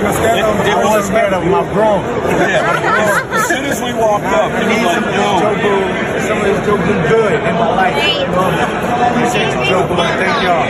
I was scared of my grown. Yeah, as soon as we walked up, I he need was some like, of this Joe Boo. Some of this Joe Boo good in my life. Appreciate you, Joe Boo. Thank y'all.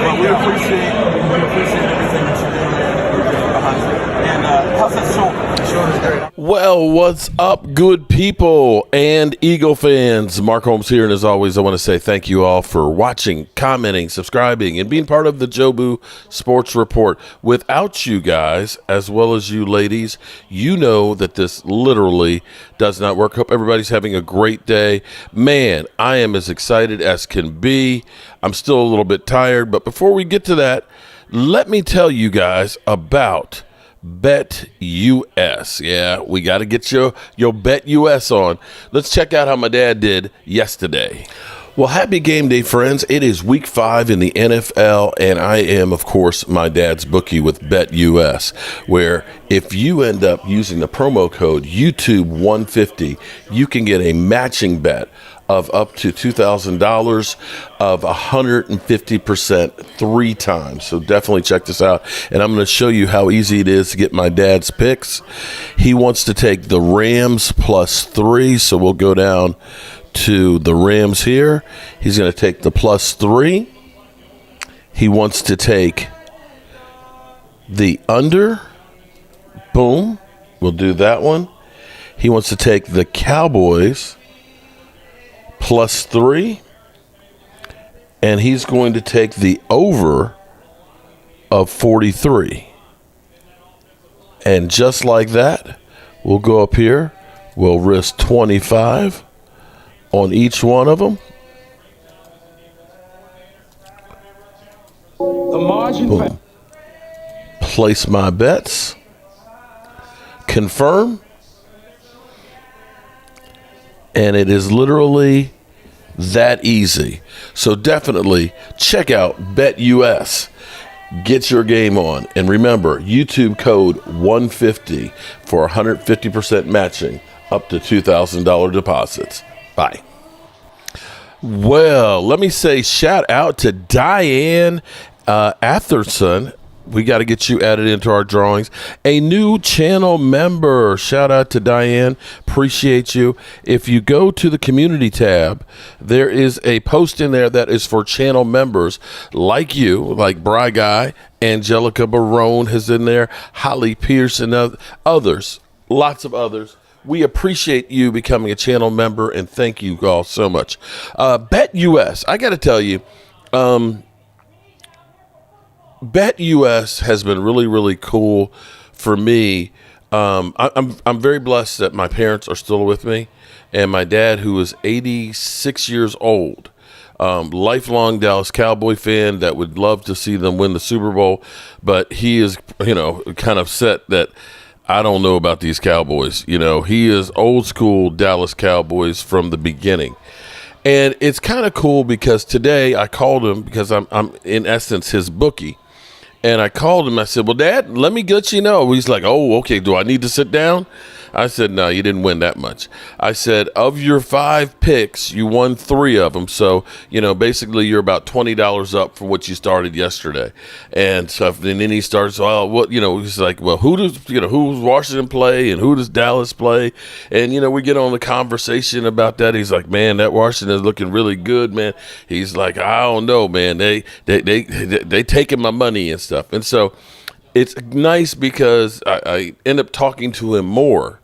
Well, we appreciate everything that you're doing behind you. And how's that shoulder? Shoulder's great. Well, what's up, good people and Eagle fans? Mark Holmes here, and as always, I want to say thank you all for watching, commenting, subscribing, and being part of the Joe Boo Sports Report. Without you guys, as well as you ladies, you know that this literally does not work. Hope everybody's having a great day. Man, I am as excited as can be. I'm still a little bit tired, but before we get to that, let me tell you guys about Bet US. Yeah, we got to get your Bet US on. Let's check out how my dad did yesterday. Well, happy game day, friends. It is week 5 in the NFL, and I am, of course, my dad's bookie with Bet US, where if you end up using the promo code YouTube150, you can get a matching bet of up to $2,000 of 150% 3 times. So definitely check this out. And I'm going to show you how easy it is to get my dad's picks. He wants to take the Rams +3. So we'll go down to the Rams here. He's going to take the +3. He wants to take the under. Boom. We'll do that one. He wants to take the Cowboys +3, and he's going to take the over of 43. And just like that, we'll go up here. We'll risk 25 on each one of them. The margin. Boom. Place my bets. Confirm. And it is literally that easy. So definitely check out Bet US. Get your game on. And remember, YouTube code 150 for 150% matching up to $2,000 deposits. Bye. Well, let me say shout out to Diane Atherson. We got to get you added into our drawings. A new channel member. Shout out to Diane. Appreciate you. If you go to the community tab, there is a post in there that is for channel members like you, like Bry Guy, Angelica Barone is in there, Holly Pierce, and others, lots of others. We appreciate you becoming a channel member, and thank you all so much. Bet US, I got to tell you, Bet US has been really, really cool for me. I'm very blessed that my parents are still with me, and my dad, who is 86 years old, lifelong Dallas Cowboy fan that would love to see them win the Super Bowl, but he is, kind of set that I don't know about these Cowboys. He is old school Dallas Cowboys from the beginning. And it's kind of cool because today I called him because I'm in essence his bookie. And I called him. I said, well, Dad, let me let you know. He's like, oh, okay. Do I need to sit down? I said, no, you didn't win that much. I said, of your 5 picks, you won 3 of them. So, basically you're about $20 up from what you started yesterday. And so, and then he starts, well, what, he's like, well, who does Washington play and who does Dallas play? And, we get on the conversation about that. He's like, man, that Washington is looking really good, man. He's like, I don't know, man. They taking my money and stuff. And so it's nice because I end up talking to him more.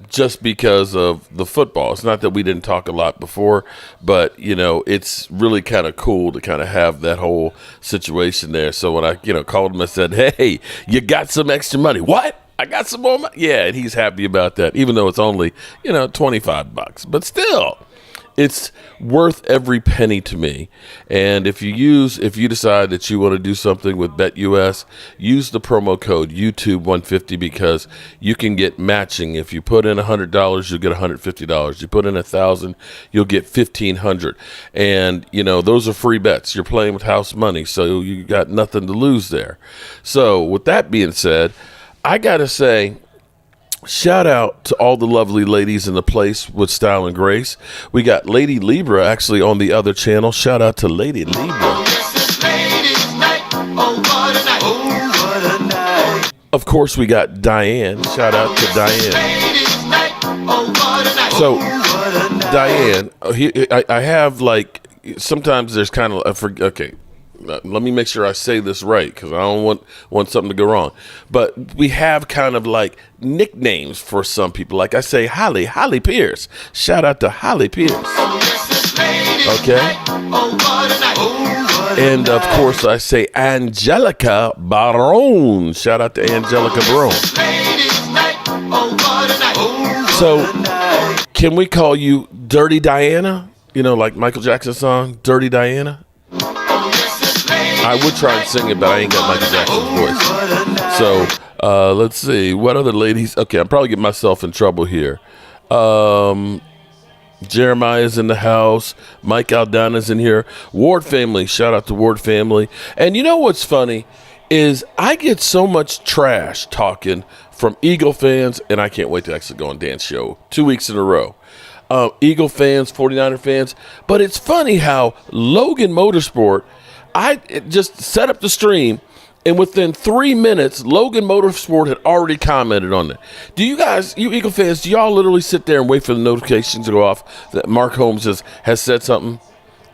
Just because of the football. It's not that we didn't talk a lot before, but, it's really kind of cool to kind of have that whole situation there. So when I, called him, I said, hey, you got some extra money. What? I got some more money? Yeah, and he's happy about that, even though it's only, $25. But still, it's worth every penny to me. And if you decide that you want to do something with Bet US, use the promo code YouTube150 because you can get matching. If you put in $100, you'll get $150. You put in $1,000, you'll get $1,500. And those are free bets. You're playing with house money, so you got nothing to lose there. So with that being said, I gotta say, shout out to all the lovely ladies in the place with style and grace. We got Lady Libra actually on the other channel. Shout out to Lady Libra. Oh, this is ladies' night. Oh, what a night. Oh, what a night. of course, we got Diane. Shout out to Diane. So, Diane, I have like, sometimes there's kind of, okay, let me make sure I say this right because I don't want something to go wrong. But we have kind of like nicknames for some people. Like I say, Holly Pierce. Shout out to Holly Pierce. Okay? And of course, I say Angelica Barone. Shout out to Angelica Barone. So, can we call you Dirty Diana? You know, like Michael Jackson's song, Dirty Diana? I would try and sing it, but I ain't got Michael Jackson's voice. So, let's see. What other ladies? Okay, I'm probably getting myself in trouble here. Jeremiah's in the house. Mike Aldana's in here. Ward family. Shout out to Ward family. And you know what's funny is I get so much trash talking from Eagle fans, and I can't wait to actually go on Dan's show 2 weeks in a row. Eagle fans, 49er fans. But it's funny how Logan Motorsport, I just set up the stream, and within 3 minutes, Logan Motorsport had already commented on it. Do you guys, you Eagle fans, do y'all literally sit there and wait for the notifications to go off that Mark Holmes has said something?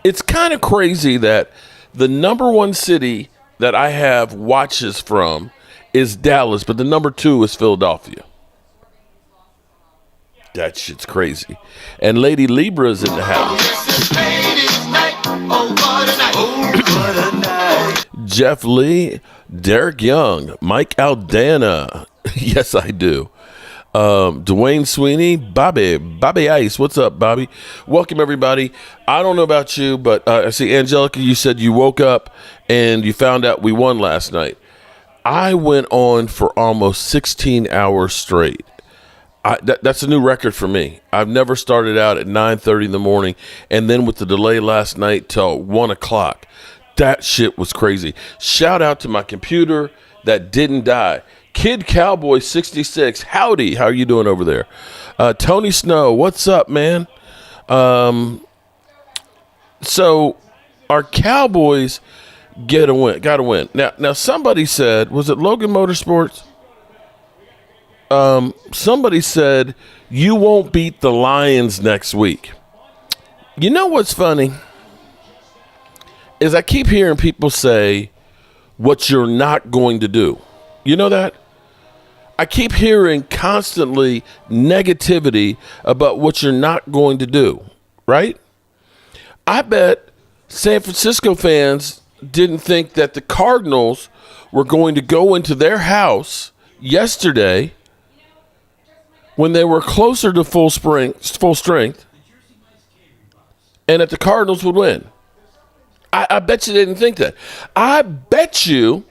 It's kind of crazy that the number one city that I have watches from is Dallas, but the number 2 is Philadelphia. That shit's crazy. And Lady Libra's in the house. Jeff Lee, Derek Young, Mike Aldana. Yes, I do. Dwayne Sweeney, Bobby Ice. What's up, Bobby? Welcome, everybody. I don't know about you, but I see, Angelica, you said you woke up and you found out we won last night. I went on for almost 16 hours straight. That's a new record for me. I've never started out at 9:30 in the morning, and then with the delay last night till 1 o'clock. That shit was crazy. Shout out to my computer that didn't die. Kid Cowboy 66. Howdy. How are you doing over there? Tony Snow. What's up, man? So our Cowboys got a win. Now somebody said, was it Logan Motorsports? Somebody said, you won't beat the Lions next week. You know what's funny? Is I keep hearing people say what you're not going to do. You know that? I keep hearing constantly negativity about what you're not going to do, right? I bet San Francisco fans didn't think that the Cardinals were going to go into their house yesterday when they were closer to full strength, and that the Cardinals would win. I bet you they didn't think that. I bet you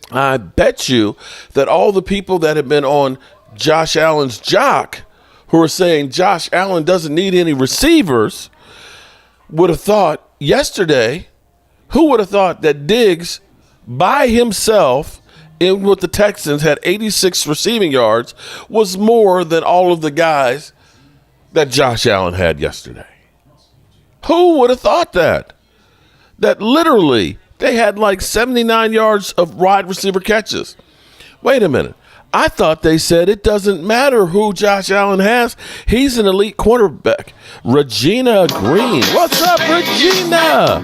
that all the people that have been on Josh Allen's jock, who are saying Josh Allen doesn't need any receivers, would have thought yesterday, who would have thought that Diggs by himself in with the Texans had 86 receiving yards was more than all of the guys that Josh Allen had yesterday? Who would have thought that? That literally they had like 79 yards of wide receiver catches. Wait a minute. I thought they said it doesn't matter who Josh Allen has. He's an elite quarterback. Regina Green. What's up, Regina?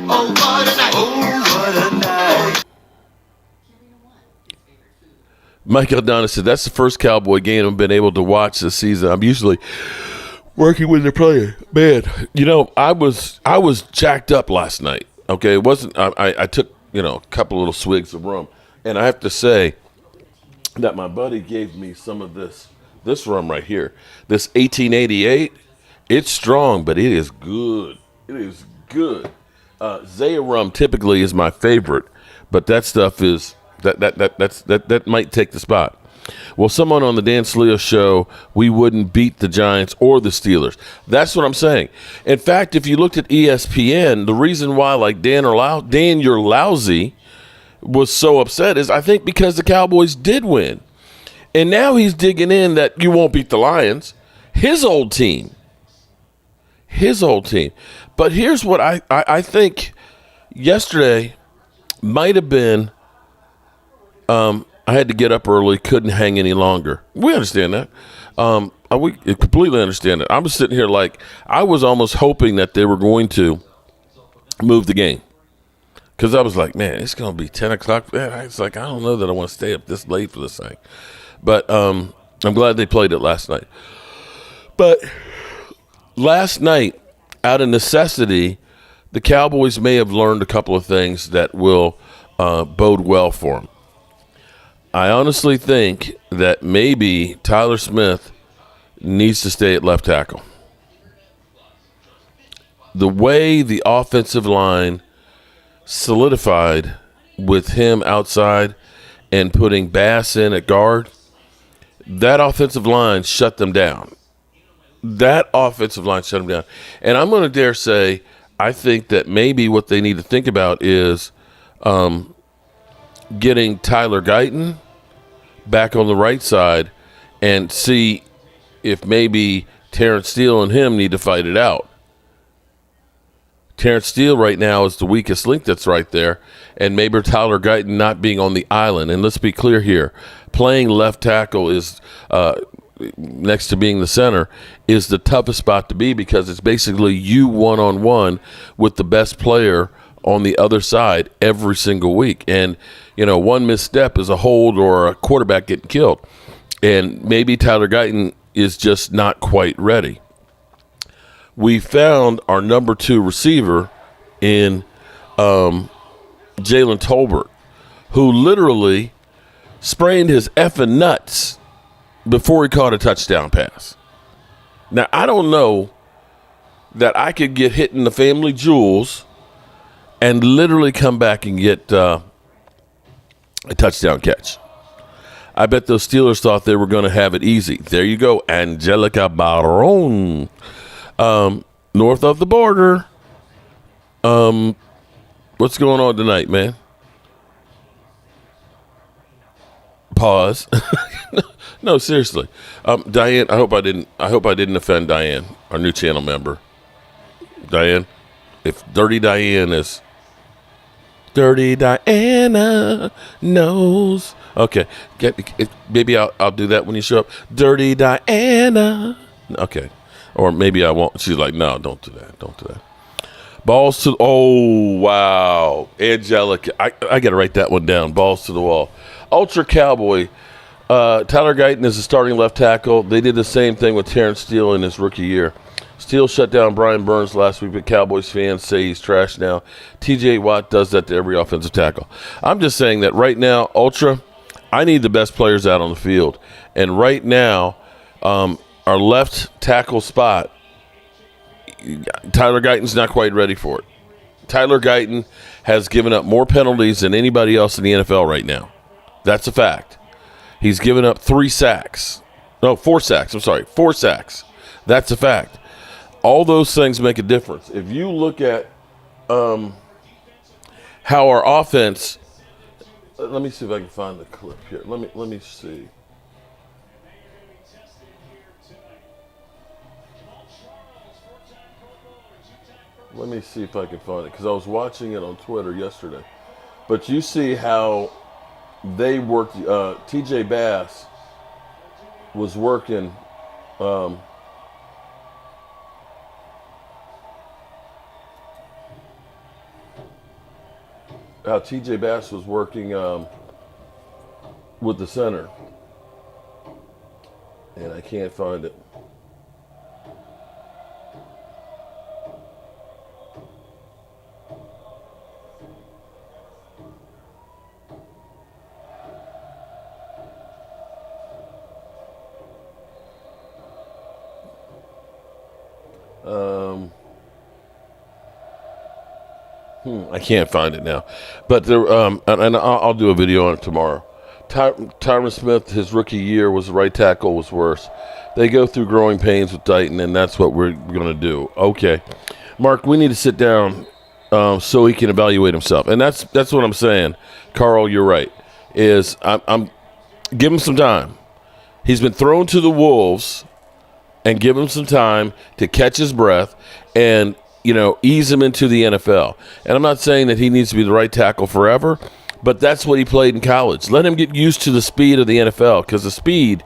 Mike O'Donnell said, that's the first Cowboy game I've been able to watch this season. I'm usually working when they're playing. Man, you know, I was jacked up last night. Okay, it wasn't. I took a couple little swigs of rum, and I have to say that my buddy gave me some of this rum right here. This 1888. It's strong, but it is good. It is good. Zaya rum typically is my favorite, but that stuff is that might take the spot. Well, someone on the Dan Saleo show, we wouldn't beat the Giants or the Steelers. That's what I'm saying. In fact, if you looked at ESPN, the reason why like Dan, you're lousy, was so upset is I think because the Cowboys did win. And now he's digging in that you won't beat the Lions. His old team. But here's what I think yesterday might have been I had to get up early, couldn't hang any longer. We understand that. We completely understand it. I was sitting here like I was almost hoping that they were going to move the game. Because I was like, man, it's going to be 10 o'clock. It's like, I don't know that I want to stay up this late for this thing. But I'm glad they played it last night. But last night, out of necessity, the Cowboys may have learned a couple of things that will bode well for them. I honestly think that maybe Tyler Smith needs to stay at left tackle. The way the offensive line solidified with him outside and putting Bass in at guard, that offensive line shut them down. And I'm going to dare say, I think that maybe what they need to think about is getting Tyler Guyton back on the right side and see if maybe Terrence Steele and him need to fight it out. Terrence Steele right now is the weakest link that's right there, and maybe Tyler Guyton not being on the island. And let's be clear here, playing left tackle is next to being the center is the toughest spot to be because it's basically you one-on-one with the best player on the other side every single week. And, one misstep is a hold or a quarterback getting killed. And maybe Tyler Guyton is just not quite ready. We found our number 2 receiver in Jalen Tolbert, who literally sprained his effing nuts before he caught a touchdown pass. Now, I don't know that I could get hit in the family jewels and literally come back and get a touchdown catch. I bet those Steelers thought they were going to have it easy. There you go, Angelica Baron. North of the border. What's going on tonight, man? Pause. No, seriously. Diane, I hope I didn't offend Diane, our new channel member. Diane, if Dirty Diane is Dirty Diana knows. Okay, maybe I'll do that when you show up. Dirty Diana. Okay. Or maybe I won't. She's like, no, don't do that. Don't do that. Balls to, oh, wow. Angelica. I got to write that one down. Balls to the wall. Ultra Cowboy. Tyler Guyton is the starting left tackle. They did the same thing with Terrence Steele in his rookie year. Steele shut down Brian Burns last week, but Cowboys fans say he's trash now. TJ Watt does that to every offensive tackle. I'm just saying that right now, Ultra, I need the best players out on the field. And right now, our left tackle spot, Tyler Guyton's not quite ready for it. Tyler Guyton has given up more penalties than anybody else in the NFL right now. That's a fact. He's given up 4 sacks. I'm sorry, 4 sacks. That's a fact. All those things make a difference. If you look at how our offense, let me see if I can find the clip here. Let me see. Let me see if I can find it because I was watching it on Twitter yesterday. But you see how they worked. TJ Bass was working. How TJ Bass was working with the center, and I can't find it. I can't find it now, but there. And I'll do a video on it tomorrow. Tyron Smith, his rookie year, was the right tackle was worse. They go through growing pains with Dighton, and that's what we're going to do. Okay, Mark, we need to sit down so he can evaluate himself, and that's what I'm saying. Carl, you're right. I'm give him some time. He's been thrown to the wolves, and give him some time to catch his breath and ease him into the NFL. And I'm not saying that he needs to be the right tackle forever, but that's what he played in college. Let him get used to the speed of the NFL, because the speed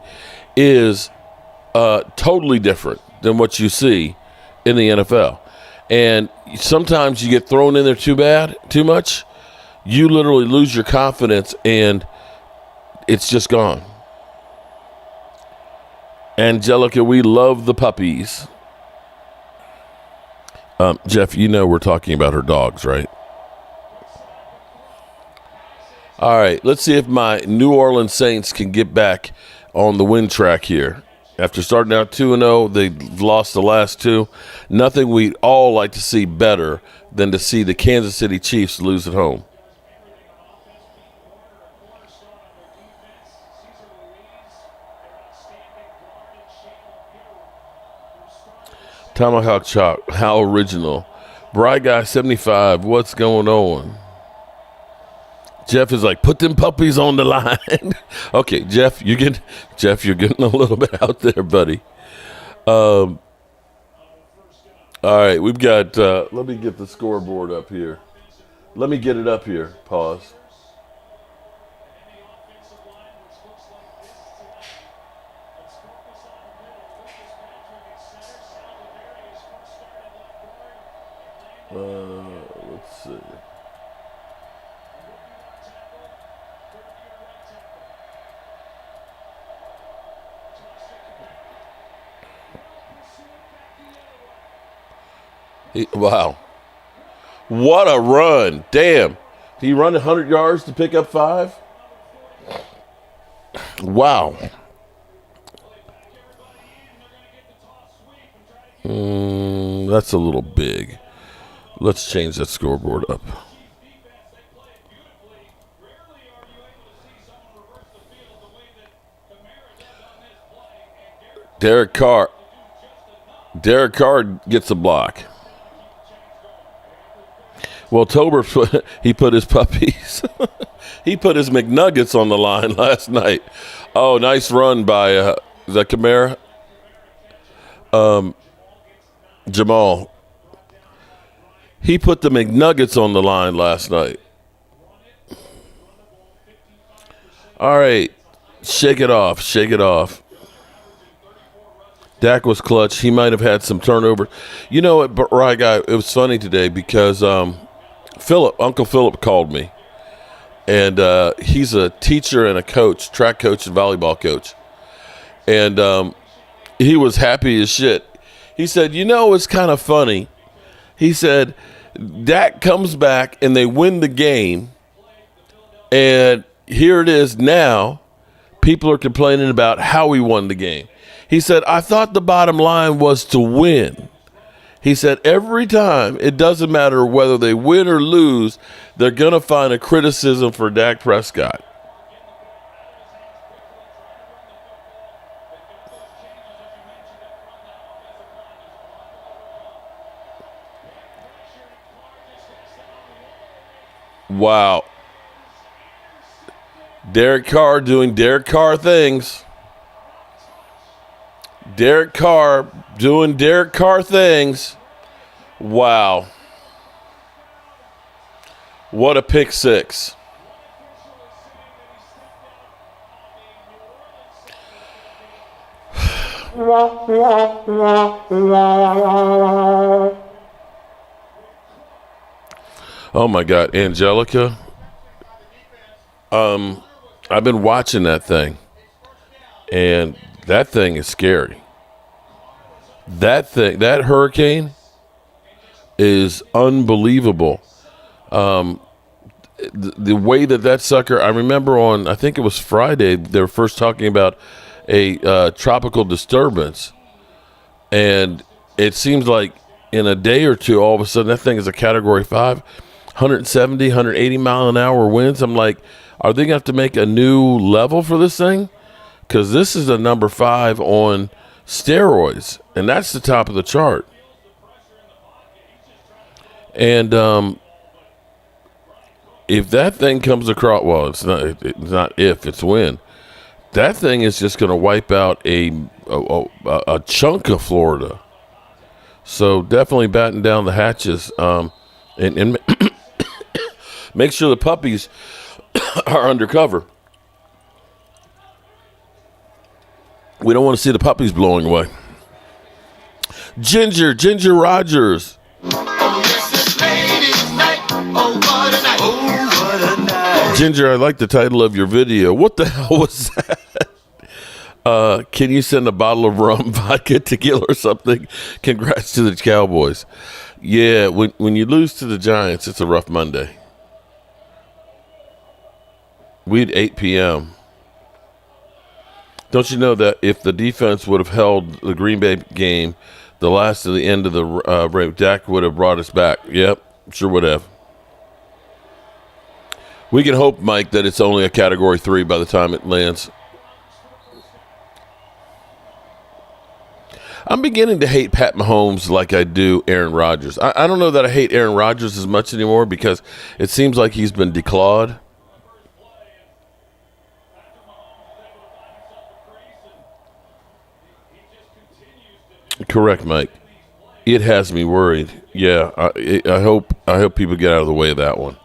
is totally different than what you see in the NFL. And sometimes you get thrown in there too much. You literally lose your confidence, and it's just gone. Angelica, we love the puppies. Jeff, you know we're talking about her dogs, right? All right, let's see if my New Orleans Saints can get back on the win track here. After starting out 2-0, they lost the last two. Nothing we'd all like to see better than to see the Kansas City Chiefs lose at home. Tomahawk Chop, how original. Bright Guy 75, what's going on? Jeff is like, put them puppies on the line. Okay, Jeff, you're getting a little bit out there, buddy. All right, we've got. Let me get the scoreboard up here. Let me get it up here. Pause. Let's see. Wow. What a run. Damn. He run 100 yards to pick up 5? Wow. That's a little big. Let's change that scoreboard up. Derek Carr gets a block. Well, Tober, he put his puppies, he put his McNuggets on the line last night. Oh, nice run by, is that Kamara? Jamal. He put the McNuggets on the line last night. All right, shake it off, shake it off. Dak was clutch. He might have had some turnover. You know what, right guy? It was funny today because Uncle Philip called me, and he's a teacher and a coach, track coach and volleyball coach, and he was happy as shit. He said, "You know, it's kind of funny." He said, "Dak comes back and they win the game, and here it is now. People are complaining about how we won the game." He said, "I thought the bottom line was to win." He said, "Every time, it doesn't matter whether they win or lose, they're going to find a criticism for Dak Prescott." Wow. Derek Carr doing Derek Carr things. Derek Carr doing Derek Carr things. Wow. What a pick six. Oh my God, Angelica. I've been watching that thing, and that thing is scary. That hurricane is unbelievable. The way that sucker, I remember I think it was Friday, they were first talking about a tropical disturbance, and it seems like in a day or two, all of a sudden that thing is a Category 5, 170, 180 mile an hour winds. I'm like, are they going to have to make a new level for this thing? Because this is a number 5 on steroids, and that's the top of the chart. And if that thing comes across, well, it's not if, it's when. That thing is just going to wipe out a chunk of Florida. So definitely batten down the hatches, and make sure the puppies are undercover. We don't want to see the puppies blowing away. Ginger Rogers. Ginger, I like the title of your video. What the hell was that? Can you send a bottle of rum, vodka, tequila, or something? Congrats to the Cowboys. Yeah, when you lose to the Giants, it's a rough Monday. We had 8 p.m. Don't you know that if the defense would have held the Green Bay game, the last of the end of the race, Dak would have brought us back? Yep, sure would have. We can hope, Mike, that it's only a Category 3 by the time it lands. I'm beginning to hate Pat Mahomes like I do Aaron Rodgers. I don't know that I hate Aaron Rodgers as much anymore because it seems like he's been declawed. Correct, Mike. It has me worried. Yeah, I hope people get out of the way of that one.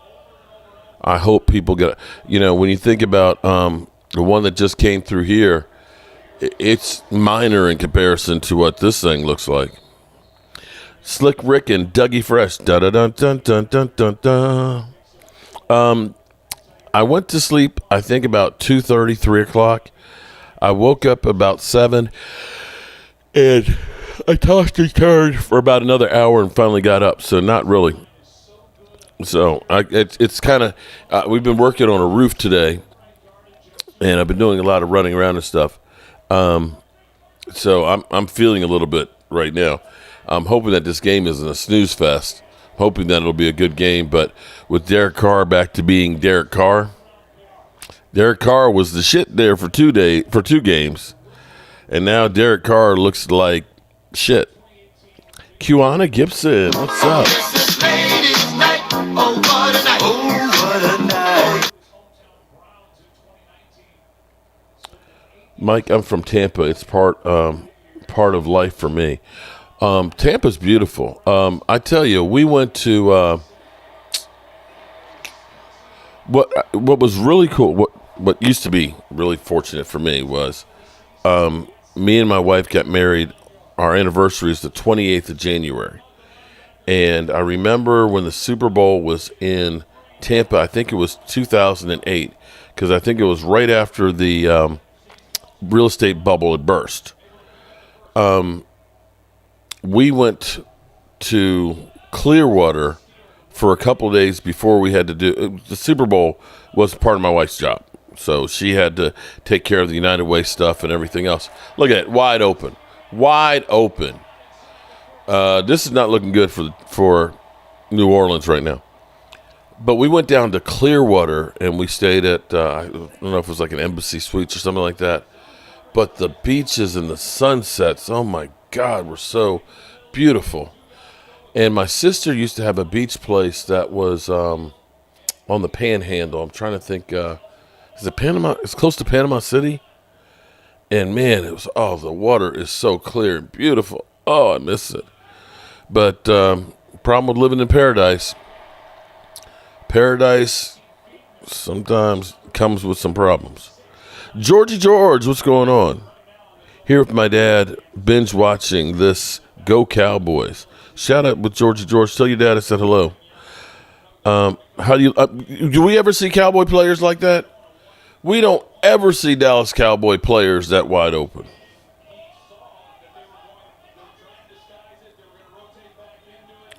I hope people get. When you think about the one that just came through here, it's minor in comparison to what this thing looks like. Slick Rick and Dougie Fresh. Da da dun dun dun dun dun dun. I went to sleep, I think about 2:30, 3 o'clock. I woke up about 7, and I tossed and turned for about another hour and finally got up. So not really. So it's kind of we've been working on a roof today, and I've been doing a lot of running around and stuff. So I'm feeling a little bit right now. I'm hoping that this game isn't a snooze fest. I'm hoping that it'll be a good game. But with Derek Carr back to being Derek Carr, Derek Carr was the shit there for 2 games, and now Derek Carr looks like shit. Kiwana Gibson, what's up? Mike, I'm from Tampa. It's part of life for me. Tampa's beautiful. I tell you, we went to what was really cool. What used to be really fortunate for me was me and my wife got married. Our anniversary is the 28th of January. And I remember when the Super Bowl was in Tampa, I think it was 2008, because I think it was right after the real estate bubble had burst. We went to Clearwater for a couple of days before we had to do the Super Bowl was part of my wife's job. So she had to take care of the United Way stuff and everything else. Look at it, wide open. Wide open. This is not looking good for New Orleans right now. But we went down to Clearwater and we stayed at, I don't know if it was like an Embassy Suites or something like that. But the beaches and the sunsets, oh my God, were so beautiful. And my sister used to have a beach place that was on the Panhandle. I'm trying to think, is it Panama? It's close to Panama City. And man, it was, the water is so clear and beautiful. Oh, I miss it. But problem with living in paradise. Paradise sometimes comes with some problems. Georgie George, what's going on? Here with my dad, binge watching this Go Cowboys. Shout out with Georgie George. Tell your dad I said hello. How do you? Do we ever see Cowboy players like that? We don't ever see Dallas Cowboy players that wide open.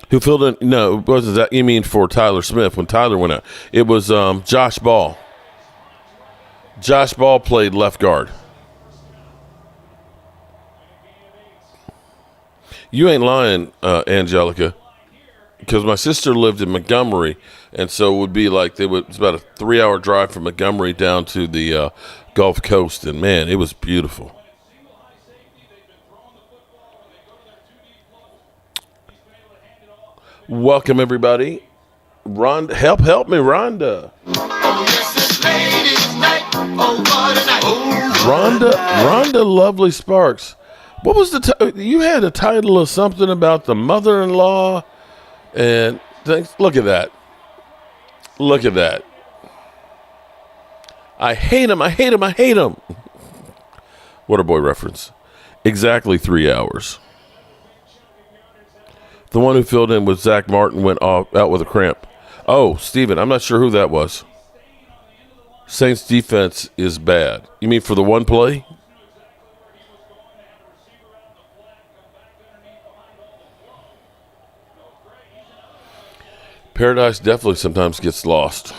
Who filled in? No, it wasn't that. You mean for Tyler Smith when Tyler went out? It was Josh Ball. Josh Ball played left guard. You ain't lying, Angelica, because my sister lived in Montgomery, and so it would be like it's about a 3-hour drive from Montgomery down to the Gulf Coast, and man, it was beautiful. Welcome everybody. Rhonda, help me, Rhonda. Rhonda Lovely Sparks. What was you had a title of something about the mother-in-law and things. Look at that. Look at that. I hate him. I hate him. I hate him. Waterboy reference. Exactly 3 hours. The one who filled in with Zach Martin went out with a cramp. Oh, Steven, I'm not sure who that was. Saints defense is bad. You mean for the one play? Paradise definitely sometimes gets lost.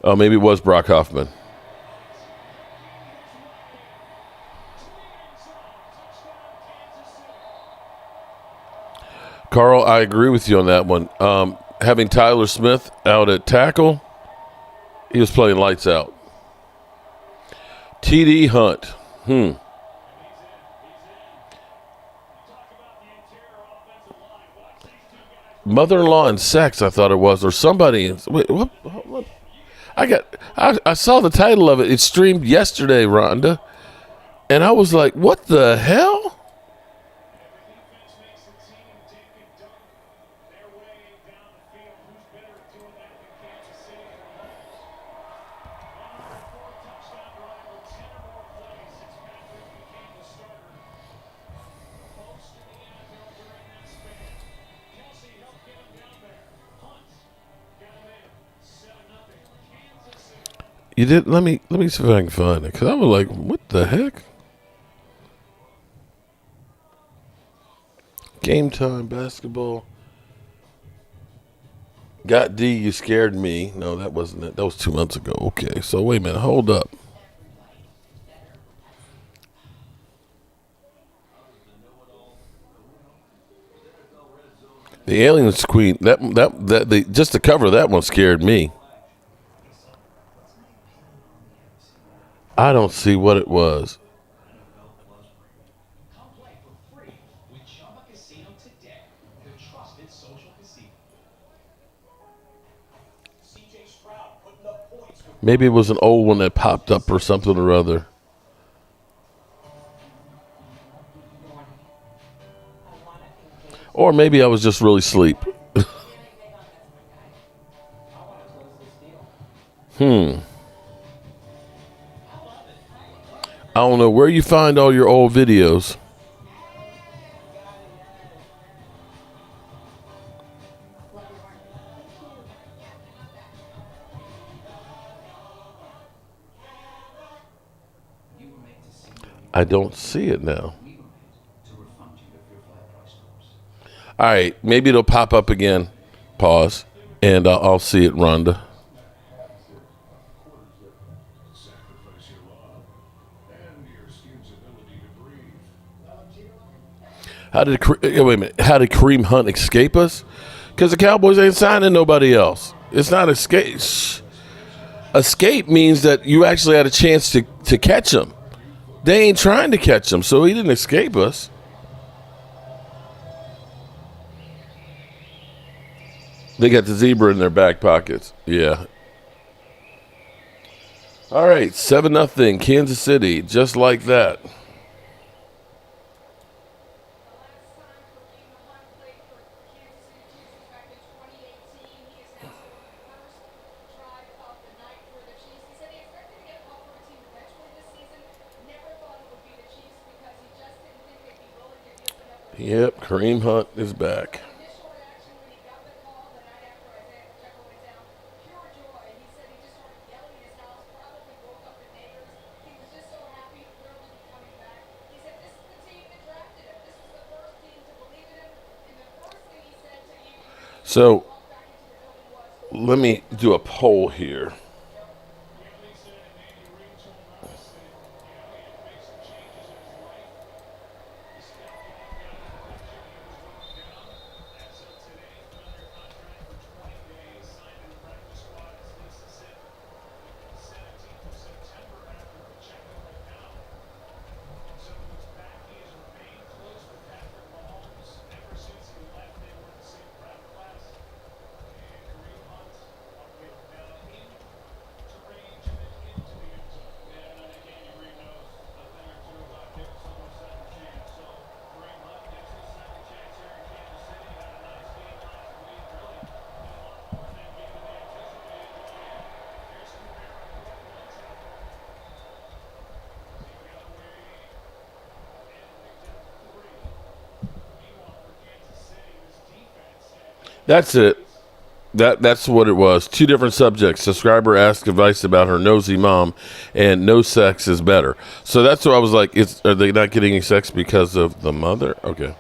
Oh, maybe it was Brock Hoffman. Carl, I agree with you on that one. Having Tyler Smith out at tackle, he was playing lights out. TD Hunt. Mother-in-law and sex, I thought it was, or somebody. Wait, what? I saw the title of it. It streamed yesterday, Rhonda, and I was like, "What the hell?" You did. Let me see if I can find it, because I was like, "What the heck?" Game time basketball. Got D, you scared me. No, that wasn't it. That was 2 months ago. Okay, so wait a minute. Hold up. The Aliens Queen. Just the cover of that one scared me. I don't see what it was. Maybe it was an old one that popped up or something or other. Or maybe I was just really asleep. I don't know where you find all your old videos. I don't see it now. All right, maybe it'll pop up again. Pause, and I'll see it, Rhonda. Wait a minute. How did Kareem Hunt escape us? Because the Cowboys ain't signing nobody else. It's not escape. Escape means that you actually had a chance to catch him. They ain't trying to catch him, so he didn't escape us. They got the zebra in their back pockets. Yeah. All right, 7-0, Kansas City, just like that. Yep, Kareem Hunt is back. So, let me do a poll here. That's it. That's what it was. Two different subjects. Subscriber asked advice about her nosy mom, and no sex is better. So that's what I was like. Are they not getting any sex because of the mother? Okay.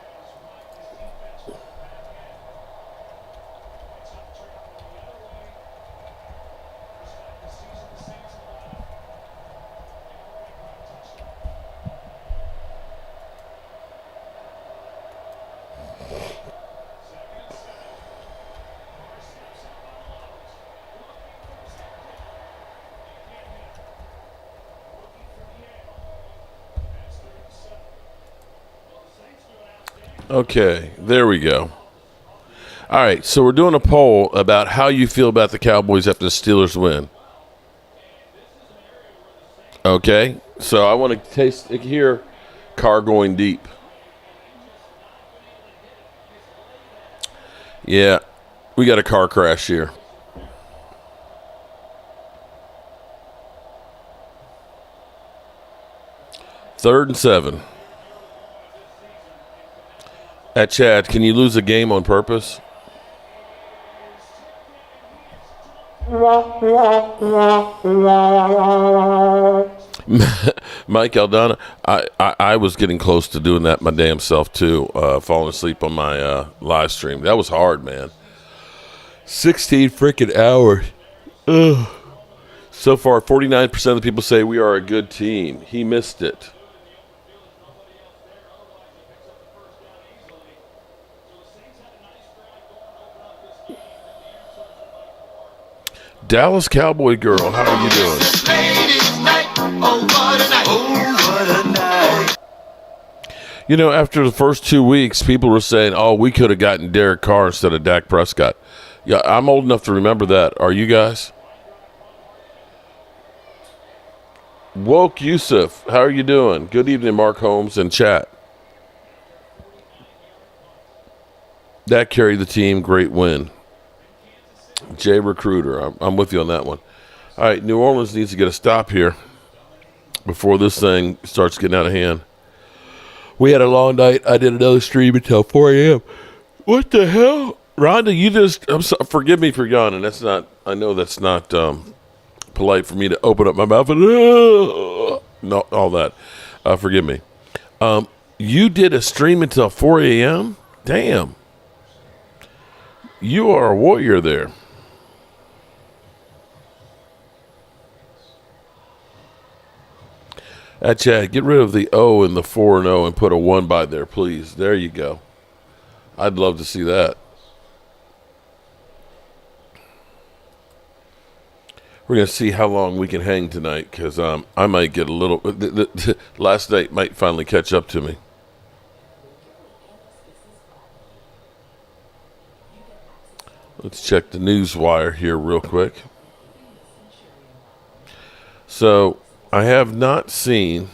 Okay, there we go. All right, so we're doing a poll about how you feel about the Cowboys after the Steelers win. Okay, so I want to hear car going deep. Yeah, we got a car crash here. Third and 7. At Chad, can you lose a game on purpose? Mike Aldana, I was getting close to doing that my damn self too, falling asleep on my live stream. That was hard, man. 16 freaking hours. Ugh. So far, 49% of the people say we are a good team. He missed it. Dallas Cowboy girl, how are you doing? You know, after the first 2 weeks, people were saying, oh, we could have gotten Derek Carr instead of Dak Prescott. Yeah, I'm old enough to remember that. Are you guys? Woke Yusuf, how are you doing? Good evening, Mark Holmes and chat. That carried the team. Great win. Jay Recruiter, I'm with you on that one. All right, New Orleans needs to get a stop here before this thing starts getting out of hand. We had a long night. I did another stream until 4 a.m. What the hell? Rhonda, forgive me for yawning. I know that's not polite for me to open up my mouth and no, all that. Forgive me. You did a stream until 4 a.m.? Damn. You are a warrior there. Chad, get rid of the O in the 4 and 0 and put a 1 by there, please. There you go. I'd love to see that. We're going to see how long we can hang tonight because I might get a little. Last night might finally catch up to me. Let's check the news wire here real quick. So, I have not seen.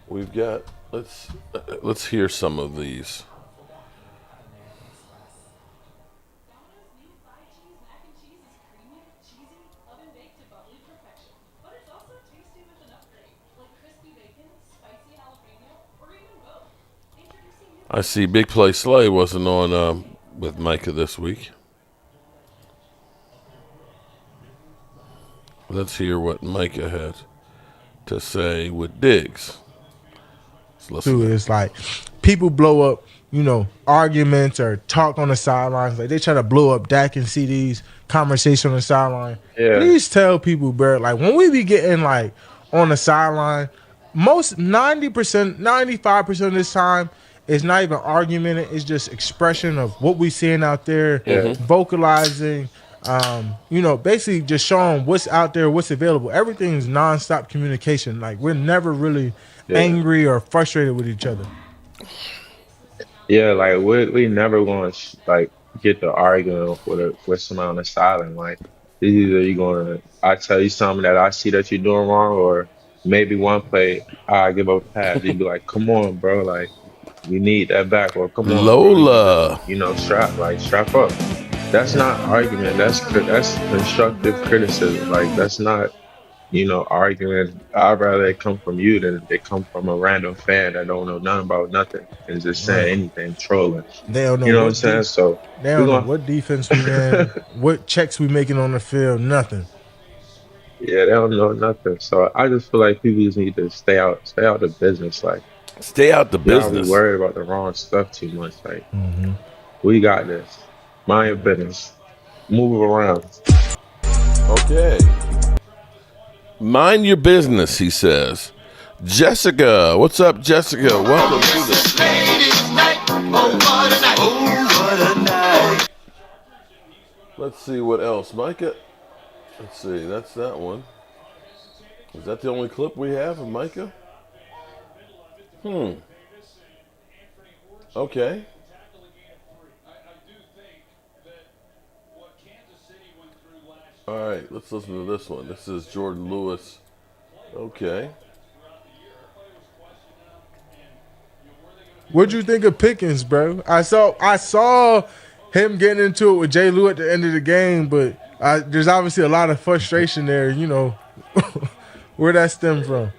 We've got. Let's hear some of these. I see Big Play Slay wasn't on with Micah this week. Let's hear what Micah had to say with Diggs. It's like people blow up, arguments or talk on the sidelines. Like they try to blow up Dak and CD's conversation on the sideline. Yeah. Please tell people, bro, like when we be getting like on the sideline, most 90%, 95% of this time, it's not even argument. It's just expression of what we seeing out there, vocalizing, basically just showing what's out there, what's available. Everything's nonstop communication. Like we're never really angry or frustrated with each other. Yeah, like we never going to get to arguing with someone on the sideline. Like either you going to I tell you something that I see that you're doing wrong, or maybe one play I give up a pass. You'd be like, "Come on, bro! Like we need that back," or "Come on, Lola, bro, strap up." That's not argument. That's constructive criticism. Like that's not, arguing. I'd rather it come from you than it come from a random fan that don't know nothing about nothing and just saying anything, trolling. They don't know You know what I'm what saying? So they don't know what defense we in, what checks we making on the field, nothing. yeah, they don't know nothing. So I just feel like people just need to stay out the business. Like, Stay out the y'all be business. worried about the wrong stuff too much. Like, we got this. Mind your business. Move around. Okay. Mind your business, he says. Jessica, what's up, Jessica? Welcome to the Ladies' night, oh what a night, oh what a night. Let's see what else. Micah. Let's see. That's that one. Is that the only clip we have of Micah? Okay. All right, let's listen to this one. This is Jordan Lewis. Okay. What'd you think of Pickens, bro? I saw him getting into it with Jay Lou at the end of the game, but there's obviously a lot of frustration there. You know, where that stem from?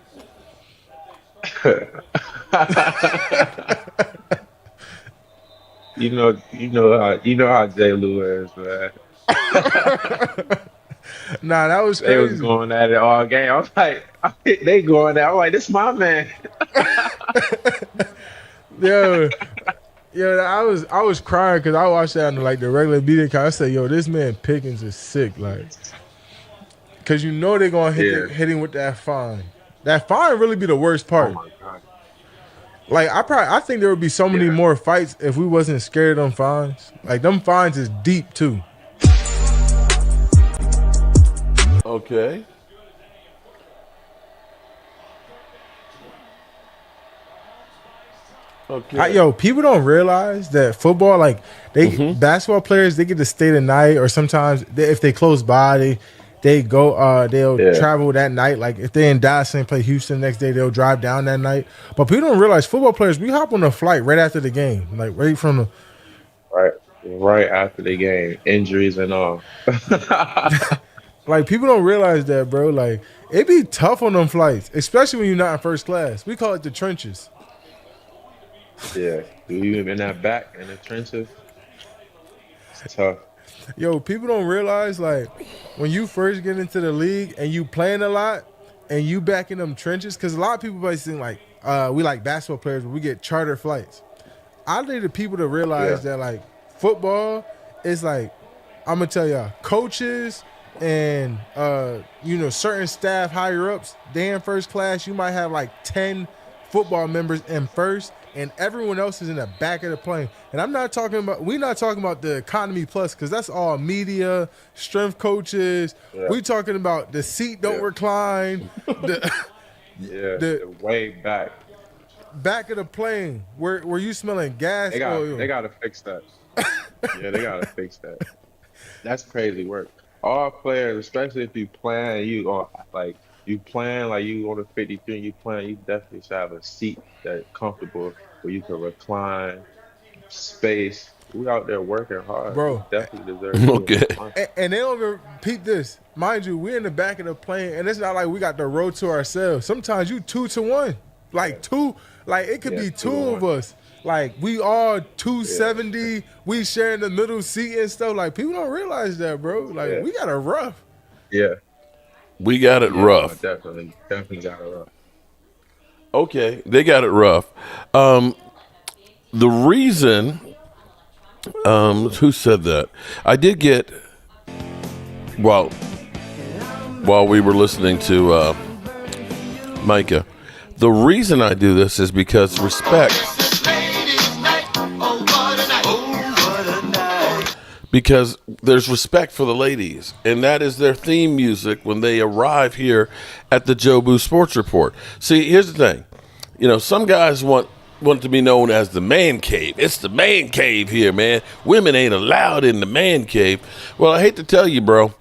You know how Jay Lou is, man. Nah, that was crazy. They was going at it all game. I was like, they going at it. I'm like, this my man. Yo, I was crying because I watched that on like the regular media. I said, yo, this man Pickens is sick, like, because you know they're gonna hit him with that fine. That fine really be the worst part. Oh my God. Like I think there would be so many more fights if we wasn't scared of them fines. Like them fines is deep too. Okay. Okay. Yo, people don't realize that football, like basketball players, they get to stay the night, or sometimes if they close by, they go, they'll travel that night. Like if they in Dallas and play Houston the next day, they'll drive down that night. But people don't realize football players, we hop on a flight right after the game, like right from the right after the game, injuries and all. Like people don't realize that, bro. Like it be tough on them flights, especially when you're not in first class. We call it the trenches. Yeah, you in that back in the trenches. It's tough. Yo, people don't realize, like, when you first get into the league and you playing a lot and you back in them trenches, because a lot of people might think, like, we like basketball players, but we get charter flights. I need the people to realize that, like, football is like, I'm going to tell y'all, coaches and, certain staff higher-ups, they in first class, you might have, like, 10 football members in first, and everyone else is in the back of the plane. And we're not talking about the economy plus, because that's all media, strength coaches. Yeah. We talking about the seat don't recline. The way back. Back of the plane where you smelling gas oil. They gotta fix that. Yeah, they gotta fix that. That's crazy work. All players, especially if you plan, you plan like you on a 53 and you plan, you definitely should have a seat that's comfortable where you can recline, space. We out there working hard. Bro. We definitely deserve Okay. And they don't even repeat this. Mind you, we're in the back of the plane, and it's not like we got the row to ourselves. Sometimes you 2-to-1. Like two, like it could be two of us. Like we all 270, we sharing the middle seat and stuff. Like people don't realize that, bro. Like we got it rough. Yeah. We got it rough. Definitely got it rough. Okay, they got it rough. The reason, who said that? I did get, while we were listening to Micah, the reason I do this is because respect. Because there's respect for the ladies, and that is their theme music when they arrive here at the Jobu Sports Report. See, here's the thing. You know, some guys want to be known as the man cave. It's the man cave here, man. Women ain't allowed in the man cave. Well, I hate to tell you, bro,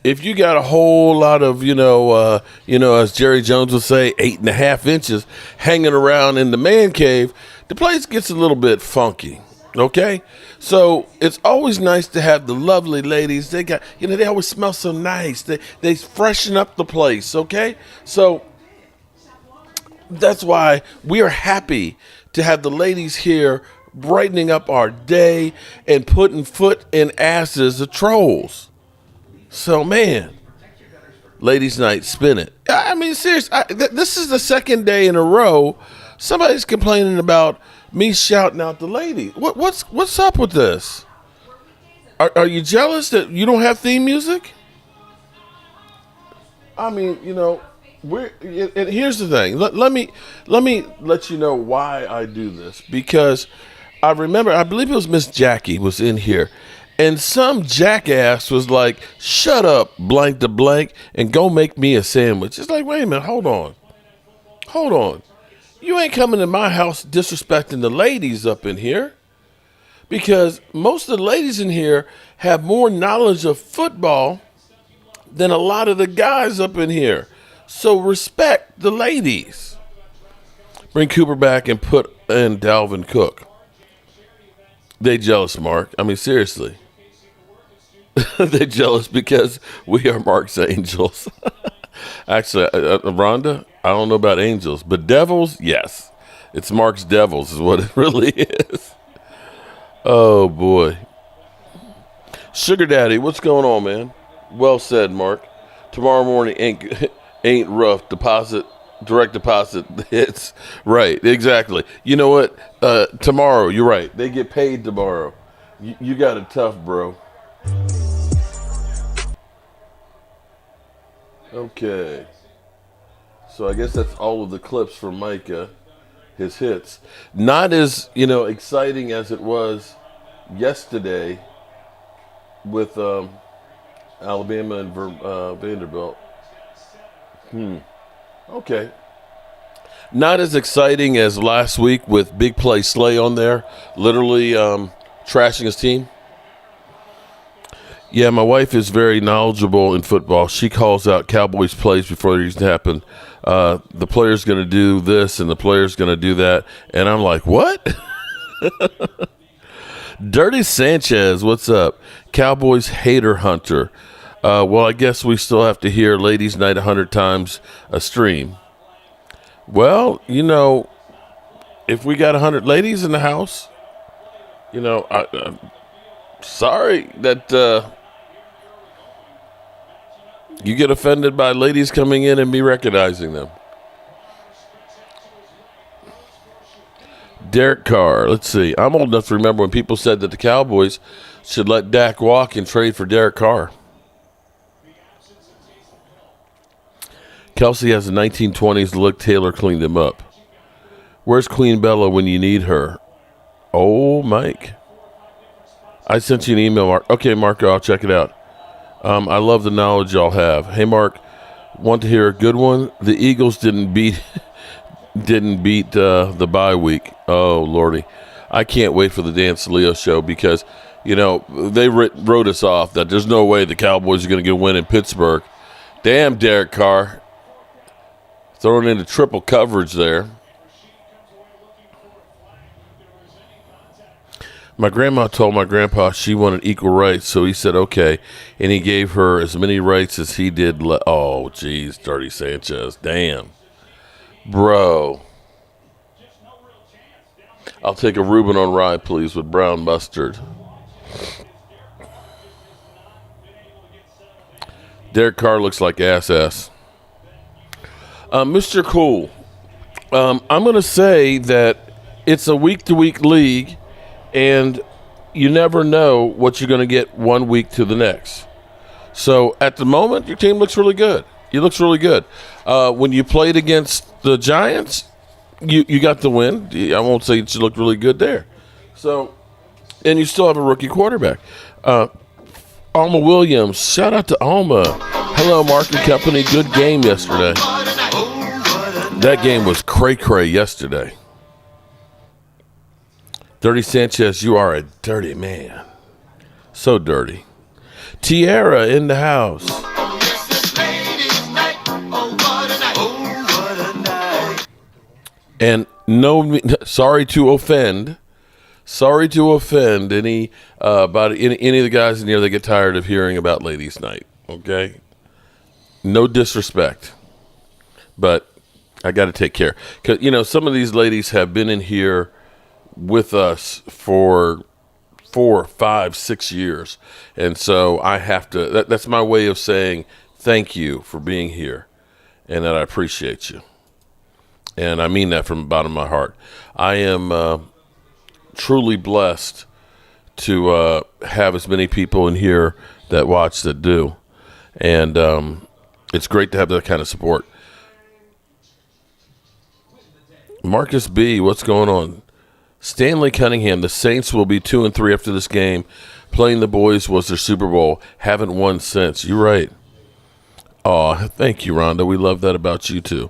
if you got a whole lot of, as Jerry Jones would say, 8.5 inches hanging around in the man cave, the place gets a little bit funky. Okay, So it's always nice to have the lovely ladies. They got, they always smell so nice. They freshen up the place, okay? So that's why we are happy to have the ladies here brightening up our day and putting foot in asses of trolls. So, man, ladies' night, spin it. I mean, seriously, this is the second day in a row somebody's complaining about me shouting out the ladies. What's up with this? Are you jealous that you don't have theme music? I mean, and here's the thing. Let me let you know why I do this, because I remember, I believe it was Miss Jackie was in here, and some jackass was like, "Shut up, blank to blank, and go make me a sandwich." It's like, wait a minute, hold on. You ain't coming to my house disrespecting the ladies up in here, because most of the ladies in here have more knowledge of football than a lot of the guys up in here. So respect the ladies. Bring Cooper back and put in Dalvin Cook. They jealous, Mark. I mean, seriously. They jealous because we are Mark's angels. Actually, Rhonda, I don't know about angels, but devils, yes. It's Mark's devils is what it really is. Oh, boy. Sugar Daddy, what's going on, man? Well said, Mark. Tomorrow morning ain't rough. Direct deposit hits. Right, exactly. You know what? Tomorrow, you're right. They get paid tomorrow. You got it tough, bro. Okay. So I guess that's all of the clips from Micah, his hits. Not as, exciting as it was yesterday with Alabama and Vanderbilt. Okay. Not as exciting as last week with Big Play Slay on there, literally trashing his team. Yeah, my wife is very knowledgeable in football. She calls out Cowboys plays before these happen. The player's going to do this and the player's going to do that. And I'm like, what? Dirty Sanchez, what's up? Cowboys hater hunter. Well, I guess we still have to hear Ladies Night 100 times a stream. Well, if we got 100 ladies in the house, I'm sorry that you get offended by ladies coming in and me recognizing them. Derek Carr, let's see. I'm old enough to remember when people said that the Cowboys should let Dak walk and trade for Derek Carr. Kelsey has a 1920s look. Taylor cleaned him up. Where's Queen Bella when you need her? Oh, Mike. I sent you an email, Mark. Okay, Marco, I'll check it out. I love the knowledge y'all have. Hey, Mark, want to hear a good one? The Eagles didn't beat the bye week. Oh, Lordy. I can't wait for the Dan Saleo show because, they wrote us off that there's no way the Cowboys are going to get a win in Pittsburgh. Damn, Derek Carr. Throwing into triple coverage there. My grandma told my grandpa she wanted equal rights, so he said okay, and he gave her as many rights as he did. Oh, geez, Dirty Sanchez. Damn. Bro. I'll take a Reuben on rye, please, with brown mustard. Derek Carr looks like ass. Mr. Cool, I'm going to say that it's a week-to-week league, and you never know what you're going to get one week to the next. So at the moment, your team looks really good. It looks really good. When you played against the Giants, you got the win. I won't say that you looked really good there. So, and you still have a rookie quarterback. Alma Williams, shout out to Alma. Hello, Mark and Company. Good game yesterday. That game was cray-cray yesterday. Dirty Sanchez, you are a dirty man. So dirty. Tierra in the house. And no, sorry to offend. Sorry to offend any about any of the guys in here that get tired of hearing about ladies' night. Okay, no disrespect, but I got to take care because some of these ladies have been in here with us for 4, 5, 6 years, and so I have to. That's my way of saying thank you for being here, and that I appreciate you, and I mean that from the bottom of my heart. I am. Truly blessed to have as many people in here that watch that do, and it's great to have that kind of support. Marcus B, what's going on? Stanley Cunningham, the Saints will be 2-3 after this game. Playing the boys was their Super Bowl. Haven't won since. You're right. Oh, thank you, Rhonda. We love that about you too.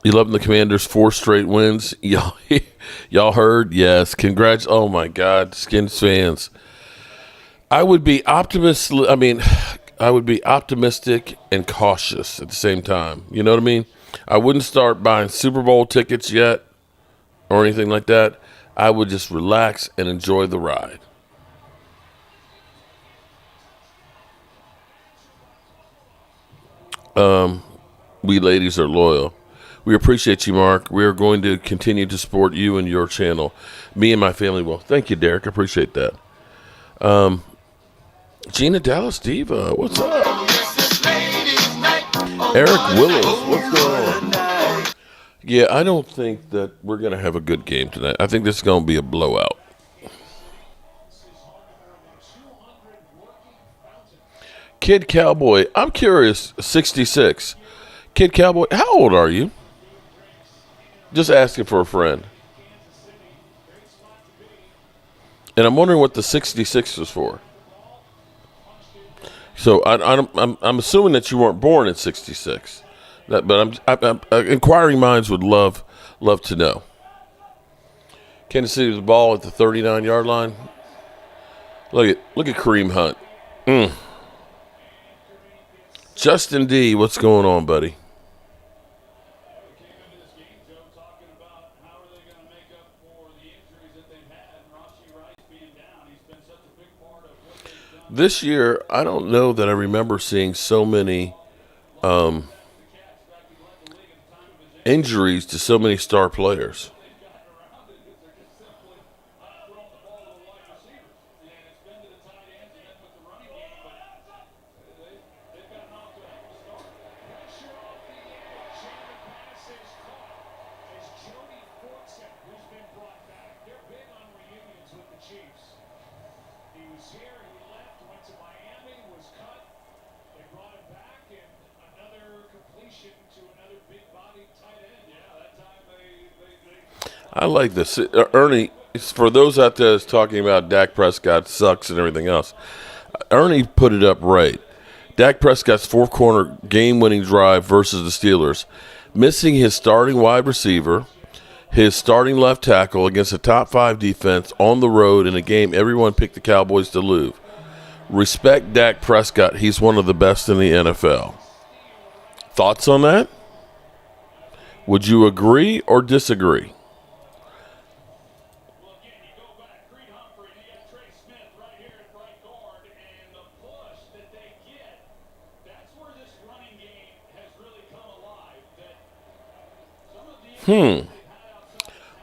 You love the Commanders' 4 straight wins. Y'all heard? Yes. Congrats. Oh, my God. Skins fans. I would be optimistic and cautious at the same time. You know what I mean? I wouldn't start buying Super Bowl tickets yet or anything like that. I would just relax and enjoy the ride. We ladies are loyal. We appreciate you, Mark. We are going to continue to support you and your channel. Me and my family will. Thank you, Derek. I appreciate that. Gina Dallas Diva, what's up? Eric Willis, what's going on? Yeah, I don't think that we're going to have a good game tonight. I think this is going to be a blowout. Kid Cowboy, I'm curious, 66. Kid Cowboy, how old are you? Just asking for a friend. And I'm wondering what the 66 was for. So I'm assuming that you weren't born in 66. But inquiring minds would love to know. Kansas City was the ball at the 39-yard line. Look at Kareem Hunt. Justin D, what's going on, buddy? This year, I don't know that I remember seeing so many injuries to so many star players. I like this. Ernie, for those out there that's talking about Dak Prescott sucks and everything else, Ernie put it up right. Dak Prescott's fourth-quarter game-winning drive versus the Steelers, missing his starting wide receiver, his starting left tackle against a top-5 defense on the road in a game everyone picked the Cowboys to lose. Respect Dak Prescott. He's one of the best in the NFL. Thoughts on that? Would you agree or disagree?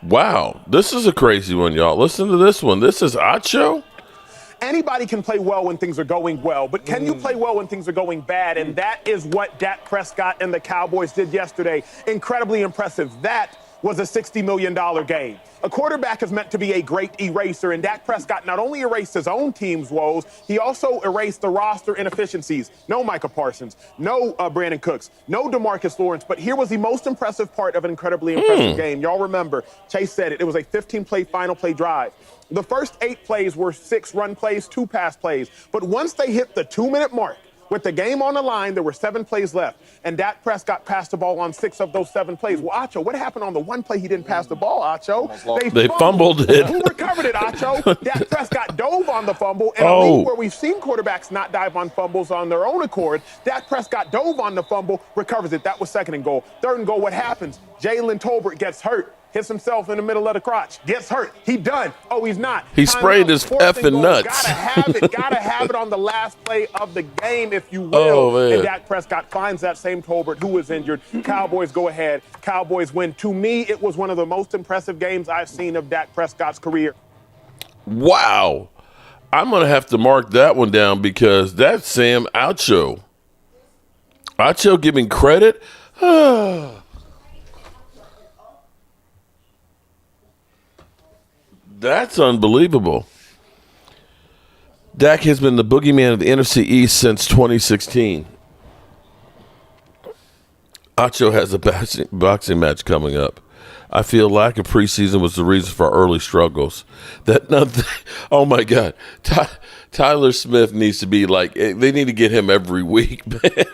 Wow, this is a crazy one, y'all. Listen to this one. This is Acho. Anybody can play well when things are going well, but can you play well when things are going bad? And that is what Dak Prescott and the Cowboys did yesterday. Incredibly impressive. That was a $60 million game. A quarterback is meant to be a great eraser, and Dak Prescott not only erased his own team's woes, he also erased the roster inefficiencies. No Micah Parsons, no Brandon Cooks, no DeMarcus Lawrence, but here was the most impressive part of an incredibly impressive game. Y'all remember, Chase said it, it was a 15-play final play drive. The first 8 plays were 6 run plays, 2 pass plays, but once they hit the 2-minute mark, with the game on the line, there were 7 plays left, and Dak Prescott passed the ball on 6 of those 7 plays. Well, Acho, what happened on the 1 play he didn't pass the ball, Acho? They fumbled it. Who recovered it, Acho? Dak Prescott dove on on the fumble. In a league where we've seen quarterbacks not dive on fumbles on their own accord, Dak Prescott dove on the fumble, recovers it. That was 2nd and goal. 3rd and goal, what happens? Jalen Tolbert gets hurt. Hits himself in the middle of the crotch. Gets hurt. He done. Oh, he's not. He sprayed his effing nuts. Gotta have it. Gotta have it on the last play of the game, if you will. Oh, man. And Dak Prescott finds that same Tolbert who was injured. Cowboys go ahead. Cowboys win. To me, it was one of the most impressive games I've seen of Dak Prescott's career. Wow. I'm going to have to mark that one down because that's Sam Acho. Acho giving credit? That's unbelievable. Dak has been the boogeyman of the NFC East since 2016. Acho has a boxing match coming up. I feel lack of preseason was the reason for our early struggles. Oh my God. Tyler Smith needs to be like, they need to get him every week, man.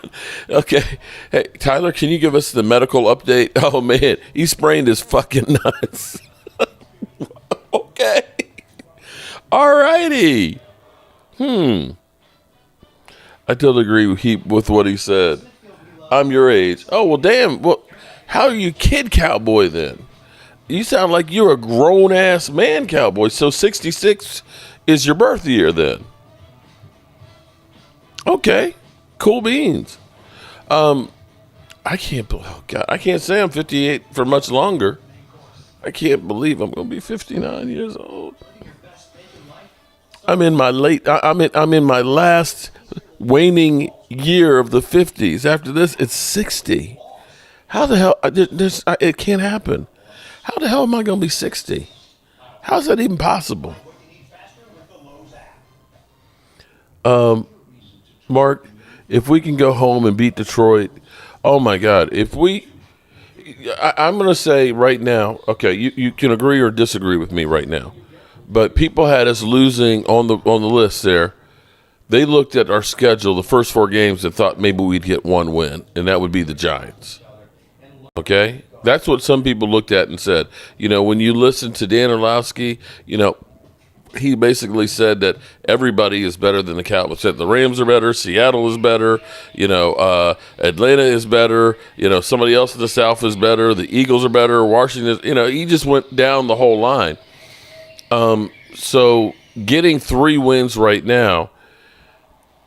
Okay. Hey, Tyler, can you give us the medical update? Oh man, he sprained his fucking nuts. Okay. All righty. I totally agree with what he said. I'm your age. Oh, well, damn. Well, how are you kid cowboy then? You sound like you're a grown-ass man cowboy. So 66 is your birth year then. Okay. Cool beans. I can't say I'm 58 for much longer. I can't believe I'm going to be 59 years old. I'm in my last waning year of the 50s. After this, it's 60. How the hell? It can't happen. How the hell am I going to be 60? How's that even possible? Mark, if we can go home and beat Detroit, oh my God, I'm going to say right now, okay, you can agree or disagree with me right now, but people had us losing on the list there. They looked at our schedule, the first 4 games, and thought maybe we'd get 1 win, and that would be the Giants. Okay? That's what some people looked at and said. When you listen to Dan Orlovsky, he basically said that everybody is better than the Cowboys. Said the Rams are better, Seattle is better, Atlanta is better, somebody else in the South is better, the Eagles are better, Washington is, he just went down the whole line. So getting 3 wins right now,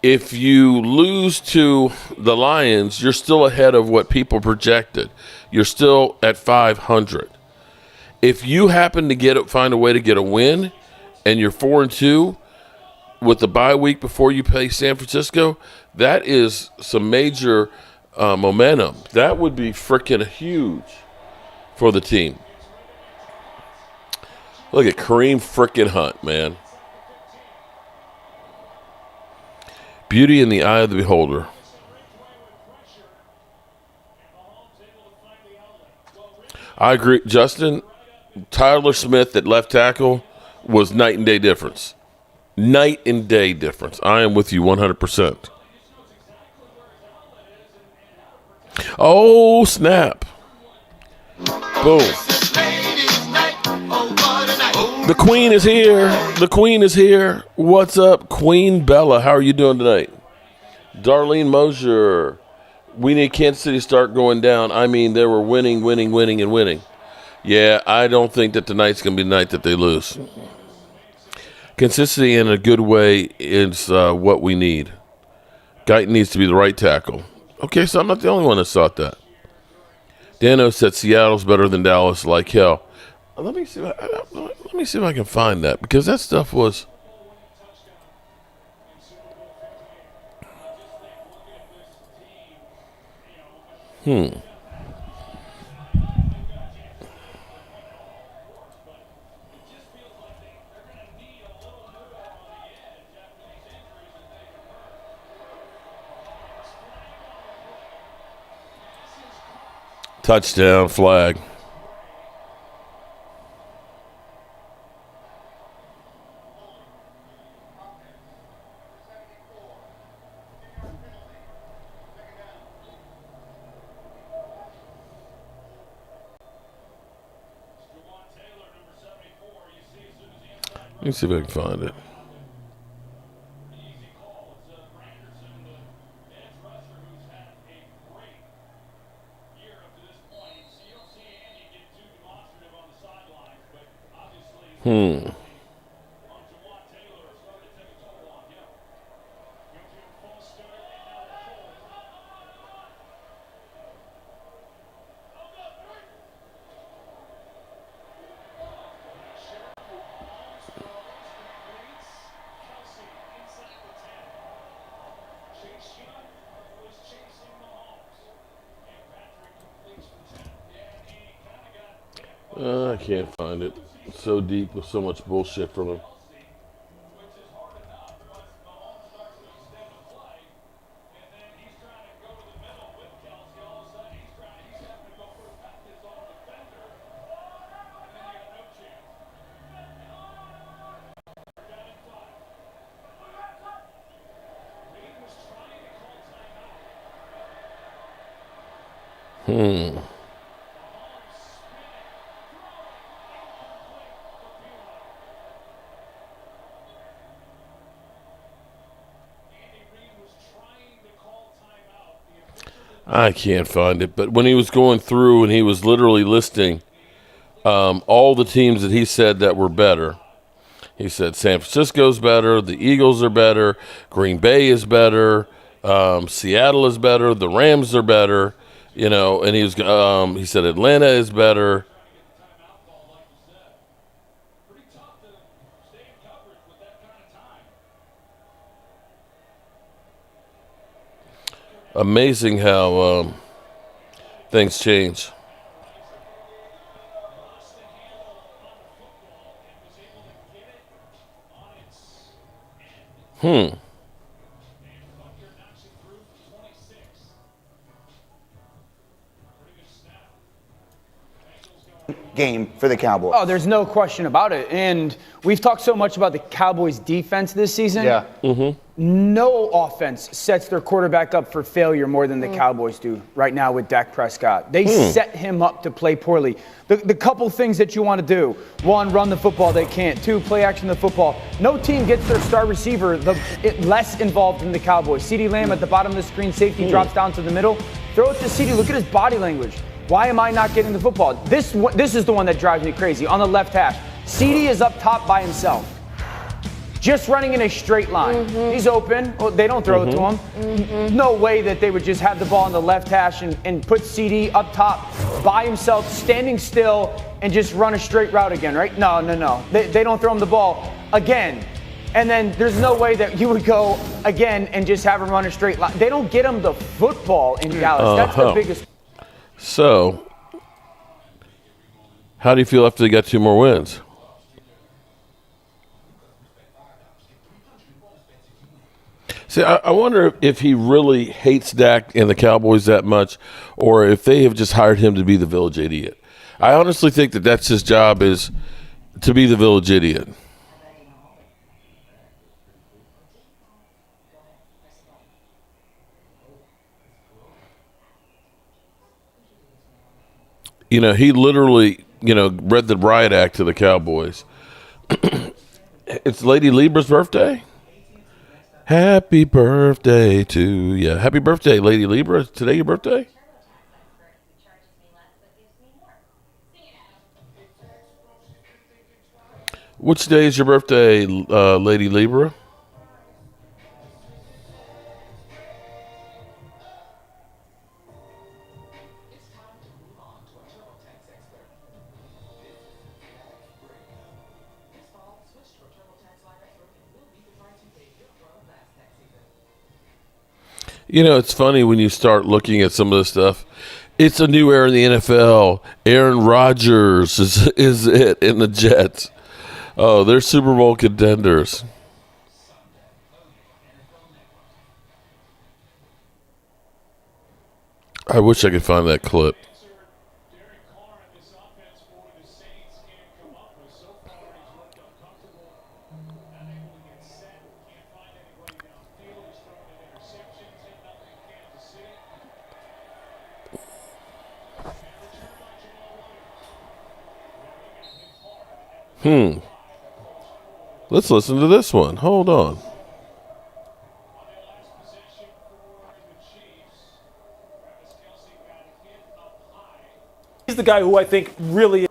if you lose to the Lions, you're still ahead of what people projected. You're still at 500. If you happen to find a way to get a win, and you're 4-2 with the bye week before you play San Francisco, that is some major momentum. That would be freaking huge for the team. Look at Kareem freaking Hunt, man. Beauty in the eye of the beholder. I agree. Justin, Tyler Smith at left tackle was night and day difference. Night and day difference. I am with you 100%. Oh, snap. Boom. The queen is here. The queen is here. What's up, Queen Bella? How are you doing tonight? Darlene Mosier. We need Kansas City to start going down. I mean, they were winning, and winning. Yeah, I don't think that tonight's going to be the night that they lose. Consistency in a good way is what we need. Guyton needs to be the right tackle. Okay, so I'm not the only one that thought that. Dano said Seattle's better than Dallas like hell. Let me see if I can find that, because that stuff was... Touchdown flag. Let me see if I can find it. I can't find it. It's so deep with so much bullshit from him. I can't find it, but when he was going through and he was literally listing all the teams that he said that were better, he said San Francisco's better, the Eagles are better, Green Bay is better, Seattle is better, the Rams are better, and he said Atlanta is better. Amazing how things change. Game for the Cowboys. Oh, there's no question about it. And we've talked so much about the Cowboys' defense this season. Yeah. No offense sets their quarterback up for failure more than the Cowboys do right now with Dak Prescott. They set him up to play poorly. The couple things that you want to do: one, run the football. They can't. Two, play action the football. No team gets their star receiver less involved than the Cowboys. CeeDee Lamb at the bottom of the screen, safety drops down to the middle. Throw it to CeeDee. Look at his body language. Why am I not getting the football? This is the one that drives me crazy. On the left hash, CeeDee is up top by himself, just running in a straight line. He's open. Well, they don't throw it to him. No way that they would just have the ball on the left hash and put CeeDee up top by himself, standing still, and just run a straight route again, right? No. They don't throw him the ball again. And then there's no way that you would go again and just have him run a straight line. They don't get him the football in Dallas. That's the biggest. So, how do you feel after they got 2 more wins? See, I wonder if he really hates Dak and the Cowboys that much, or if they have just hired him to be the village idiot. I honestly think that that's his job, is to be the village idiot. He literally, read the riot act to the Cowboys. It's Lady Libra's birthday. Happy birthday to you. Happy birthday, Lady Libra. Is today your birthday? Which day is your birthday, Lady Libra? It's funny when you start looking at some of this stuff. It's a new era in the NFL. Aaron Rodgers is it in the Jets. Oh, they're Super Bowl contenders. I wish I could find that clip. Let's listen to this one. Hold on. He's the guy who I think really.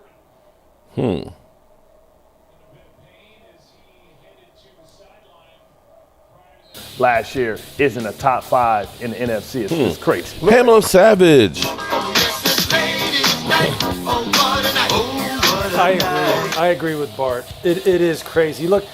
Last year isn't a top 5 in the NFC. It's crazy. Pamela Savage. I agree with Bart. It is crazy. Look,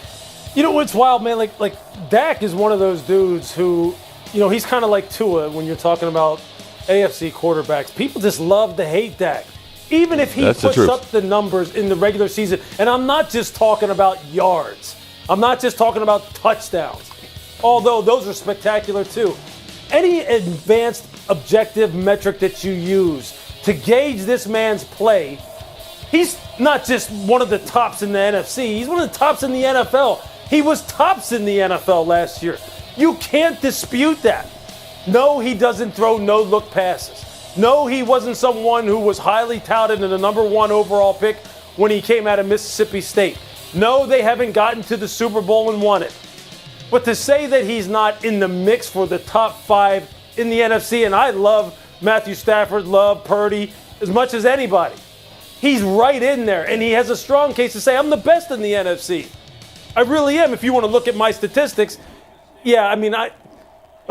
what's wild, man? Like Dak is one of those dudes who, he's kind of like Tua when you're talking about AFC quarterbacks. People just love to hate Dak. Even if he puts up the numbers in the regular season, and I'm not just talking about yards. I'm not just talking about touchdowns, although those are spectacular too. Any advanced objective metric that you use to gauge this man's play, he's not just one of the tops in the NFC, he's one of the tops in the NFL. He was tops in the NFL last year. You can't dispute that. No, he doesn't throw no-look passes. No, he wasn't someone who was highly touted in the number 1 overall pick when he came out of Mississippi State. No, they haven't gotten to the Super Bowl and won it. But to say that he's not in the mix for the top 5 in the NFC, and I love Matthew Stafford, love Purdy as much as anybody. He's right in there, and he has a strong case to say, I'm the best in the NFC. I really am. If you want to look at my statistics, yeah, I mean,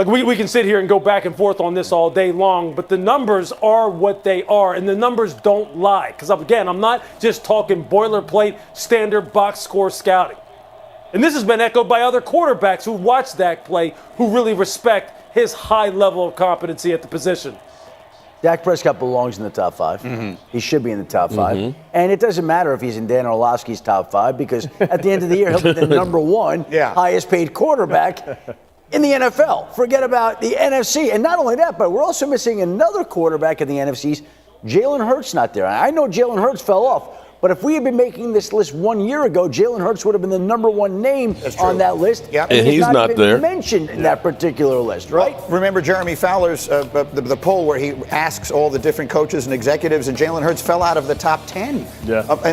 we can sit here and go back and forth on this all day long, but the numbers are what they are, and the numbers don't lie. Because, again, I'm not just talking boilerplate, standard box score scouting. And this has been echoed by other quarterbacks who watch Dak play, who really respect his high level of competency at the position. Dak Prescott belongs in the top 5. Mm-hmm. He should be in the top 5. Mm-hmm. And it doesn't matter if he's in Dan Orlovsky's top 5, because at the end of the year, he'll be the number 1 highest paid quarterback in the NFL. Forget about the NFC. And not only that, but we're also missing another quarterback in the NFC's. Jalen Hurts not there. I know Jalen Hurts fell off, but if we had been making this list 1 year ago, Jalen Hurts would have been the number 1 name on that list. Yep. And he's not been there. mentioned in that particular list, right? Well, remember Jeremy Fowler's the poll where he asks all the different coaches and executives, and Jalen Hurts fell out of the top 10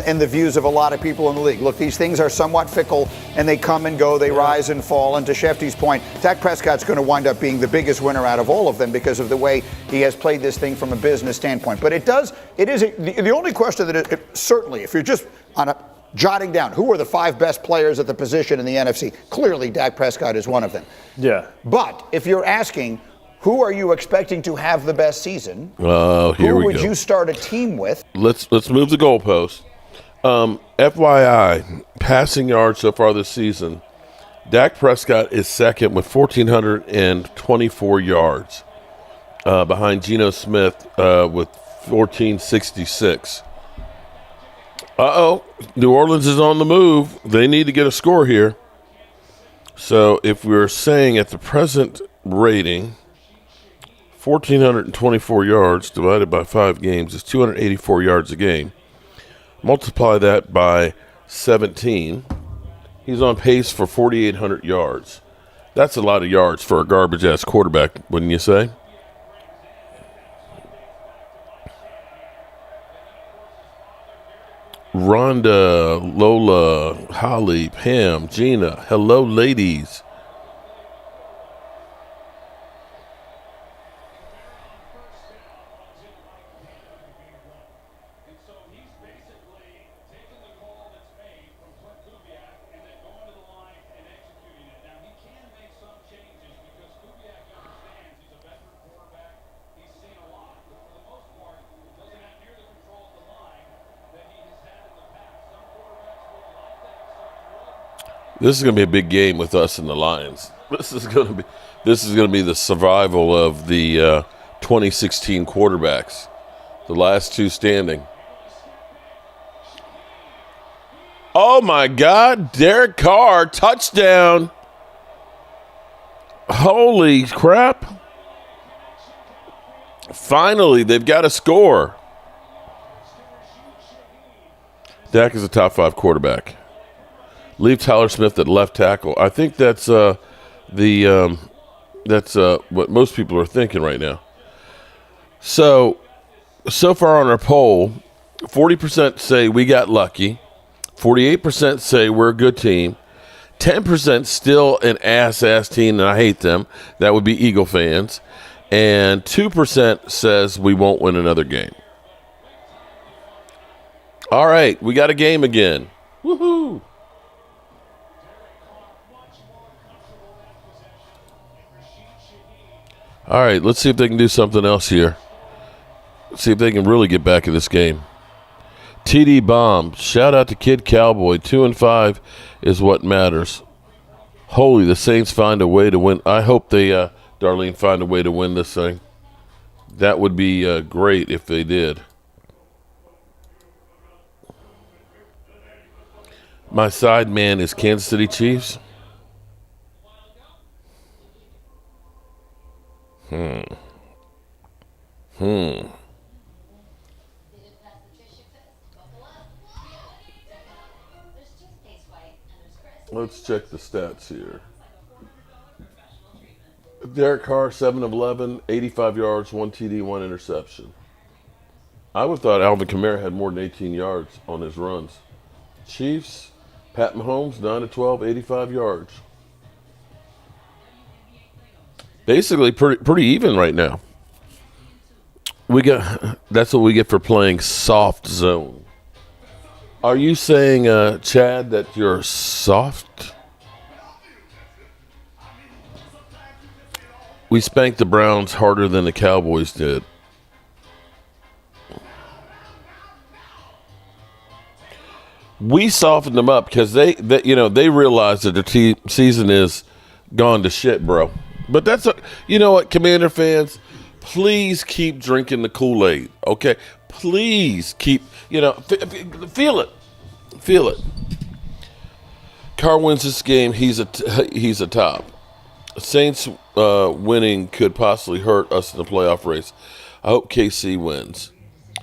in the views of a lot of people in the league. Look, these things are somewhat fickle, and they come and go, they rise and fall. And to Shefty's point, Dak Prescott's going to wind up being the biggest winner out of all of them because of the way he has played this thing from a business standpoint. But the only question that certainly, if you're just jotting down who are the 5 best players at the position in the NFC, clearly Dak Prescott is one of them. Yeah. But if you're asking who are you expecting to have the best season, who would you start a team with? Let's move the goalpost. FYI, passing yards so far this season, Dak Prescott is second with 1,424 yards, behind Geno Smith with 1,466. New Orleans is on the move. They need to get a score here. So if we're saying at the present rating, 1,424 yards divided by 5 games is 284 yards a game. Multiply that by 17. He's on pace for 4,800 yards. That's a lot of yards for a garbage-ass quarterback, wouldn't you say? Rhonda, Lola, Holly, Pam, Gina. Hello, ladies. This is going to be a big game with us and the Lions. This is going to be the survival of the 2016 quarterbacks, the last 2 standing. Oh my God, Derek Carr, touchdown! Holy crap! Finally, they've got a score. Dak is a top 5 quarterback. Leave Tyler Smith at left tackle. I think that's what most people are thinking right now. So far on our poll, 40% say we got lucky, 48% say we're a good team, 10% still an ass team, and I hate them. That would be Eagle fans, and 2% says we won't win another game. All right, we got a game again. Woohoo! All right, let's see if they can do something else here. See if they can really get back in this game. TD Bomb, shout out to Kid Cowboy. 2-5 is what matters. Holy, the Saints find a way to win. I hope they, Darlene, find a way to win this thing. That would be great if they did. My side man is Kansas City Chiefs. Let's check the stats here. Derek Carr, 7 of 11, 85 yards, 1 TD, 1 interception. I would have thought Alvin Kamara had more than 18 yards on his runs. Chiefs, Pat Mahomes, 9 of 12, 85 yards. Basically pretty even right now. That's what we get for playing soft zone. Are you saying, Chad, that you're soft? We spanked the Browns harder than the Cowboys did. We softened them up because they realize that their season is gone to shit, bro. But you know what, Commander fans, please keep drinking the Kool-Aid, okay? Please keep, feel it. Carr wins this game. He's a top. Saints winning could possibly hurt us in the playoff race. I hope KC wins.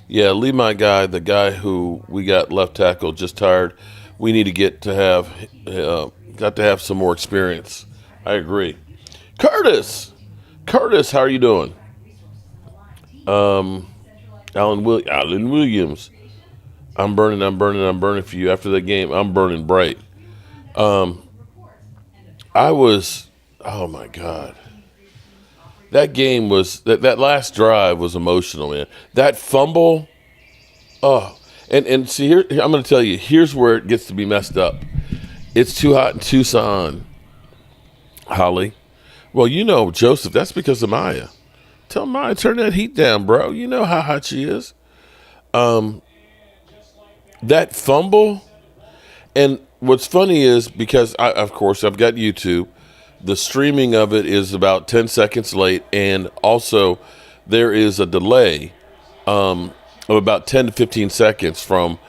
Yeah, leave my guy, the guy who we got left tackle, just tired. We need to have some more experience. I agree. Curtis, how are you doing? Alan Williams. I'm burning for you. After the game, I'm burning bright. Oh my God. That game that last drive was emotional, man. That fumble, and see here, I'm going to tell you, here's where it gets to be messed up. It's too hot in Tucson, Holly. Well, Joseph, that's because of Maya. Tell Maya, turn that heat down, bro. You know how hot she is. That fumble, and what's funny is because, I've got YouTube. The streaming of it is about 10 seconds late, and also there is a delay of about 10 to 15 seconds from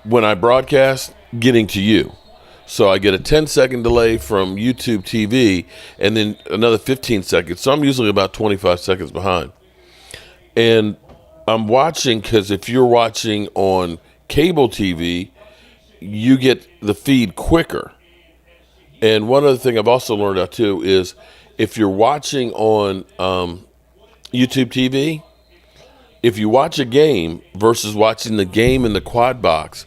when I broadcast getting to you. So I get a 10-second delay from YouTube TV and then another 15 seconds. So I'm usually about 25 seconds behind. And I'm watching because if you're watching on cable TV, you get the feed quicker. And one other thing I've also learned out too is if you're watching on YouTube TV, if you watch a game versus watching the game in the quad box,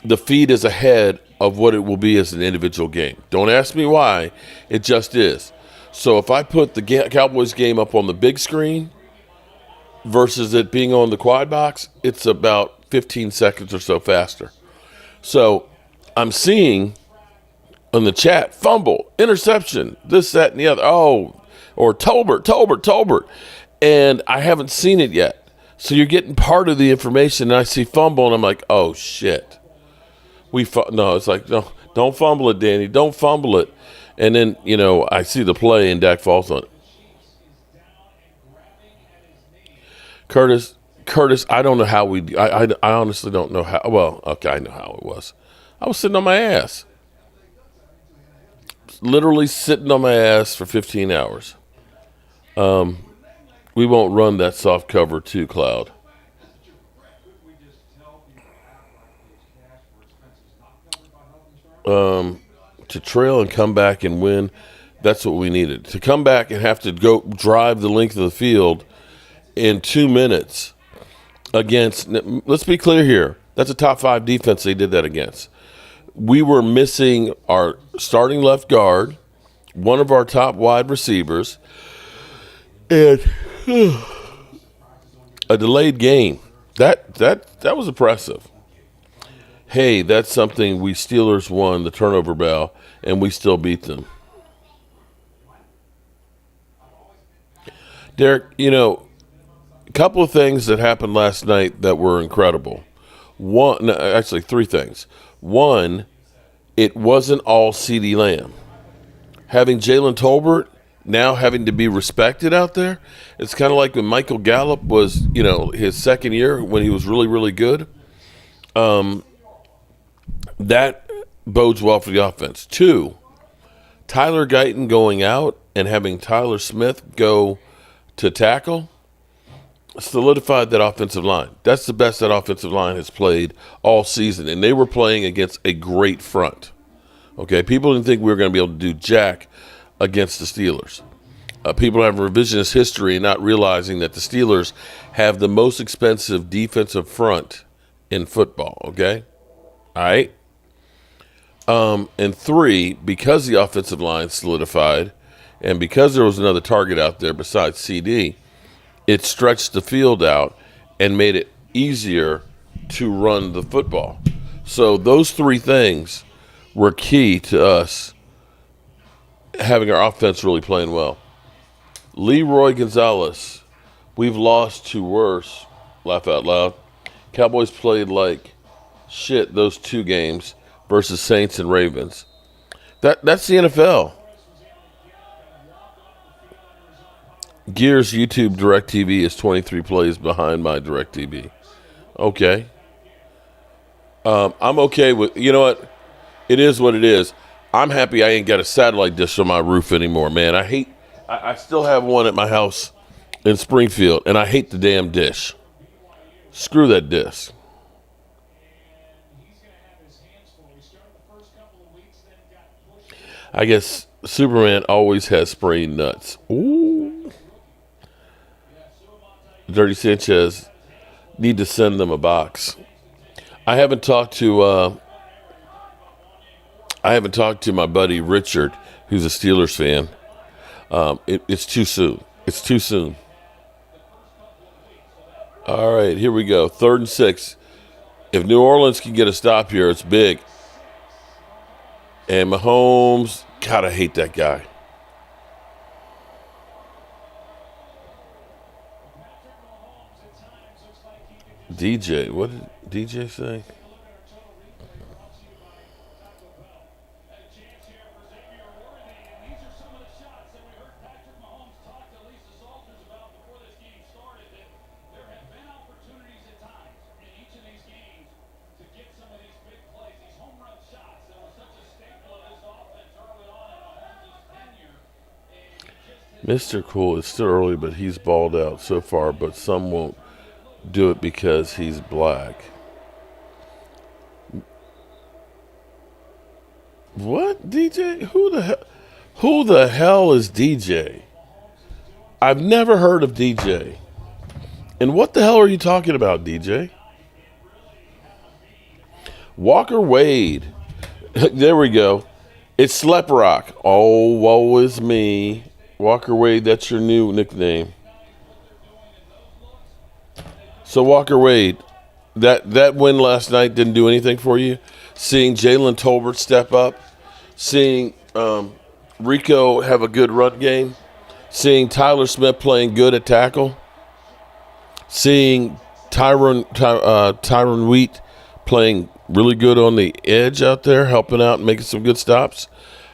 the feed is ahead of what it will be as an individual game. Don't ask me why, it just is. So if I put the Cowboys game up on the big screen versus it being on the quad box, it's about 15 seconds or so faster. So I'm seeing on the chat, fumble, interception, this, that, and the other. Oh, or Tolbert. And I haven't seen it yet. So you're getting part of the information, and I see fumble, and I'm like, oh, shit. No, it's like, no, don't fumble it, Danny. Don't fumble it. And then, I see the play, and Dak falls on it. Curtis, I don't know how I honestly don't know how. Well, okay, I know how it was. I was sitting on my ass. Literally sitting on my ass for 15 hours. We won't run that soft cover too, Cloud. To trail and come back and win, that's what we needed. To come back and have to go drive the length of the field in 2 minutes against, let's be clear here, that's a top 5 defense they did that against. We were missing our starting left guard, one of our top wide receivers, and a delayed game. That was impressive. Hey, that's something we Steelers won the turnover battle, and we still beat them. Derek, a couple of things that happened last night that were incredible. Actually, 3 things. One, it wasn't all CeeDee Lamb. Having Jalen Tolbert now having to be respected out there, it's kind of like when Michael Gallup was, his second year when he was really, really good. that bodes well for the offense. 2, Tyler Guyton going out and having Tyler Smith go to tackle solidified that offensive line. That's the best that offensive line has played all season, and they were playing against a great front. Okay, people didn't think we were going to be able to do jack against the Steelers. People have revisionist history and not realizing that the Steelers have the most expensive defensive front in football, okay? All right? And 3, because the offensive line solidified and because there was another target out there besides CD, it stretched the field out and made it easier to run the football. So those 3 things were key to us having our offense really playing well. Leroy Gonzalez, we've lost to worse. Laugh out loud. Cowboys played like shit those 2 games versus Saints and Ravens. That's the NFL. Gears YouTube DirecTV is 23 plays behind my DirecTV. Okay. I'm okay with, you know what? It is what it is. I'm happy I ain't got a satellite dish on my roof anymore, man. I still have one at my house in Springfield, and I hate the damn dish. Screw that dish. I guess Superman always has sprained nuts. Ooh. Dirty Sanchez, need to send them a box. I haven't talked to my buddy Richard, who's a Steelers fan. It's too soon. It's too soon. All right, here we go. 3rd and 6. If New Orleans can get a stop here, it's big. And Mahomes, God, I hate that guy. DJ, what did DJ say? Mr. Cool, it's still early, but he's balled out so far, but some won't do it because he's black. What, DJ? Who the hell is DJ? I've never heard of DJ. And what the hell are you talking about, DJ? Walker Wade. There we go. It's Sleprock. Oh, woe is me. Walker Wade, that's your new nickname. So, Walker Wade, that win last night didn't do anything for you? Seeing Jalen Tolbert step up, seeing Rico have a good run game, seeing Tyler Smith playing good at tackle, seeing Tyron Wheat playing really good on the edge out there, helping out and making some good stops,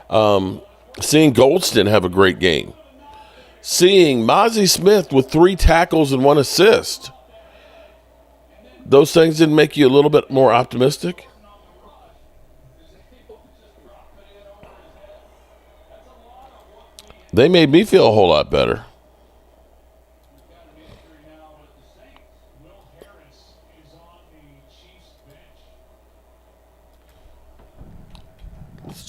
seeing Goldston have a great game, seeing Mozzie Smith with 3 tackles and 1 assist. Those things didn't make you a little bit more optimistic? They made me feel a whole lot better.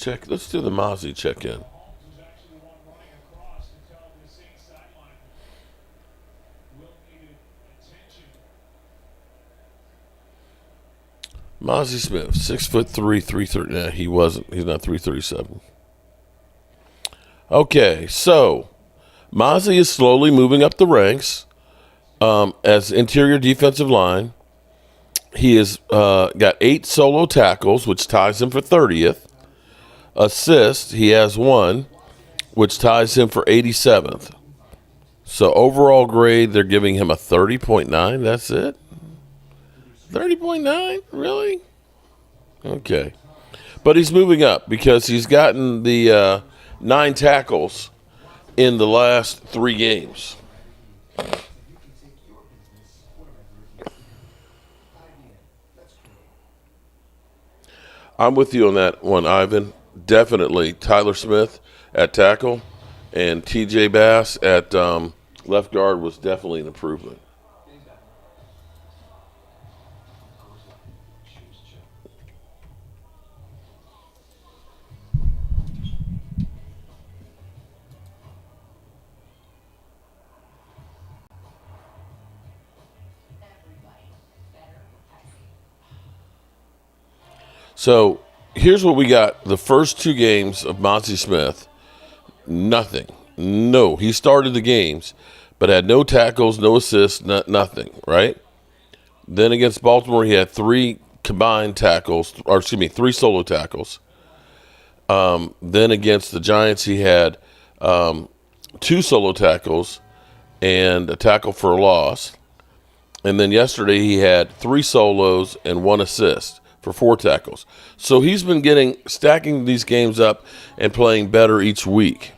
Let's do the Mozzie check-in. Mozzie Smith, 6'3", 330. Nah, he wasn't. He's not 337. Okay, so Mozzie is slowly moving up the ranks as interior defensive line. He has got 8 solo tackles, which ties him for 30th. Assist, he has 1, which ties him for 87th. So overall grade, they're giving him a 30.9. That's it? 30.9? Really? Okay. But he's moving up because he's gotten the 9 tackles in the last 3 games. I'm with you on that one, Ivan. Definitely Tyler Smith at tackle and TJ Bass at left guard was definitely an improvement. So here's what we got. The first 2 games of Monty Smith, nothing. No, he started the games, but had no tackles, no assists, nothing, right? Then against Baltimore, he had 3 combined tackles, or excuse me, 3 solo tackles. Then against the Giants, he had 2 solo tackles and a tackle for a loss. And then yesterday, he had 3 solos and 1 assist for 4 tackles. So he's been stacking these games up and playing better each week.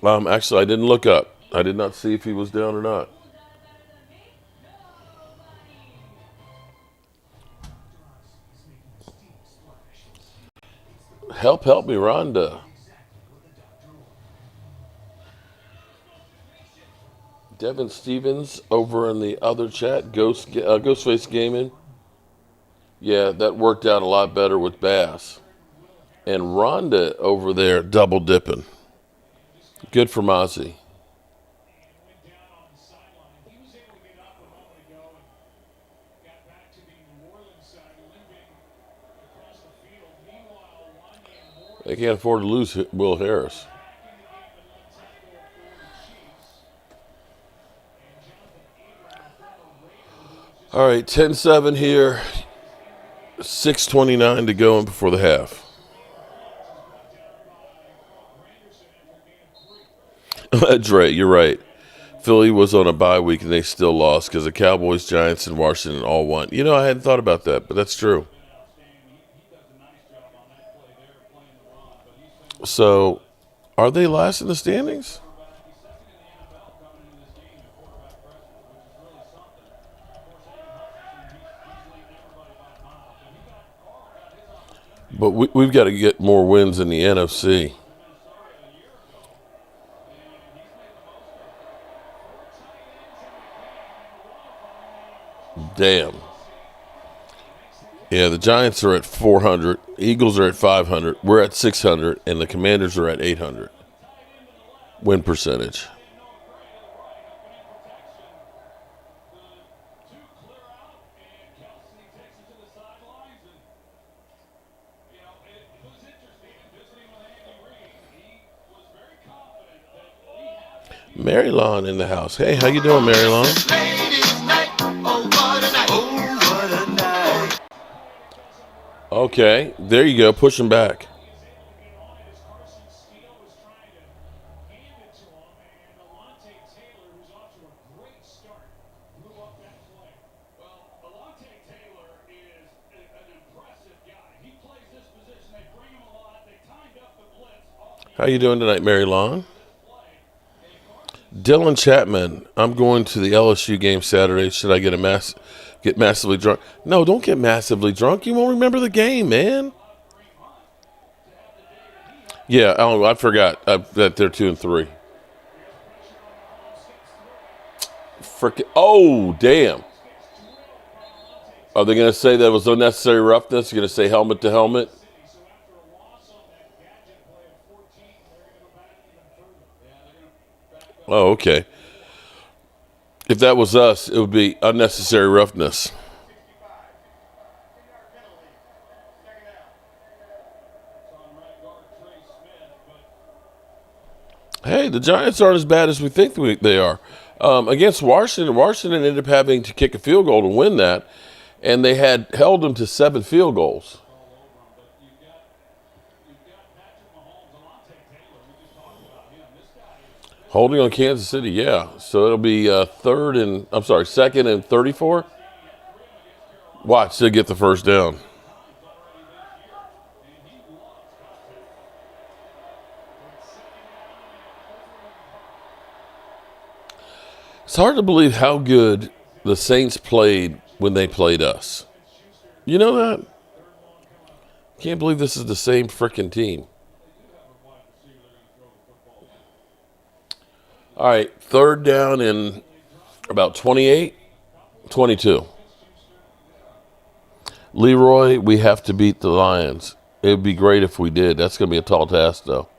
Actually, I didn't look up. I did not see if he was down or not. Help me, Rhonda. Devin Stevens over in the other chat, Ghostface Gaming. Yeah, that worked out a lot better with Bass. And Rhonda over there double dipping. Good for Mozzie. They can't afford to lose Will Harris. All right, 10-7 here. 6:29 to go in before the half. Dre, you're right. Philly was on a bye week and they still lost because the Cowboys, Giants, and Washington all won. You know, I hadn't thought about that, but that's true. So, are they last in the standings? But we've got to get more wins in the NFC. Damn. Yeah, the Giants are at 400. Eagles are at 500. We're at 600. And the Commanders are at 800. Win percentage. Mary Lon in the house. Hey, how you doing, Mary Lon? Okay, there you go. Push him back. How you doing tonight, Mary Lon? Dylan Chapman, I'm going to the LSU game Saturday. Should I get massively drunk? No, don't get massively drunk. You won't remember the game, man. Yeah, I forgot that they're 2-3. Oh, damn. Are they going to say that was unnecessary roughness? You're going to say helmet to helmet? Oh, okay. If that was us, it would be unnecessary roughness. Hey, the Giants aren't as bad as we think they are. Against Washington ended up having to kick a field goal to win that, and they had held them to 7 field goals. Holding on Kansas City, yeah. So it'll be 2nd and 34. Watch, they'll get the first down. It's hard to believe how good the Saints played when they played us. You know that? Can't believe this is the same freaking team. All right, third down in about 28, 22. Leroy, we have to beat the Lions. It would be great if we did. That's going to be a tall task, though.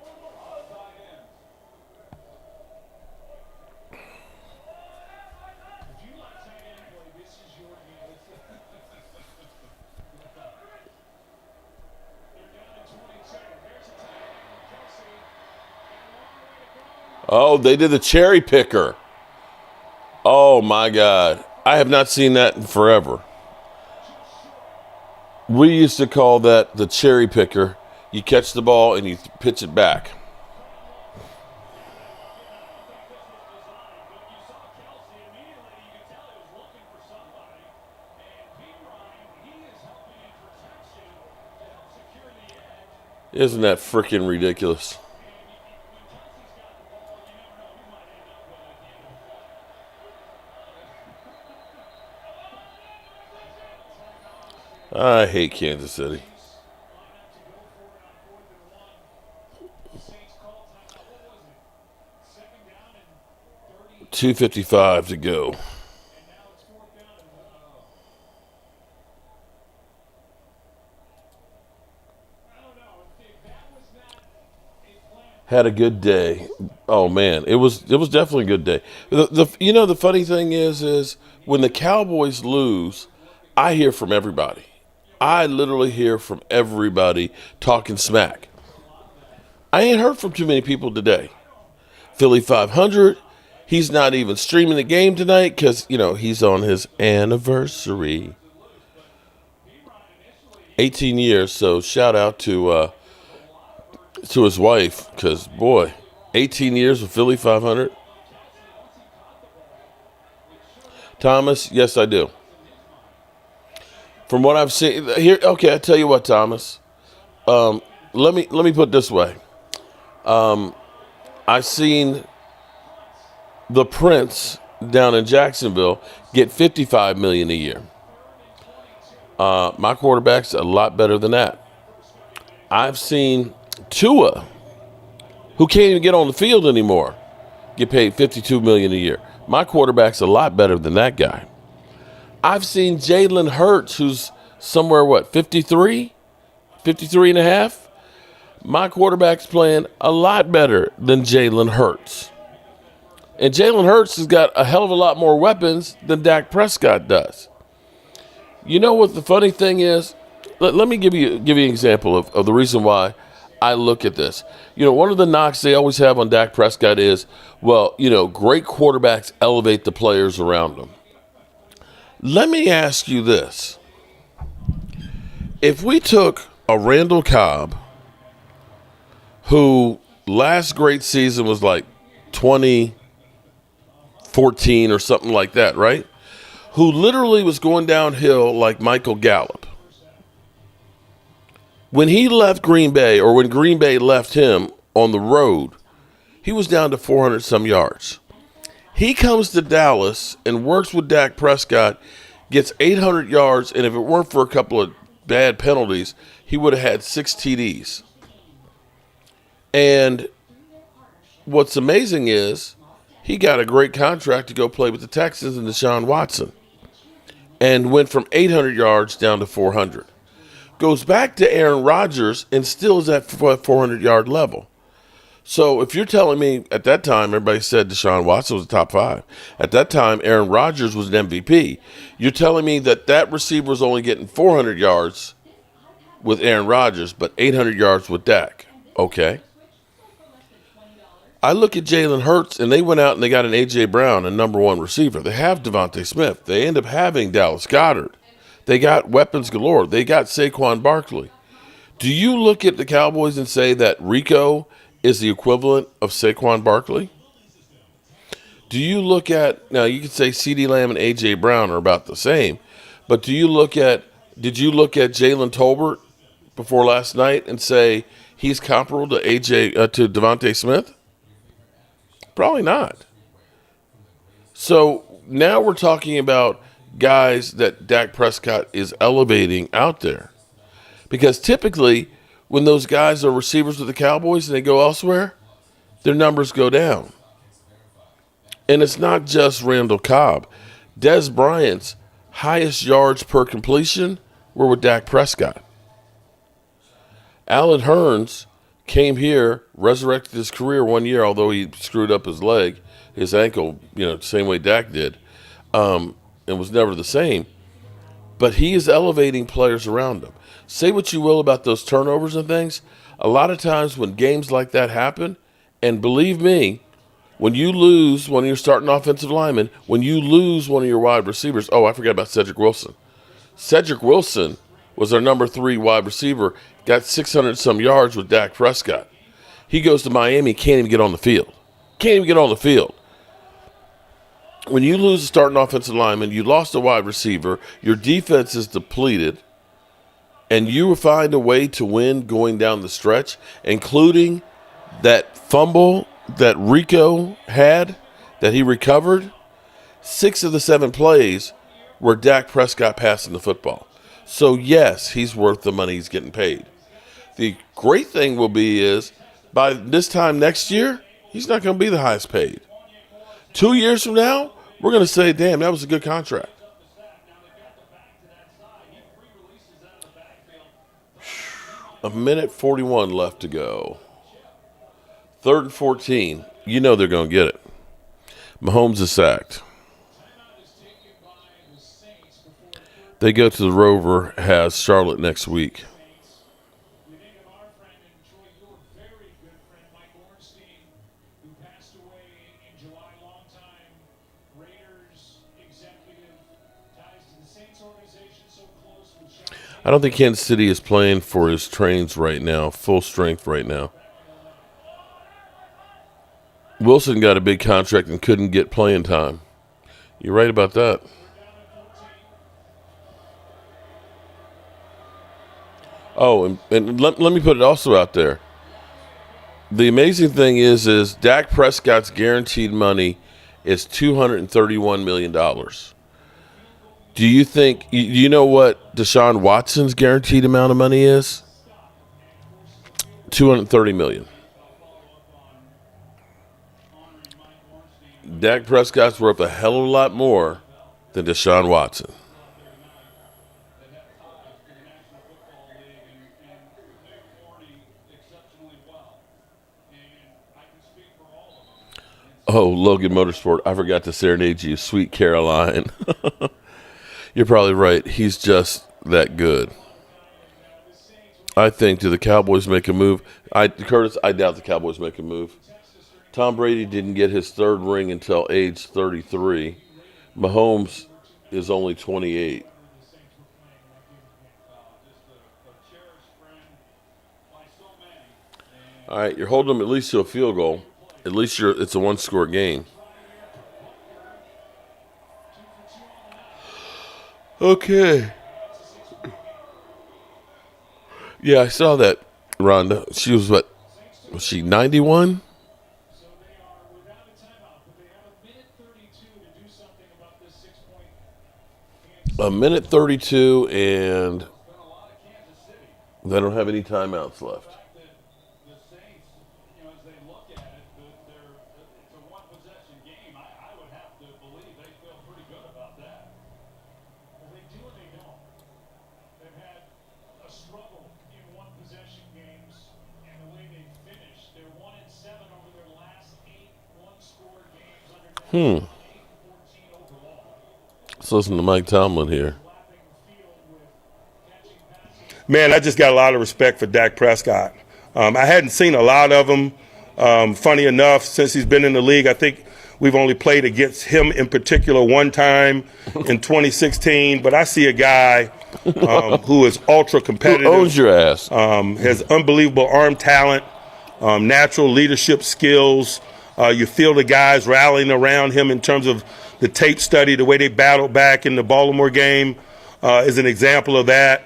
Oh, they did the cherry picker. Oh, my God. I have not seen that in forever. We used to call that the cherry picker. You catch the ball and you pitch it back. Isn't that freaking ridiculous? I hate Kansas City. $2:55 to go. Had a good day. Oh man, it was definitely a good day. The funny thing is when the Cowboys lose, I hear from everybody. I literally hear from everybody talking smack. I ain't heard from too many people today. Philly 500, he's not even streaming the game tonight because, he's on his anniversary. 18 years, so shout out to his wife because, boy, 18 years with Philly 500. Thomas, yes, I do. From what I've seen here, okay, I tell you what, Thomas. Let me put it this way. I've seen the Prince down in Jacksonville get $55 million a year. My quarterback's a lot better than that. I've seen Tua, who can't even get on the field anymore, get paid $52 million a year. My quarterback's a lot better than that guy. I've seen Jalen Hurts, who's somewhere, 53 and a half. My quarterback's playing a lot better than Jalen Hurts. And Jalen Hurts has got a hell of a lot more weapons than Dak Prescott does. You know what the funny thing is? Let me give you an example of the reason why I look at this. One of the knocks they always have on Dak Prescott is, great quarterbacks elevate the players around them. Let me ask you this. If we took a Randall Cobb, who last great season was like 2014 or something like that, right? Who literally was going downhill like Michael Gallup. When he left Green Bay, or when Green Bay left him on the road, he was down to 400 some yards. He comes to Dallas and works with Dak Prescott, gets 800 yards, and if it weren't for a couple of bad penalties, he would have had 6 TDs. And what's amazing is he got a great contract to go play with the Texans and Deshaun Watson, and went from 800 yards down to 400. Goes back to Aaron Rodgers and still is at 400-yard level. So if you're telling me at that time, everybody said Deshaun Watson was the top 5. At that time, Aaron Rodgers was an MVP. You're telling me that receiver was only getting 400 yards with Aaron Rodgers, but 800 yards with Dak. Okay. I look at Jalen Hurts, and they went out and they got an A.J. Brown, a number 1 receiver. They have Devontae Smith. They end up having Dallas Goedert. They got weapons galore. They got Saquon Barkley. Do you look at the Cowboys and say that Rico is the equivalent of Saquon Barkley? Do you look at, now you could say CeeDee Lamb and A.J. Brown are about the same, but did you look at Jalen Tolbert before last night and say he's comparable to to Devontae Smith? Probably not. So now we're talking about guys that Dak Prescott is elevating out there. Because typically, when those guys are receivers with the Cowboys and they go elsewhere, their numbers go down. And it's not just Randall Cobb. Des Bryant's highest yards per completion were with Dak Prescott. Alan Hearns came here, resurrected his career 1 year, although he screwed up his leg, his ankle, same way Dak did, and was never the same. But he is elevating players around him. Say what you will about those turnovers and things. A lot of times when games like that happen, and believe me, when you lose one of your starting offensive linemen, when you lose one of your wide receivers, I forgot about Cedric Wilson. Cedric Wilson was our number 3 wide receiver, got 600-some yards with Dak Prescott. He goes to Miami, can't even get on the field. When you lose a starting offensive lineman, you lost a wide receiver, your defense is depleted, and you find a way to win going down the stretch, including that fumble that Rico had that he recovered, 6 of the 7 plays were Dak Prescott passing the football. So, yes, he's worth the money he's getting paid. The great thing will be is by this time next year, he's not going to be the highest paid. 2 years from now, we're going to say, damn, that was a good contract. A minute 41 left to go. 3rd and 14. You know they're going to get it. Mahomes is sacked. They go to the Rover, has Charlotte next week. I don't think Kansas City is playing for his trains right now, full strength right now. Wilson got a big contract and couldn't get playing time. You're right about that. Oh, and let me put it also out there. The amazing thing is Dak Prescott's guaranteed money is $231 million. Do you think, you know what Deshaun Watson's guaranteed amount of money is? $230 million. Dak Prescott's worth a hell of a lot more than Deshaun Watson. Oh, Logan Motorsport, I forgot to serenade you, Sweet Caroline. You're probably right. He's just that good. I think, do the Cowboys make a move? Curtis, I doubt the Cowboys make a move. Tom Brady didn't get his 3rd ring until age 33. Mahomes is only 28. All right, you're holding them at least to a field goal. At least it's a 1-score game. Okay. Yeah, I saw that, Rhonda. She was what? Was she 91? A minute 32, and they don't have any timeouts left. Let's listen to Mike Tomlin here. Man, I just got a lot of respect for Dak Prescott. I hadn't seen a lot of him. Funny enough, since he's been in the league, I think we've only played against him in particular one time in 2016. But I see a guy who is ultra competitive. Who owns your ass? Has unbelievable arm talent, natural leadership skills. You feel the guys rallying around him in terms of the tape study, the way they battled back in the Baltimore game is an example of that.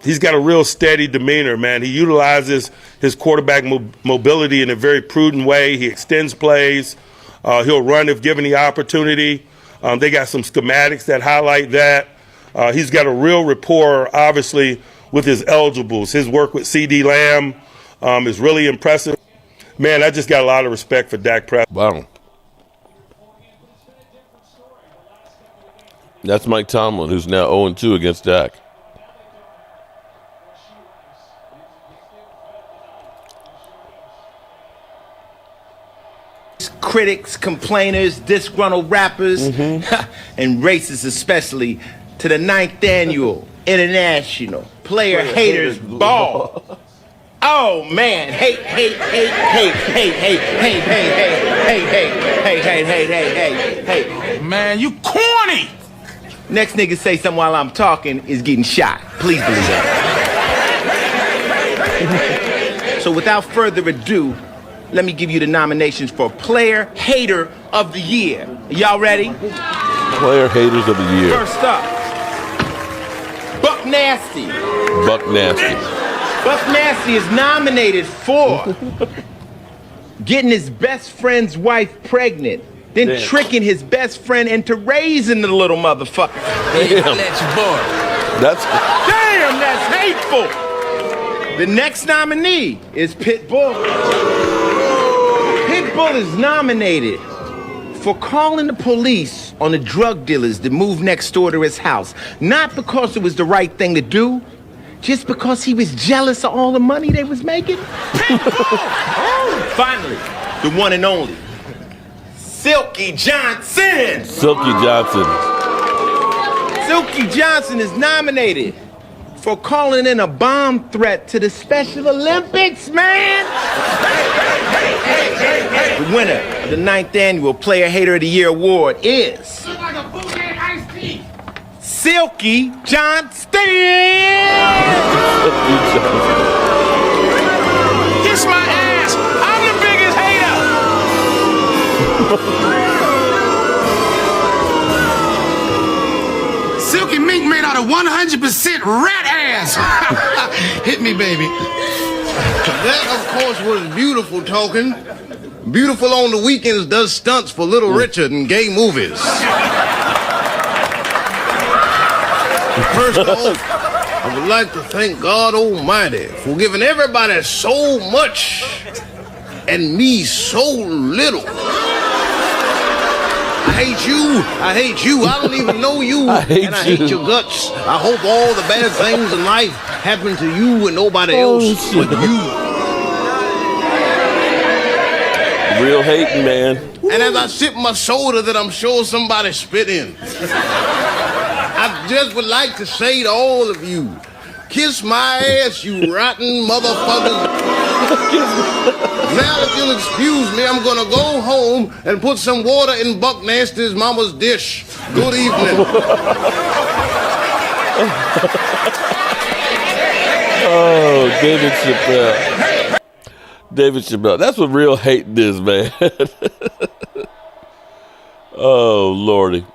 He's got a real steady demeanor, man. He utilizes his quarterback mobility in a very prudent way. He extends plays. He'll run if given the opportunity. They got some schematics that highlight that. He's got a real rapport, obviously, with his eligibles. His work with C.D. Lamb is really impressive. Man, I just got a lot of respect for Dak Prescott. Wow. That's Mike Tomlin, who's now 0-2 against Dak. Critics, complainers, disgruntled rappers, and racists especially, to the 9th annual International Player Haters Ball. Oh man, hate. Man, you corny! Next nigga say something while I'm talking is getting shot. Please believe that. So without further ado, let me give you the nominations for Player Hater of the Year. Y'all ready? Player Haters of the Year. First up, Buck Nasty. Buck Nasty. Buck Nasty is nominated for getting his best friend's wife pregnant, then tricking his best friend into raising the little motherfucker. Damn. That's hateful. The next nominee is Pitbull. Pitbull is nominated for calling the police on the drug dealers that moved next door to his house. Not because it was the right thing to do, just because he was jealous of all the money they was making. Finally, the one and only, Silky Johnson. Silky Johnson. Silky Johnson is nominated for calling in a bomb threat to the Special Olympics, man. The winner of the 9th annual Player Hater of the Year award is Silky Johnson. Kiss my ass. I'm the biggest hater. Silky mink made out of 100% rat ass. Hit me, baby. That, of course, was beautiful talking. Beautiful on the weekends does stunts for Little Richard in gay movies. First off, I would like to thank God Almighty for giving everybody so much and me so little. I hate you. I hate you. I don't even know you. I hate your guts. I hope all the bad things in life happen to you and nobody else but you. Real hating, man. And as I sip my soda that I'm sure somebody spit in, I just would like to say to all of you, kiss my ass, you rotten motherfuckers. Now, if you'll excuse me, I'm gonna go home and put some water in Buck Nasty's mama's dish. Good evening. Oh, David Chappelle. David Chappelle. That's what real hating is, man. Oh, Lordy.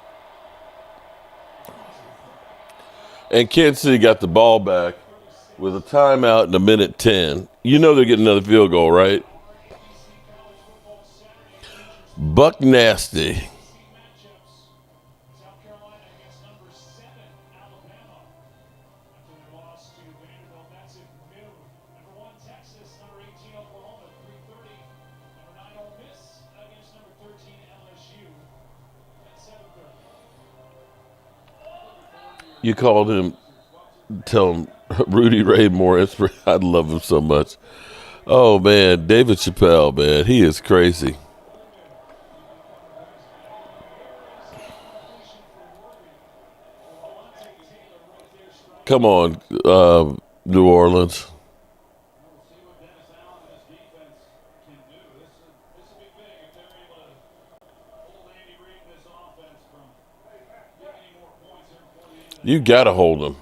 And Kansas City got the ball back with a timeout in a minute 10. You know they're getting another field goal, right? Buck Nasty. You called him, tell him Rudy Ray more inspiration. I love him so much. Oh, man, David Chappelle, man, he is crazy. Come on, New Orleans. You got to hold him.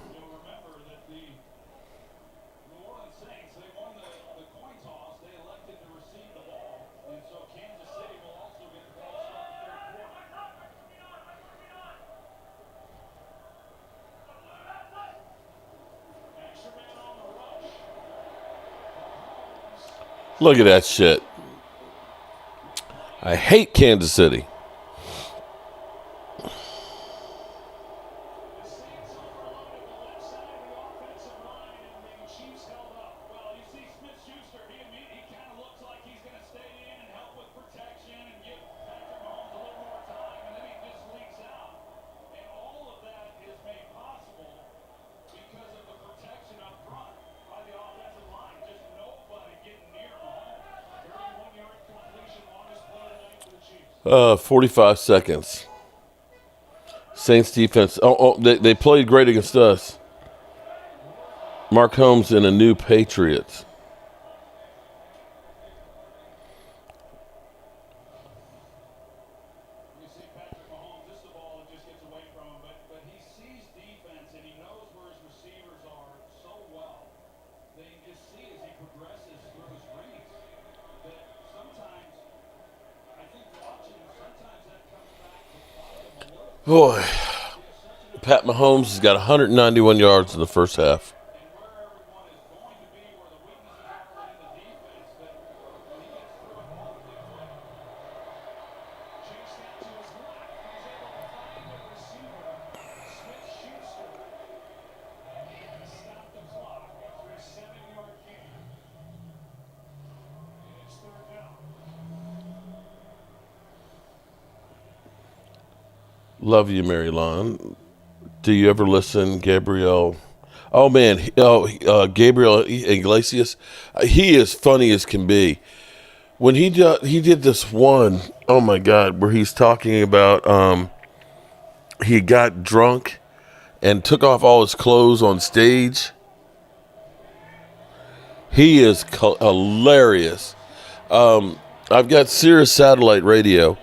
Look at that shit. I hate Kansas City. 45 seconds. Saints defense. They played great against us. Mark Holmes in a new Patriots. Boy, Pat Mahomes has got 191 yards in the first half. Love you, Mary Lon. Do you ever listen, Gabriel? Oh man, Gabriel Iglesias. He is funny as can be. When he did this one, oh my God, where he's talking about he got drunk and took off all his clothes on stage. He is hilarious. I've got Sirius Satellite Radio.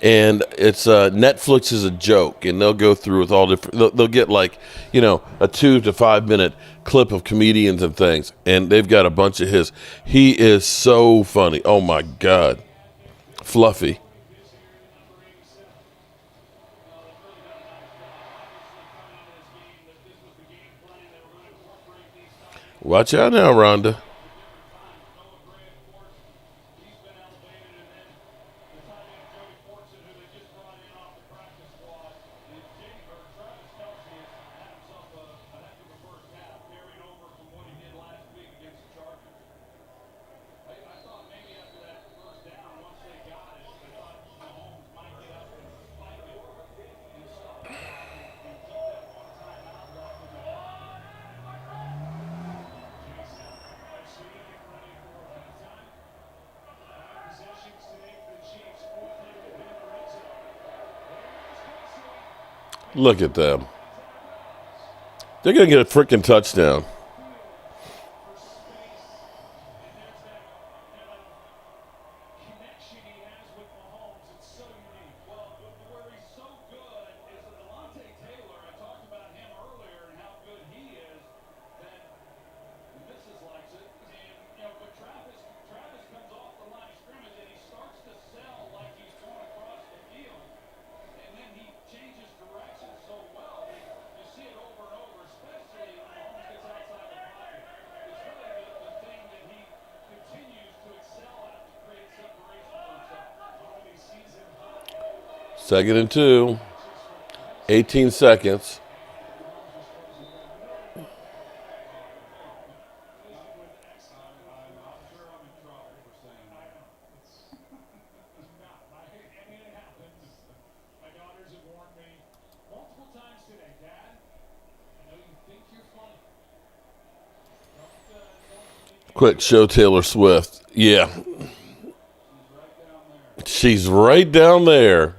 And it's Netflix is a joke, and they'll go through with all different. They'll get like a 2 to 5 minute clip of comedians and things, and they've got a bunch of his. He is so funny. Oh my God, Fluffy. Watch out now, Rhonda. Look at them. They're going to get a freaking touchdown. Second and 2. 18 seconds. Quick, show Taylor Swift. Yeah. She's right down there.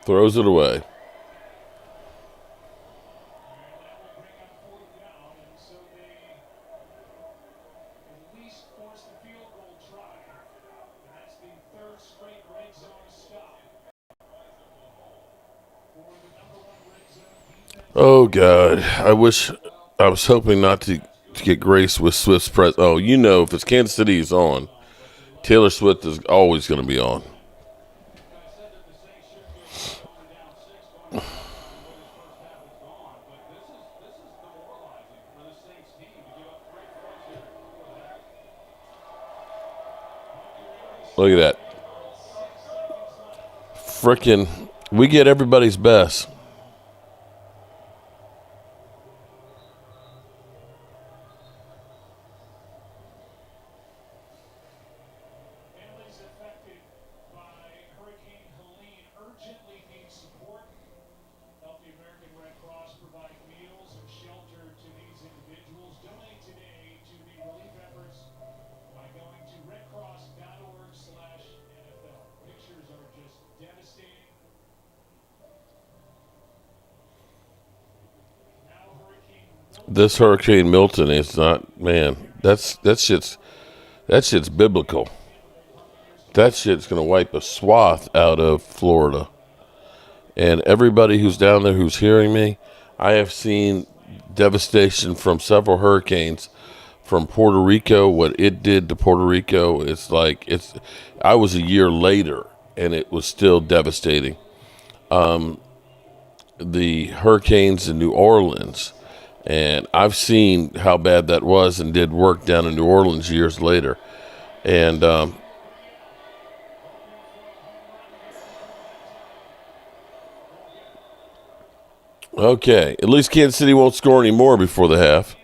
Throws it away. Oh God, I was hoping not to get graced with Swift's press. Oh, if it's Kansas City, he's on. Taylor Swift is always going to be on. Look at that. Frickin', we get everybody's best. this Hurricane Milton is not, man. That shit's biblical. That shit's gonna wipe a swath out of Florida. And everybody who's down there who's hearing me, I have seen devastation from several hurricanes. From Puerto Rico, what it did to Puerto Rico, I was a year later, and it was still devastating. The hurricanes in New Orleans, and I've seen how bad that was and did work down in New Orleans years later. And okay, at least Kansas City won't score any more before the half.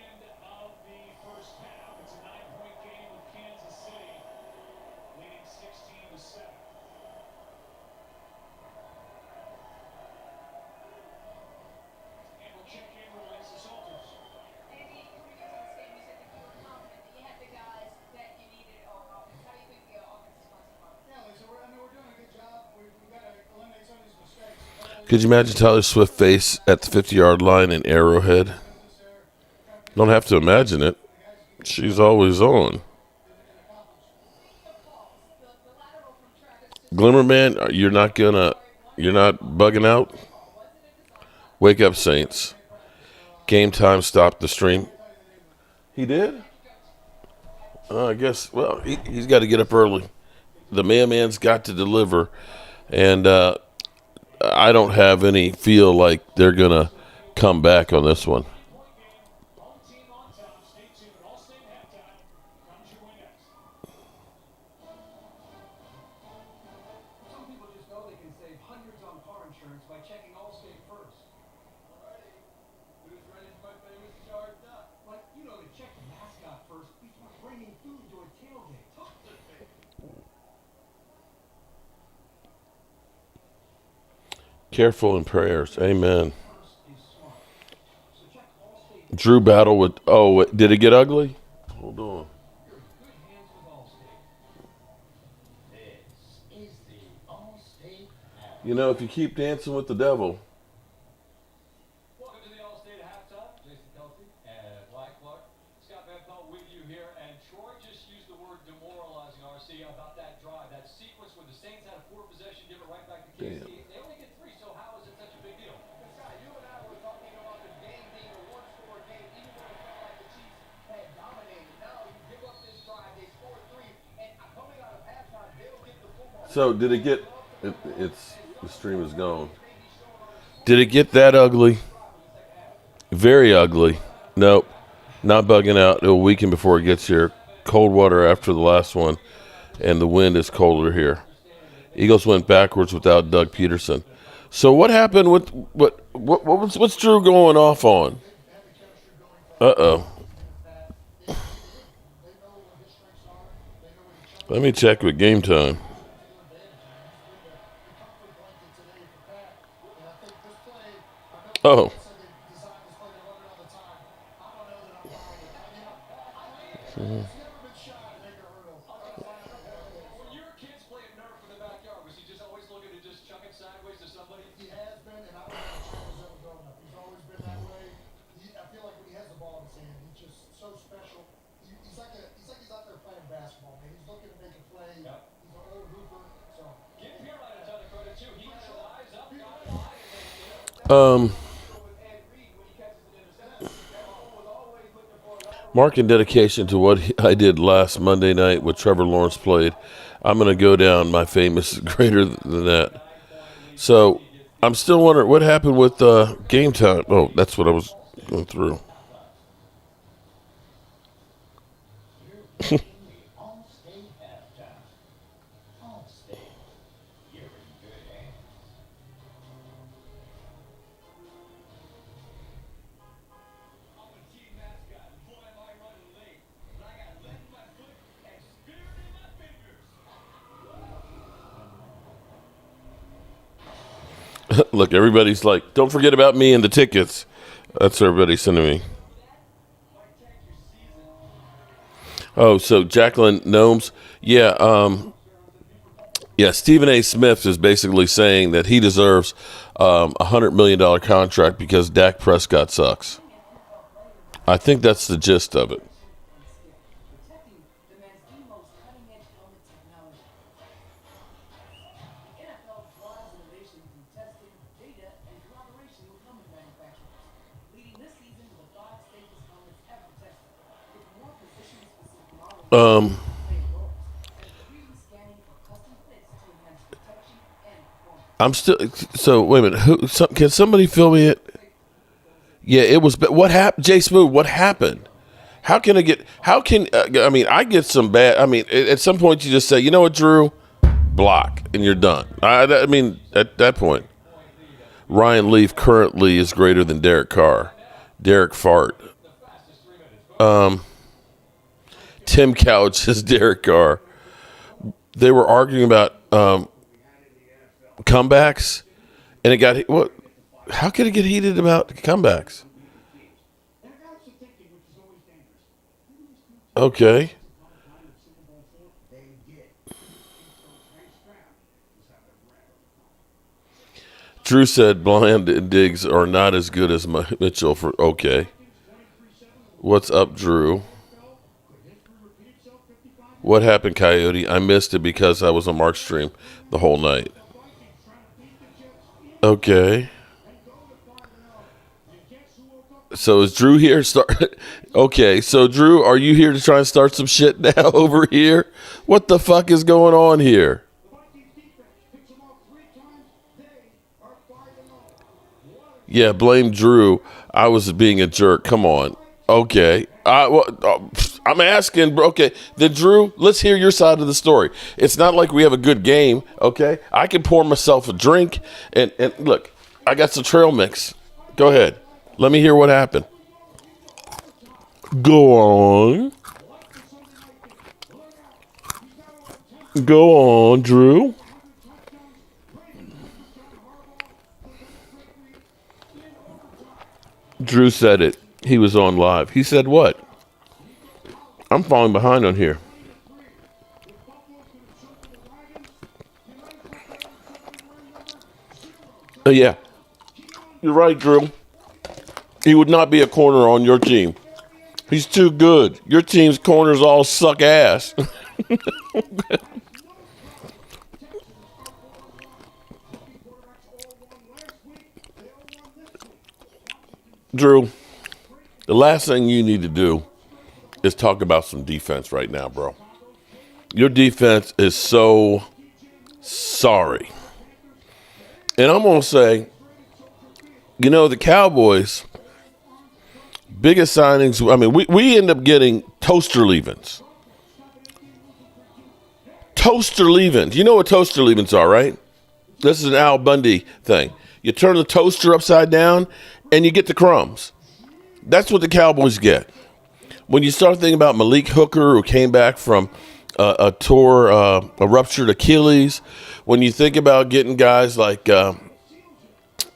Could you imagine Taylor Swift's face at the 50-yard line in Arrowhead? Don't have to imagine it. She's always on. Glimmerman, you're not bugging out? Wake up, Saints. Game time stopped the stream. He did? I guess, well, he's got to get up early. The mailman's got to deliver. And I don't have any feel like they're going to come back on this one. Careful in prayers. Amen. Drew battle with, did it get ugly? Hold on. You know, if you keep dancing with the devil. Damn. So did it get? The stream is gone. Did it get that ugly? Very ugly. Nope, not bugging out. It'll weaken before it gets here. Cold water after the last one, and the wind is colder here. Eagles went backwards without Doug Peterson. So what happened with what's Drew going off on? Uh-oh. Let me check with Game Time. Oh. Mark in dedication to what I did last Monday night with Trevor Lawrence played, I'm going to go down my famous greater than that. So I'm still wondering what happened with Game Time. Oh, that's what I was going through. Look, everybody's like, don't forget about me and the tickets. That's what everybody's sending me. Oh, so Jacqueline Gnomes. Yeah, Stephen A. Smith is basically saying that he deserves $100 million contract because Dak Prescott sucks. I think that's the gist of it. I'm still. So wait a minute. Can somebody fill me it? Yeah, it was. What happened, Jay Smooth? What happened? How can I get? How can I mean? I get some bad. I mean, at some point you just say, you know what, Drew, block, and you're done. I mean, at that point, Ryan Leaf currently is greater than Derek Carr. Derek Fart. Tim Couch is Derek Carr. They were arguing about comebacks, and it got what? How could it get heated about comebacks? Okay. Drew said Bland and Diggs are not as good as Mitchell for okay. What's up, Drew? What happened, Coyote? I missed it because I was on Mark's stream the whole night. Okay. So is Drew here? Okay, so Drew, are you here to try and start some shit now over here? What the fuck is going on here? Yeah, blame Drew. I was being a jerk. Come on. Okay. I'm asking, okay, then Drew, let's hear your side of the story. It's not like we have a good game, okay? I can pour myself a drink, and look, I got some trail mix. Go ahead. Let me hear what happened. Go on. Go on, Drew. Drew said it. He was on live. He said what? I'm falling behind on here. Yeah. You're right, Drew. He would not be a corner on your team. He's too good. Your team's corners all suck ass. Drew, the last thing you need to do is talk about some defense right now, bro. Your defense is so sorry. And I'm going to say, you know, the Cowboys, biggest signings, I mean, we end up getting toaster leavings. Toaster leavings. You know what toaster leavings are, right? This is an Al Bundy thing. You turn the toaster upside down and you get the crumbs. That's what the Cowboys get. When you start thinking about Malik Hooker, who came back from a ruptured Achilles, when you think about getting guys like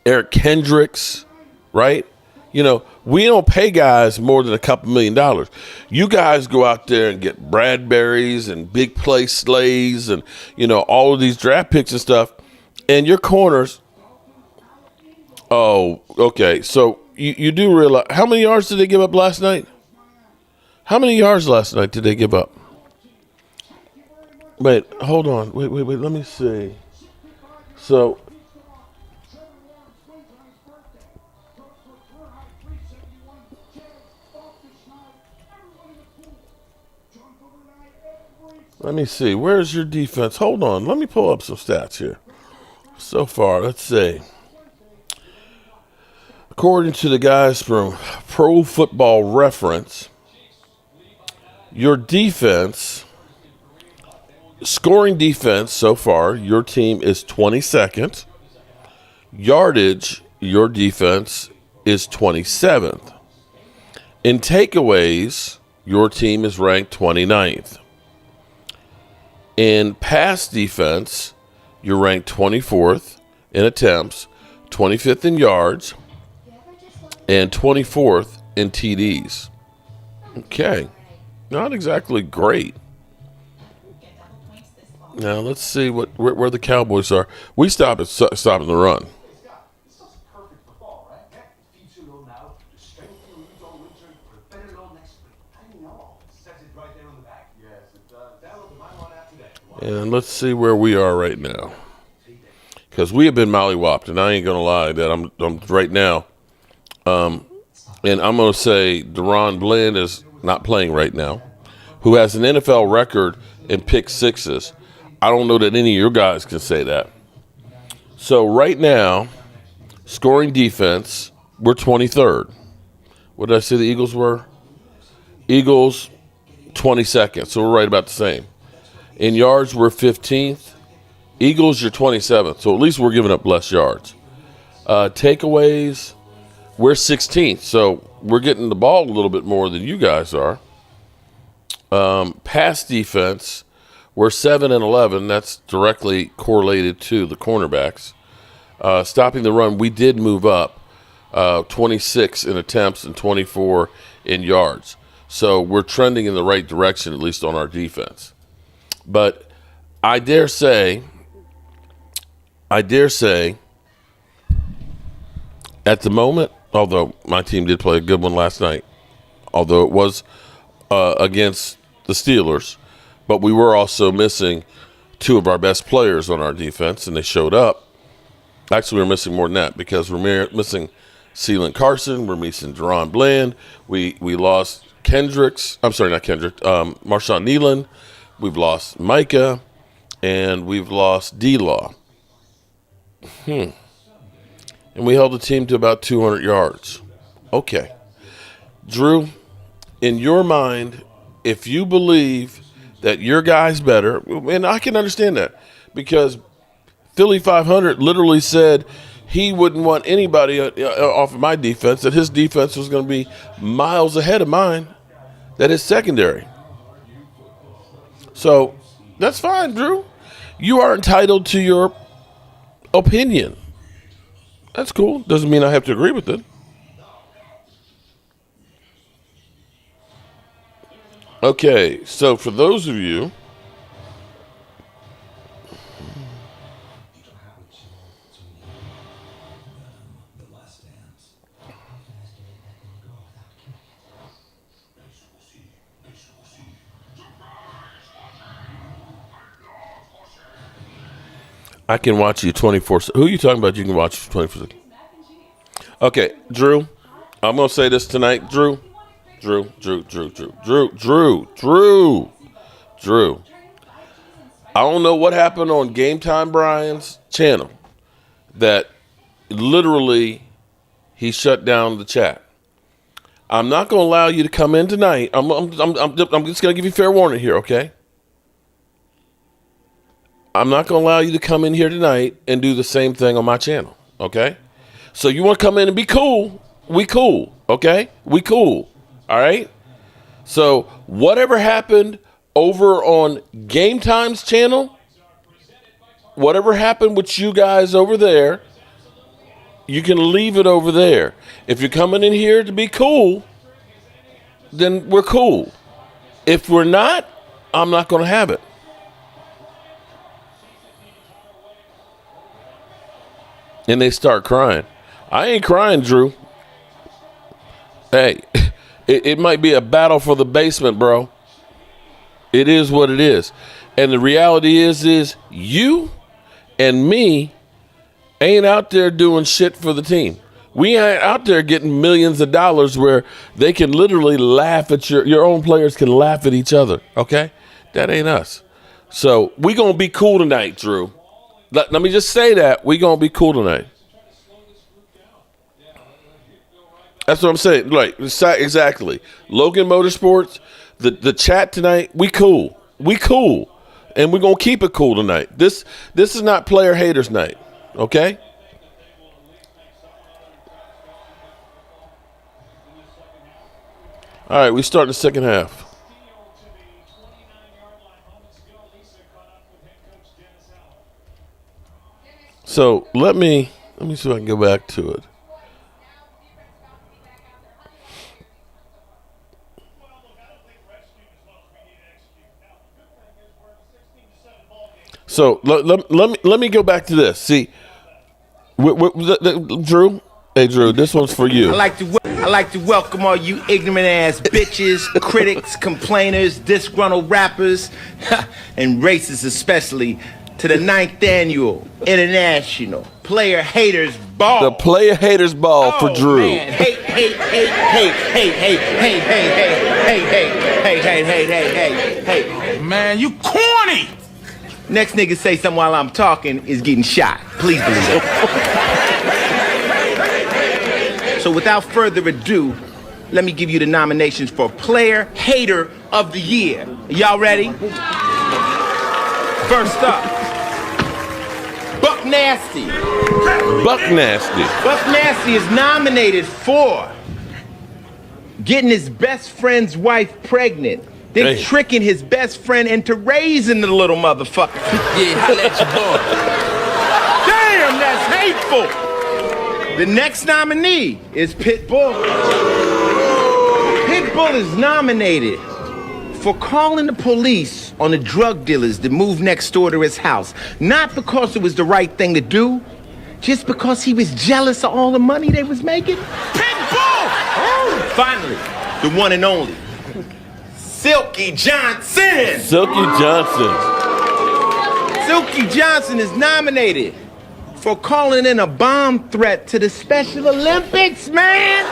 Eric Kendricks, right? You know, we don't pay guys more than a couple $1 million. You guys go out there and get Bradberries and big play Slays and, you know, all of these draft picks and stuff. And your corners, oh, okay. So you do realize, how many yards did they give up last night? How many yards last night did they give up? Wait, hold on. Wait. Let me see. So, let me see. Where's your defense? Hold on. Let me pull up some stats here. So far, let's see. According to the guys from Pro Football Reference, your defense, scoring defense so far, your team is 22nd. Yardage, your defense is 27th. In takeaways, your team is ranked 29th. In pass defense, you're ranked 24th in attempts, 25th in yards, and 24th in TDs. Okay. Not exactly great. Now let's see where the Cowboys are. We stopping the run. And let's see where we are right now. Because we have been mollywopped, and I ain't going to lie that I'm right now. And I'm going to say Deron Bland is not playing right now, who has an NFL record in pick sixes. I don't know that any of your guys can say that. So right now, scoring defense, we're 23rd. What did I say the Eagles were? Eagles, 22nd. So we're right about the same. In yards, we're 15th. Eagles, you're 27th. So at least we're giving up less yards. Takeaways, we're 16th. So we're getting the ball a little bit more than you guys are. Pass defense, we're 7 and 11. That's directly correlated to the cornerbacks. Stopping the run, we did move up 26 in attempts and 24 in yards. So we're trending in the right direction, at least on our defense. But I dare say, at the moment, although my team did play a good one last night, although it was against the Steelers, but we were also missing two of our best players on our defense, and they showed up. Actually, we're missing more than that because we're missing Ceylon Carson, we're missing Deron Bland, we lost Marshawn Nealon, we've lost Micah, and we've lost D-Law. And we held the team to about 200 yards. Okay. Drew, in your mind, if you believe that your guy's better, and I can understand that because Philly 500 literally said he wouldn't want anybody off of my defense, that his defense was going to be miles ahead of mine, that is secondary. So that's fine, Drew. You are entitled to your opinion. That's cool. Doesn't mean I have to agree with it. Okay, so for those of you I can watch you 24/7. Who are you talking about? You can watch 24/7. Okay, Drew. I'm gonna say this tonight, Drew. Drew. I don't know what happened on Game Time Brian's channel that literally he shut down the chat. I'm not gonna allow you to come in tonight. I'm just gonna give you fair warning here, okay? I'm not going to allow you to come in here tonight and do the same thing on my channel, okay? So you want to come in and be cool, we cool, okay? We cool, all right? So whatever happened over on Game Time's channel, whatever happened with you guys over there, you can leave it over there. If you're coming in here to be cool, then we're cool. If we're not, I'm not going to have it. And they start crying. I ain't crying, Drew. Hey, it might be a battle for the basement, bro. It is what it is. And the reality is you and me ain't out there doing shit for the team. We ain't out there getting millions of dollars where they can literally laugh at your own players can laugh at each other, okay? That ain't us. So we going to be cool tonight, Drew. Let me just say that. We're going to be cool tonight. That's what I'm saying. Right, exactly. Logan Motorsports, the chat tonight, we cool. We cool. And we're going to keep it cool tonight. This is not player haters night, okay? All right, we start the second half. So let me see if I can go back to it. So let me go back to this. See, Drew. Hey, Drew, this one's for you. I I'd like to welcome all you ignorant-ass bitches, critics, complainers, disgruntled rappers, and racists especially, to the 9th Annual International Player Haters Ball. The Player Haters Ball for Drew. Man. Hate. Man, you corny. Next nigga say something while I'm talking is getting shot. Please believe it. So without further ado, let me give you the nominations for Player Hater of the Year. Y'all ready? First up, Buck Nasty. Buck Nasty. Buck Nasty is nominated for getting his best friend's wife pregnant, then tricking his best friend into raising the little motherfucker. Yeah, holla at your boy. Damn, that's hateful. The next nominee is Pitbull. Pitbull is nominated for calling the police on the drug dealers that moved next door to his house. Not because it was the right thing to do, just because he was jealous of all the money they was making. Pitbull! Finally, the one and only, Silky Johnson. Silky Johnson. Silky Johnson is nominated for calling in a bomb threat to the Special Olympics, man.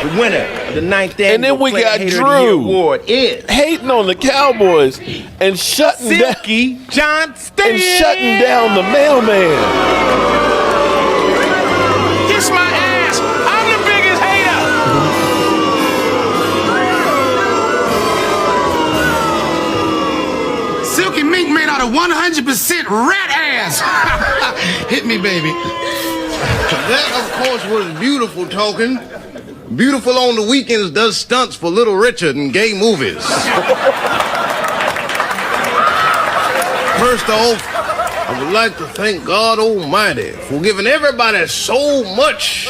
The winner of the 9th Annual And then we got Hater of the Year Drew Award is hating on the Cowboys and shutting Silky Johnson. And shutting down the mailman. Kiss my ass. I'm the biggest hater. Silky mink made out of 100% rat ass. Hit me, baby. That, of course, was beautiful talking. Beautiful on the weekends does stunts for Little Richard in gay movies. First off, I would like to thank God Almighty for giving everybody so much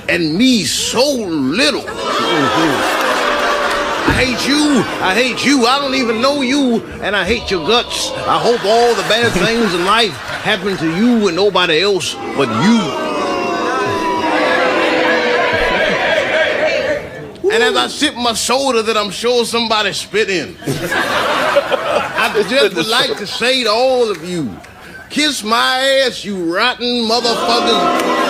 and me so little. I hate you. I hate you. I don't even know you, and I hate your guts. I hope all the bad things in life happen to you and nobody else but you. And as I sip my soda that I'm sure somebody spit in, I just would like to say to all of you, kiss my ass, you rotten motherfuckers.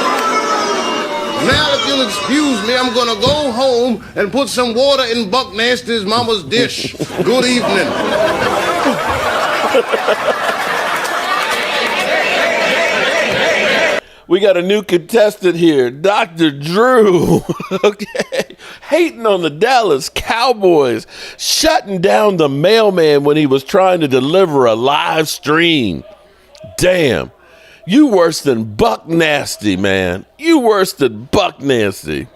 Now, if you'll excuse me, I'm gonna go home and put some water in Buck Nasty's mama's dish. Good evening. We got a new contestant here, Dr. Drew. Okay. Hating on the Dallas Cowboys, shutting down the mailman when he was trying to deliver a live stream. Damn. You worse than Buck Nasty, man. You worse than Buck Nasty.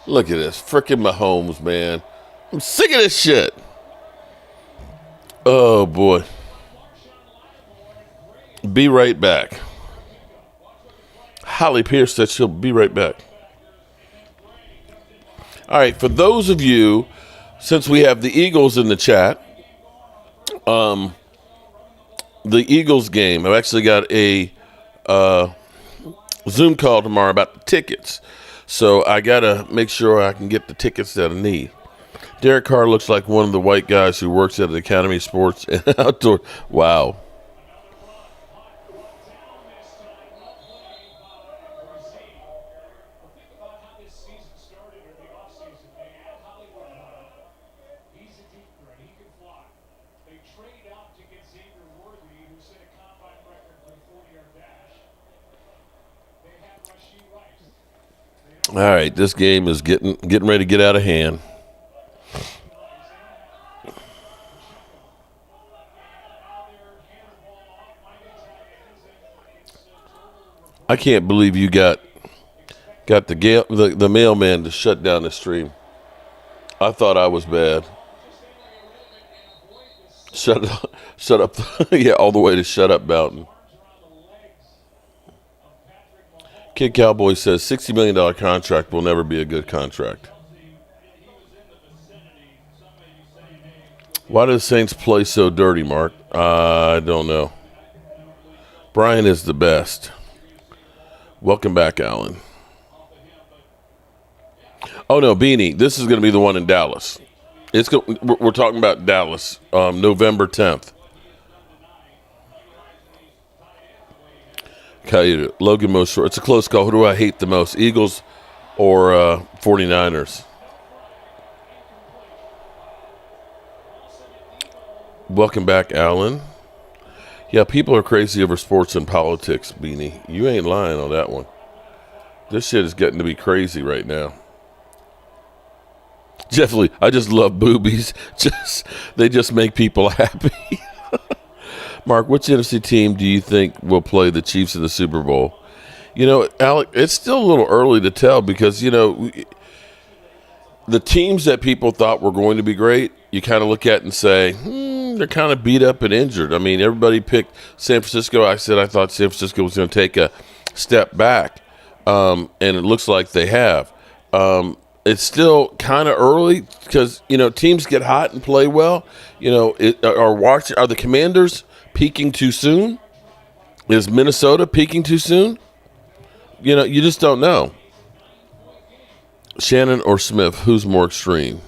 Look at this. Frickin' Mahomes, man. I'm sick of this shit. Oh, boy. Be right back. Holly Pierce said she'll be right back. All right, for those of you, since we have the Eagles in the chat, the Eagles game, I've actually got a Zoom call tomorrow about the tickets. So I got to make sure I can get the tickets that I need. Derek Carr looks like one of the white guys who works at the Academy of Sports and Outdoor. Wow. All right, this game is getting ready to get out of hand. I can't believe you got the mailman to shut down the stream. I thought I was bad. Shut up. Yeah, all the way to Shut Up Boughton. Kid Cowboy says $60 million contract will never be a good contract. Why do the Saints play so dirty, Mark? I don't know. Brian is the best. Welcome back, Alan. Oh, no, Beanie, this is going to be the one in Dallas. We're talking about Dallas, November 10th. Logan most short. It's a close call. Who do I hate the most, Eagles or 49ers? Welcome back, Alan. Yeah, people are crazy over sports and politics, Beanie. You ain't lying on that one. This shit is getting to be crazy right now. Jeff Lee, I just love boobies. They just make people happy. Mark, which NFC team do you think will play the Chiefs in the Super Bowl? You know, Alec, it's still a little early to tell because, you know, the teams that people thought were going to be great, you kind of look at and say, they're kind of beat up and injured. I mean, everybody picked San Francisco. I thought San Francisco was going to take a step back, and it looks like they have. It's still kind of early because, you know, teams get hot and play well. You know, are the Commanders peaking too soon? Is Minnesota peaking too soon? You know, you just don't know. Shannon or Smith, who's more extreme?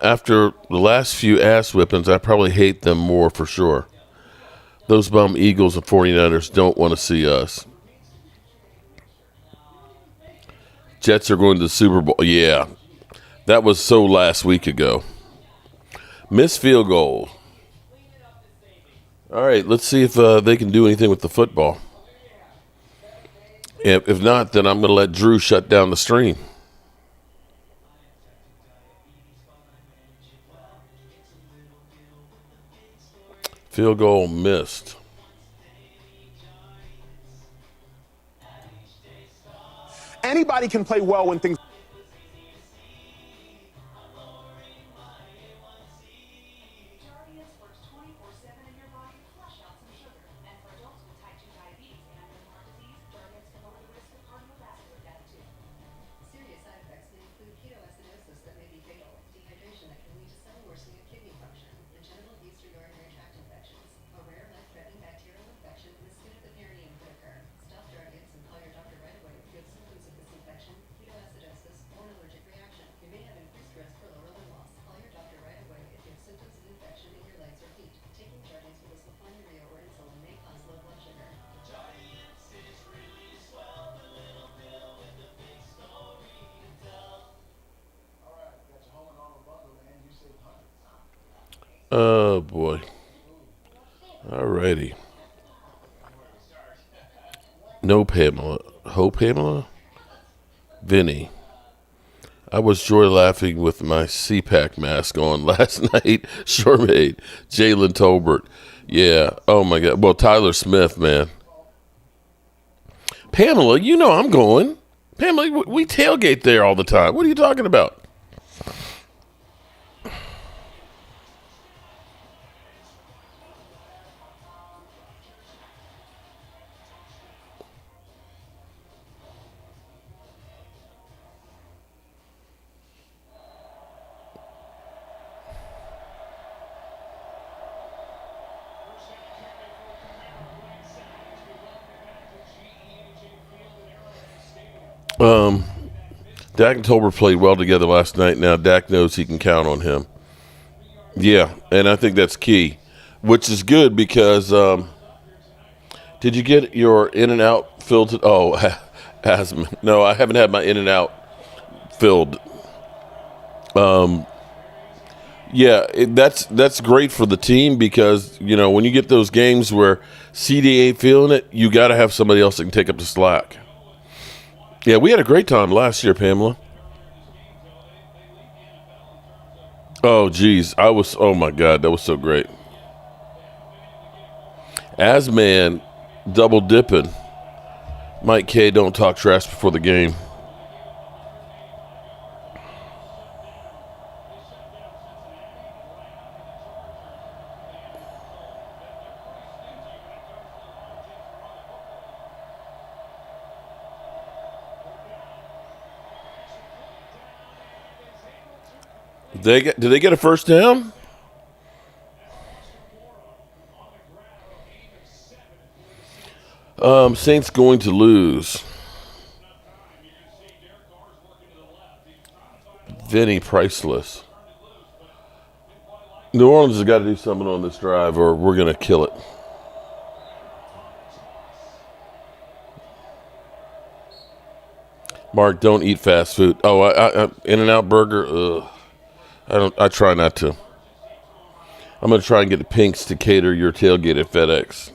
After the last few ass whippings, I probably hate them more for sure. Those bum Eagles and 49ers don't want to see us. Jets are going to the Super Bowl. Yeah, that was so last week ago. Missed field goal. All right, let's see if they can do anything with the football. If not, then I'm going to let Drew shut down the stream. Field goal missed. Anybody can play well when things. Oh, boy. All righty. No Pamela. Ho Pamela? Vinny. I was joy laughing with my CPAC mask on last night. Sure made. Jalen Tolbert. Yeah. Oh, my God. Well, Tyler Smith, man. Pamela, you know I'm going. Pamela, we tailgate there all the time. What are you talking about? Dak and Tolbert played well together last night. Now Dak knows he can count on him. Yeah, and I think that's key, which is good because did you get your In-N-Out filled? Oh, asthma. No, I haven't had my In-N-Out filled. Yeah, that's great for the team because, you know, when you get those games where CD ain't feeling it, you got to have somebody else that can take up the slack. Yeah, we had a great time last year, Pamela. Oh, geez. Oh, my God, that was so great. Asman double dipping. Mike K, don't talk trash before the game. Did they get a first down? Saints going to lose. Vinny Priceless. New Orleans has got to do something on this drive or we're going to kill it. Mark, don't eat fast food. Oh, I In-N-Out Burger. Ugh. I try not to. I'm going to try and get the Pinks to cater your tailgate at FedEx.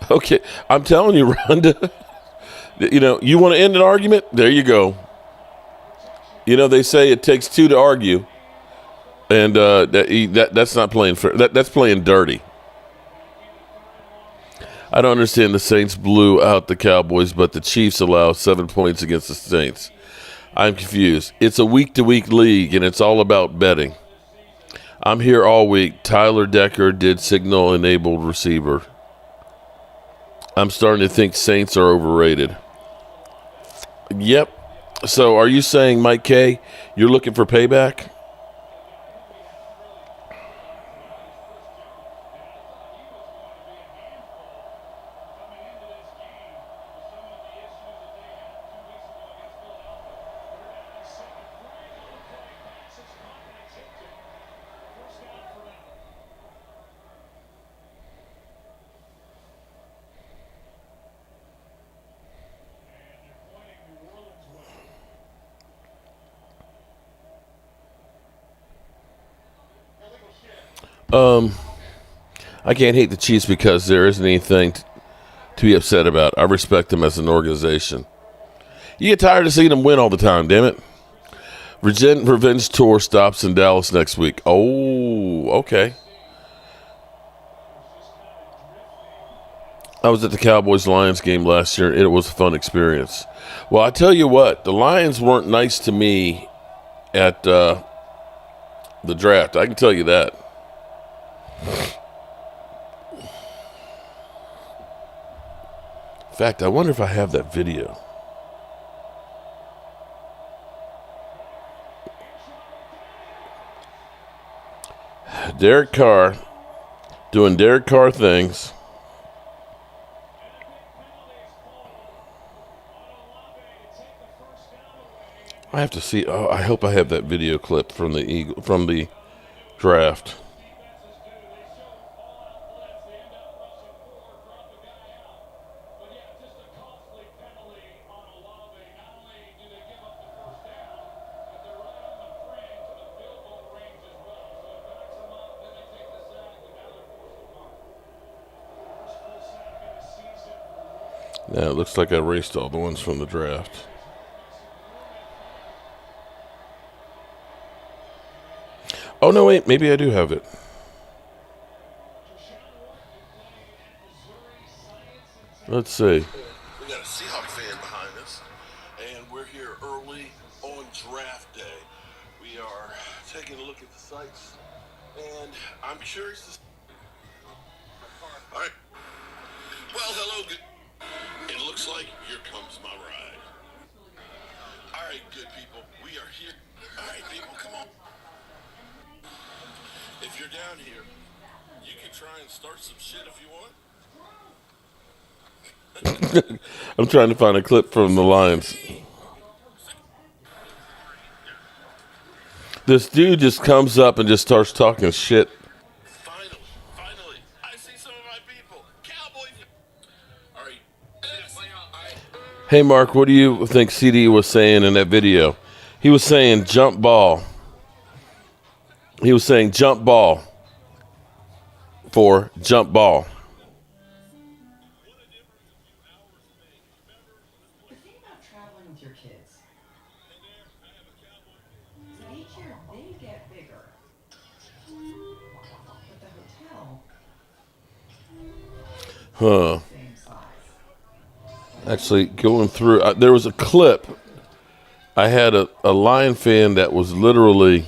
Okay, I'm telling you, Rhonda. You know, you want to end an argument? There you go. You know, they say it takes two to argue, and that's not playing fair. That's playing dirty. I don't understand. The Saints blew out the Cowboys, but the Chiefs allow 7 points against the Saints. I'm confused. It's a week-to-week league, and it's all about betting. I'm here all week. Tyler Decker did signal-enabled receiver. I'm starting to think Saints are overrated. Yep. So are you saying, Mike K., you're looking for payback? I can't hate the Chiefs because there isn't anything to be upset about. I respect them as an organization. You get tired of seeing them win all the time, damn it. Revenge Tour stops in Dallas next week. Oh, okay. I was at the Cowboys-Lions game last year. It was a fun experience. Well, I tell you what, the Lions weren't nice to me at the draft. I can tell you that. In fact, I wonder if I have that video. Derek Carr doing Derek Carr things. I have to see. Oh, I hope I have that video clip from the draft. Now it looks like I erased all the ones from the draft. Oh, no, wait. Maybe I do have it. Let's see. We got a Seahawks fan behind us, and we're here early on draft day. We are taking a look at the sites, and I'm curious to see. All right. Well, hello. It looks like here comes my ride. All right, good people. We are here. All right, people, come on. If you're down here, you can try and start some shit if you want. I'm trying to find a clip from the Lions. This dude just comes up and just starts talking shit. Finally, I see some of my people. Cowboys. All right. Hey, Mark, what do you think CD was saying in that video? He was saying jump ball. He was saying jump ball for jump ball. The thing about traveling with your kids, each year they get bigger. But the hotel, Huh. Actually, going through, there was a clip. I had a Lion fan that was literally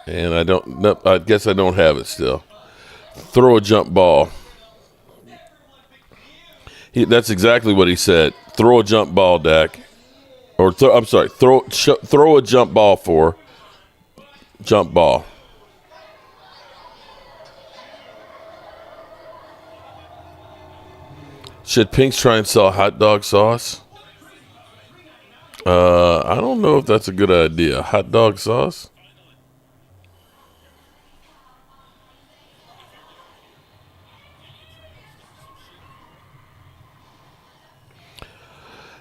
And I don't. No, I guess I don't have it still. Throw a jump ball. That's exactly what he said. Throw a jump ball, Dak. Or I'm sorry. Throw a jump ball for jump ball. Should Pinks try and sell hot dog sauce? I don't know if that's a good idea. Hot dog sauce?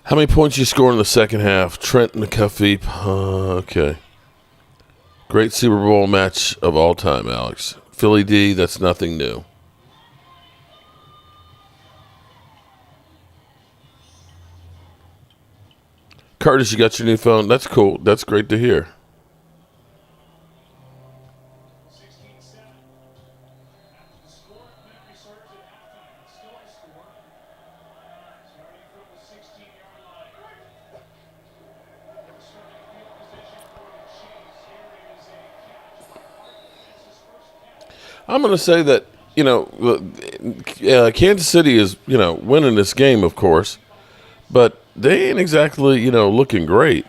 How many points you score in the second half? Trent McCuffey. Okay. Great Super Bowl match of all time, Alex. Philly D, that's nothing new. Curtis, you got your new phone? That's cool. That's great to hear. I'm going to say that, Kansas City is, winning this game, of course, but they ain't exactly, looking great.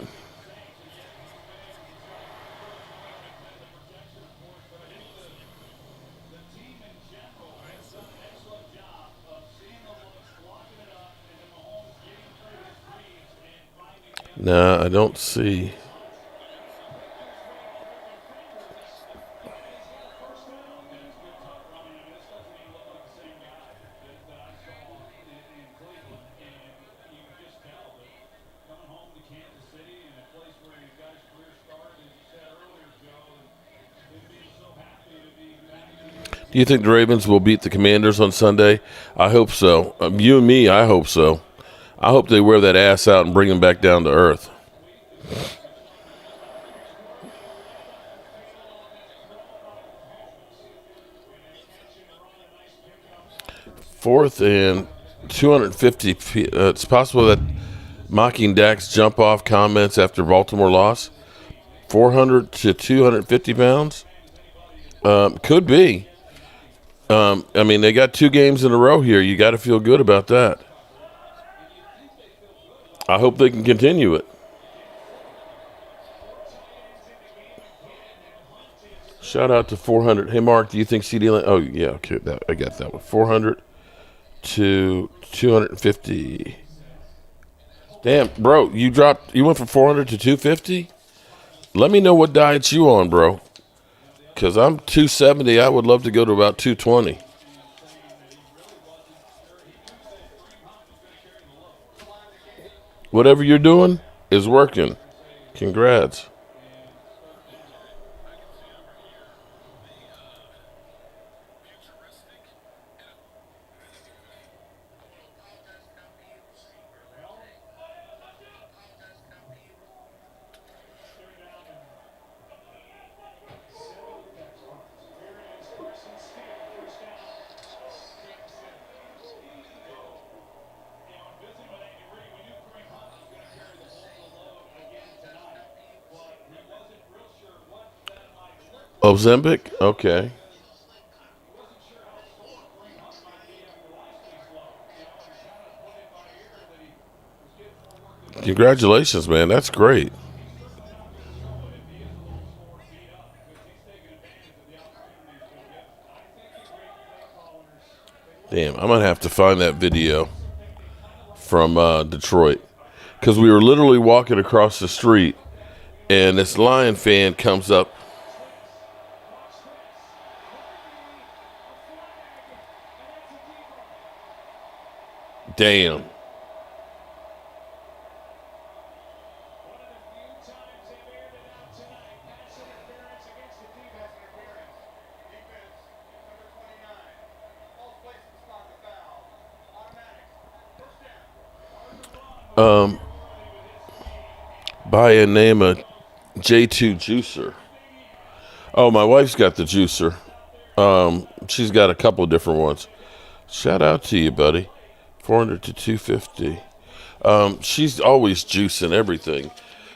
Nah, I don't see. Do you think the Ravens will beat the Commanders on Sunday? I hope so. You and me, I hope so. I hope they wear that ass out and bring them back down to earth. Fourth and 250. It's possible that mocking Dak's jump-off comments after Baltimore loss. 400 to 250 pounds? Could be. They got 2 games in a row here. You got to feel good about that. I hope they can continue it. Shout out to 400. Hey, Mark, do you think CD Lamb? Oh, yeah, okay, I got that one. 400 to 250. Damn, bro, you went from 400 to 250? Let me know what diet you on, bro. Because I'm 270. I would love to go to about 220. Whatever you're doing is working. Congrats. Ozempic? Okay. Congratulations, man. That's great. Damn, I'm going to have to find that video from Detroit. Because we were literally walking across the street, and this Lion fan comes up. Damn. By a name of J2 Juicer. Oh, my wife's got the juicer. She's got a couple of different ones. Shout out to you, buddy. 400 to 250. She's always juicing everything.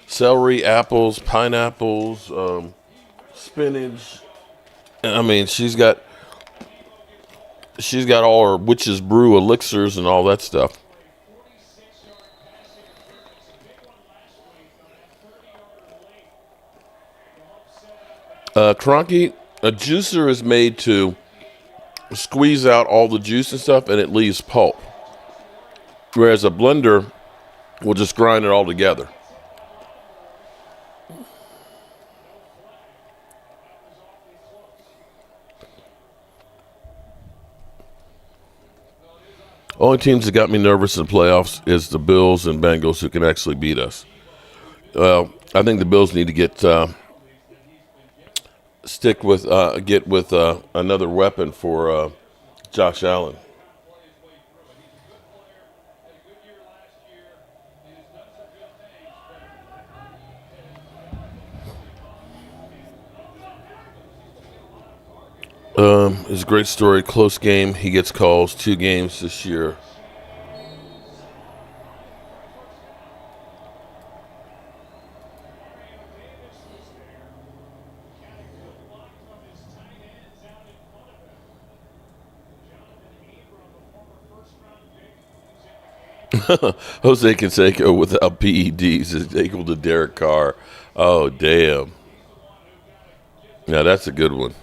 Celery, apples, pineapples, spinach. I mean, she's got all her witch's brew elixirs and all that stuff. Cronky, a juicer is made to squeeze out all the juice and stuff, and it leaves pulp. Whereas a blender will just grind it all together. Only teams that got me nervous in playoffs is the Bills and Bengals, who can actually beat us. Well, I think the Bills need to get another weapon for Josh Allen. It's a great story. Close game. He gets calls 2 games this year. Jose Canseco without PEDs is equal to Derek Carr. Oh, damn. Yeah, that's a good one.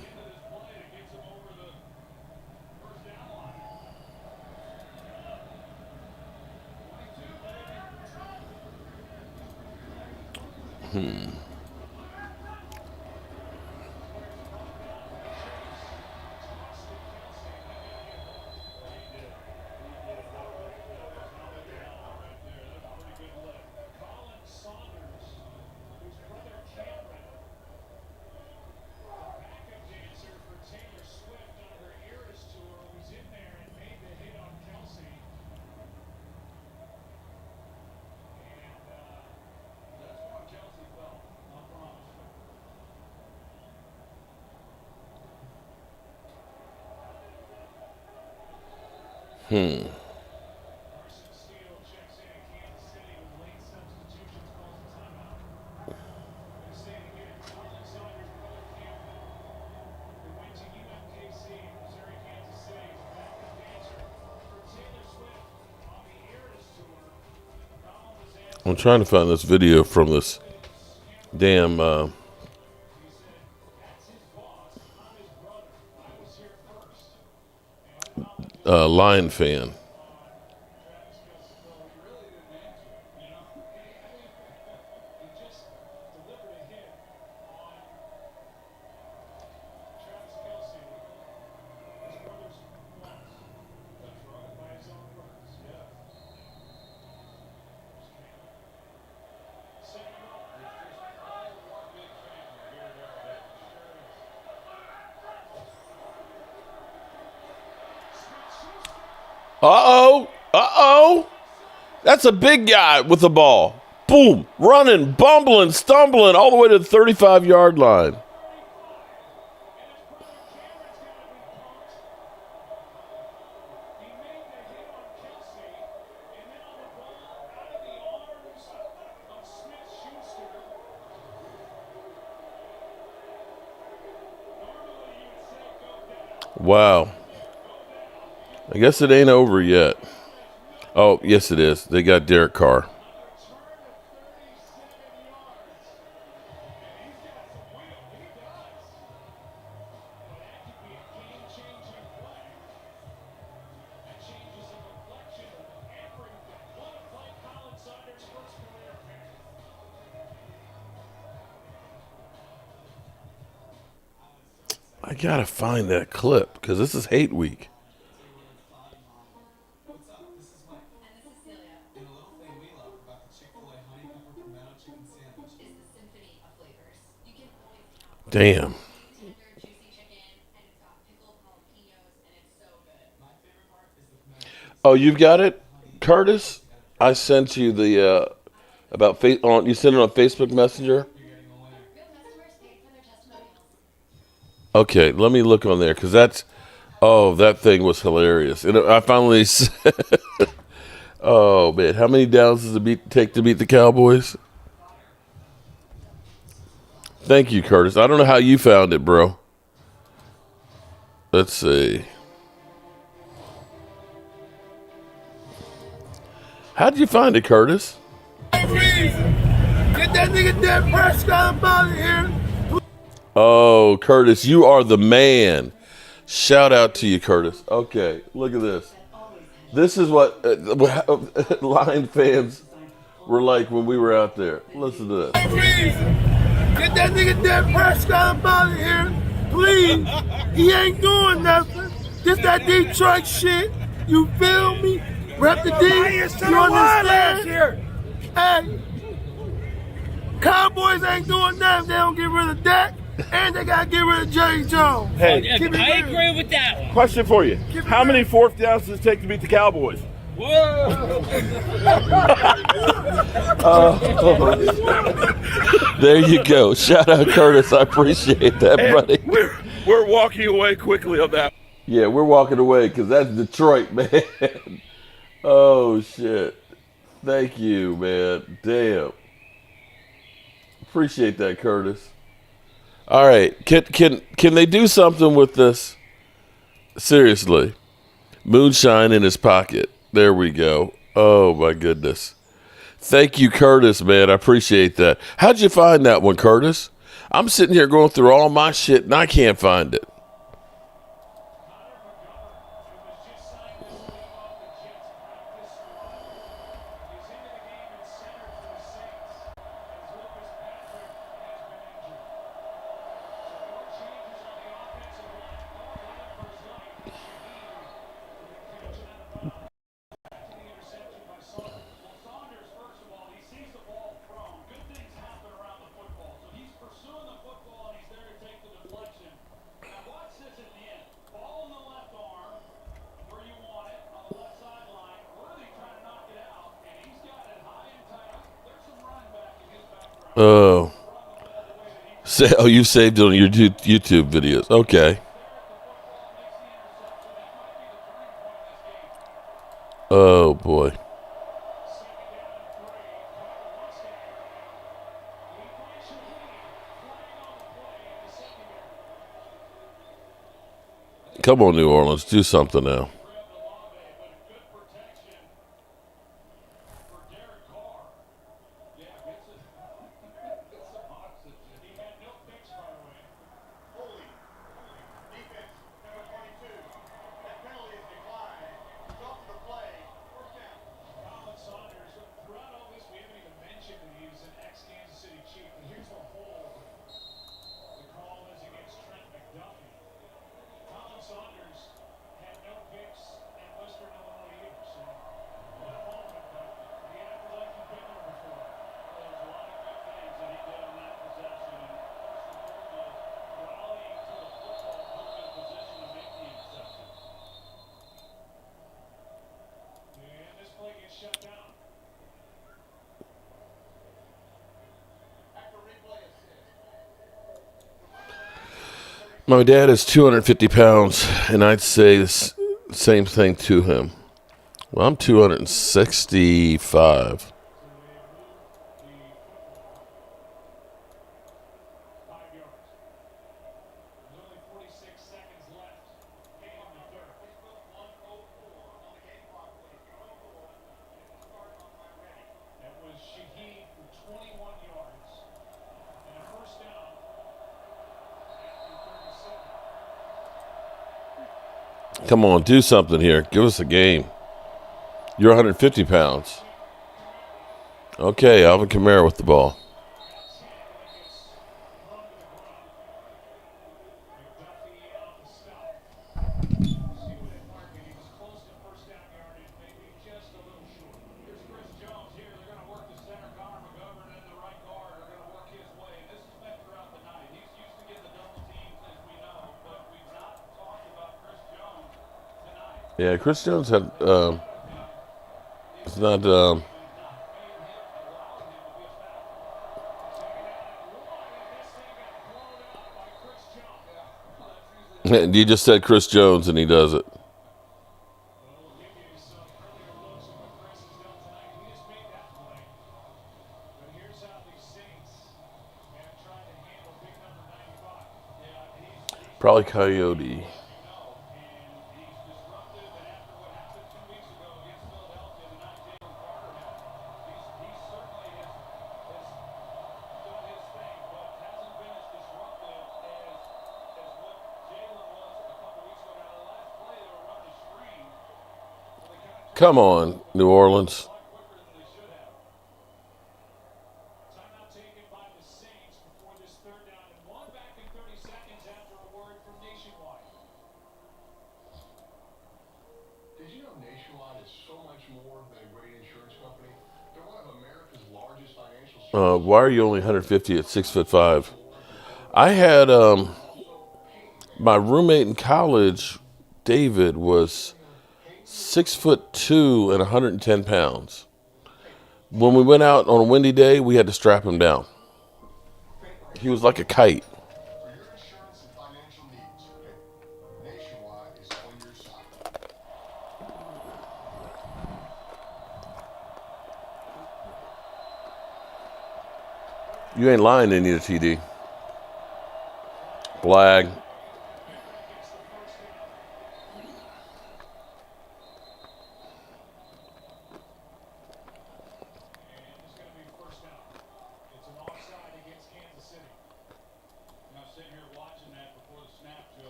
I'm trying to find this video from this damn Lion fan. Uh-oh. That's a big guy with the ball. Boom. Running, bumbling, stumbling all the way to the 35-yard line. Wow. I guess it ain't over yet. Oh, yes it is. They got Derek Carr. I gotta find that clip because this is hate week. Damn. Oh, you've got it, Curtis? I sent you the about you sent it on Facebook Messenger. Okay, let me look on there because that thing was hilarious. And I finally said, oh man, how many downs does it take to beat the Cowboys? Thank you, Curtis. I don't know how you found it, bro. Let's see. How'd you find it, Curtis? Get that nigga Dak Prescott up out of here. Oh, Curtis, you are the man. Shout out to you, Curtis. Okay, look at this. This is what Lion fans were like when we were out there. Listen to this. Get that nigga Dak Prescott up out of here. Please. He ain't doing nothing. This that Detroit shit. You feel me? Rep the D. You understand? Hey. Cowboys ain't doing nothing. They don't get rid of Dak. And they got to get rid of Jerry Jones. Hey, I agree with that one. Question for you. How many fourth downs does it take to beat the Cowboys? Whoa! There you go. Shout out, Curtis. I appreciate that, buddy. We're walking away quickly on that. Yeah, we're walking away because that's Detroit, man. Oh, shit. Thank you, man. Damn. Appreciate that, Curtis. All right, can they do something with this? Seriously, moonshine in his pocket. There we go. Oh my goodness. Thank you, Curtis, man. I appreciate that. How'd you find that one, Curtis? I'm sitting here going through all my shit and I can't find it. Oh. Oh, you saved it on your YouTube videos. Okay. Oh, boy. Come on, New Orleans. Do something now. My dad is 250 pounds, and I'd say the same thing to him. Well, I'm 265. Come on, do something here. Give us a game. You're 150 pounds. Okay, Alvin Kamara with the ball. Yeah, Chris Jones had it's not you just said Chris Jones and he does it. Probably Coyote. Come on, New Orleans. Why are you only 150 at 6'5"? I had my roommate in college, David, was 6'2" and 110 pounds. When we went out on a windy day, we had to strap him down. He was like a kite. You ain't lying, they need a TD. Flag.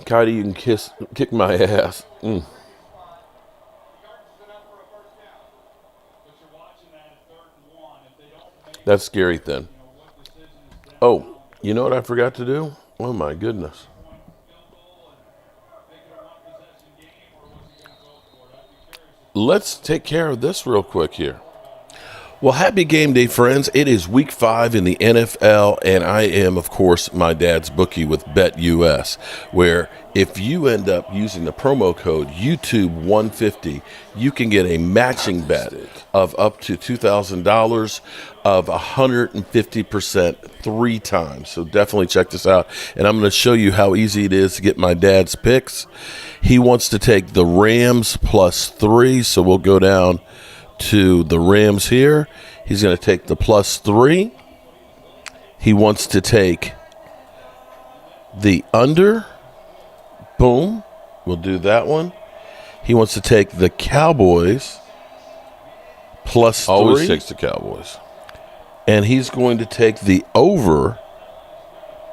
Cody, you can kick my ass. That's scary then. Oh, you know what I forgot to do? Oh my goodness. Let's take care of this real quick here. Well, happy game day, friends. It is week 5 in the NFL, and I am, of course, my dad's bookie with BetUS, where if you end up using the promo code YouTube150, you can get a matching bet of up to $2,000 of 150% 3 times. So definitely check this out. And I'm going to show you how easy it is to get my dad's picks. He wants to take the Rams +3, so we'll go down to the Rams here. He's going to take the +3. He wants to take the under. Boom. We'll do that one. He wants to take the Cowboys +3. Always takes the Cowboys. And he's going to take the over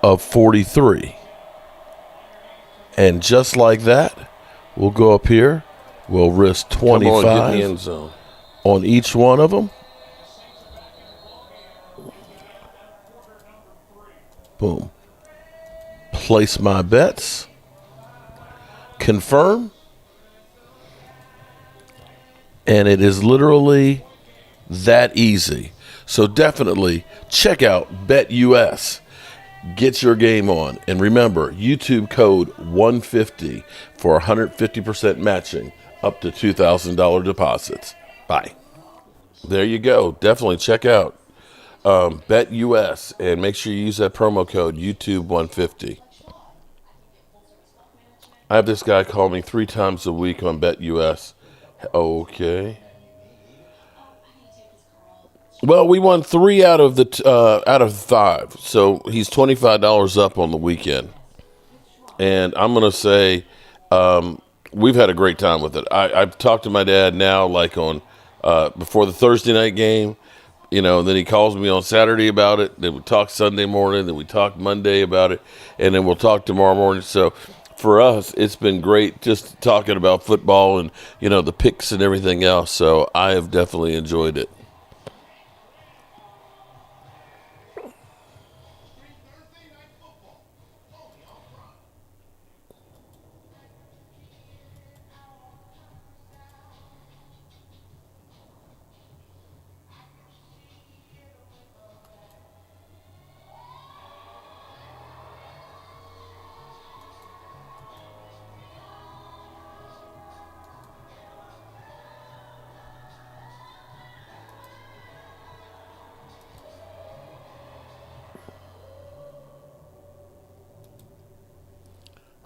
of 43. And just like that, we'll go up here. We'll risk 25. Come on, get in the end zone. On each one of them. Boom. Place my bets. Confirm. And it is literally that easy. So definitely check out BetUS. Get your game on. And remember, YouTube code 150 for 150% matching up to $2,000 deposits. Bye. There you go. Definitely check out BetUS and make sure you use that promo code YouTube150. I have this guy call me 3 times a week on BetUS. Okay. Well, we won 3 out of the 5, so he's $25 up on the weekend. And I'm gonna say we've had a great time with it. I've talked to my dad now, like on. Before the Thursday night game, then he calls me on Saturday about it. Then we talk Sunday morning. Then we talk Monday about it. And then we'll talk tomorrow morning. So for us, it's been great just talking about football and, the picks and everything else. So I have definitely enjoyed it.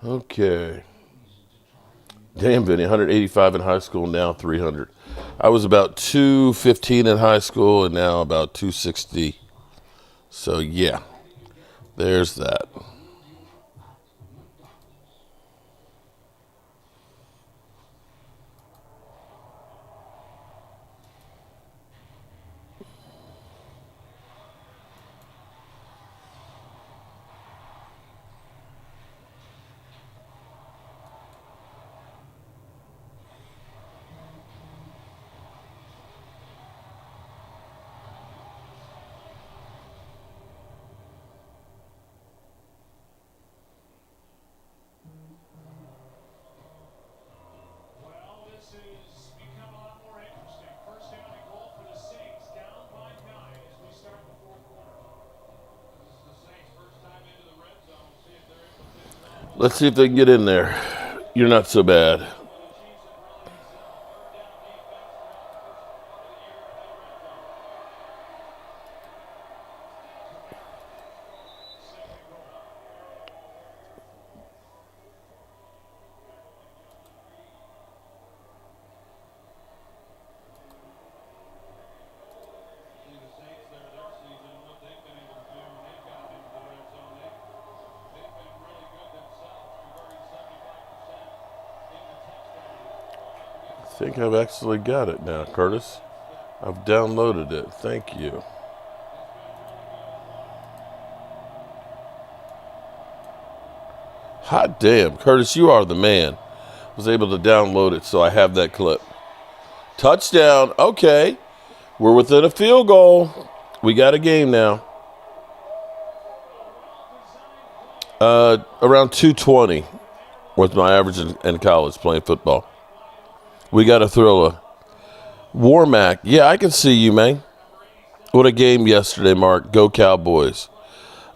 Okay. Damn, Vinny, 185 in high school, now 300. I was about 215 in high school, and now about 260. So yeah, there's that. Let's see if they can get in there. You're not so bad. I think I've actually got it now, Curtis. I've downloaded it. Thank you. Hot damn, Curtis, you are the man. I was able to download it, so I have that clip. Touchdown. Okay. We're within a field goal. We got a game now. Around 220 was my average in college playing football. We got to throw a Warmack. Yeah, I can see you, man. What a game yesterday, Mark. Go Cowboys.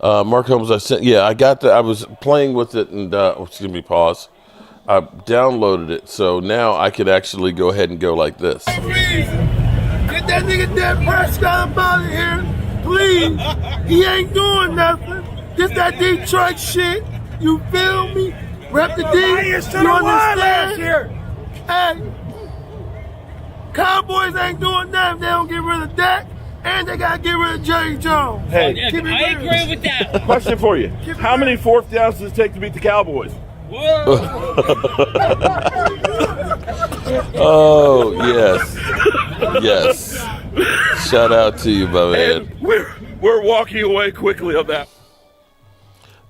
Mark Holmes, I got that. I was playing with it and, excuse me, pause. I downloaded it, so now I could actually go ahead and go like this. Please, get that nigga Dak Prescott up out of here. Please. He ain't doing nothing. This that Detroit shit. You feel me? Rep the D. You understand? Hey, Cowboys ain't doing nothing. They don't get rid of Dak, and they gotta get rid of Jerry Jones. Hey, I agree with that. Question for you. How many fourth downs does it take to beat the Cowboys? Oh, yes. Yes. Shout out to you, my man. We're walking away quickly on that.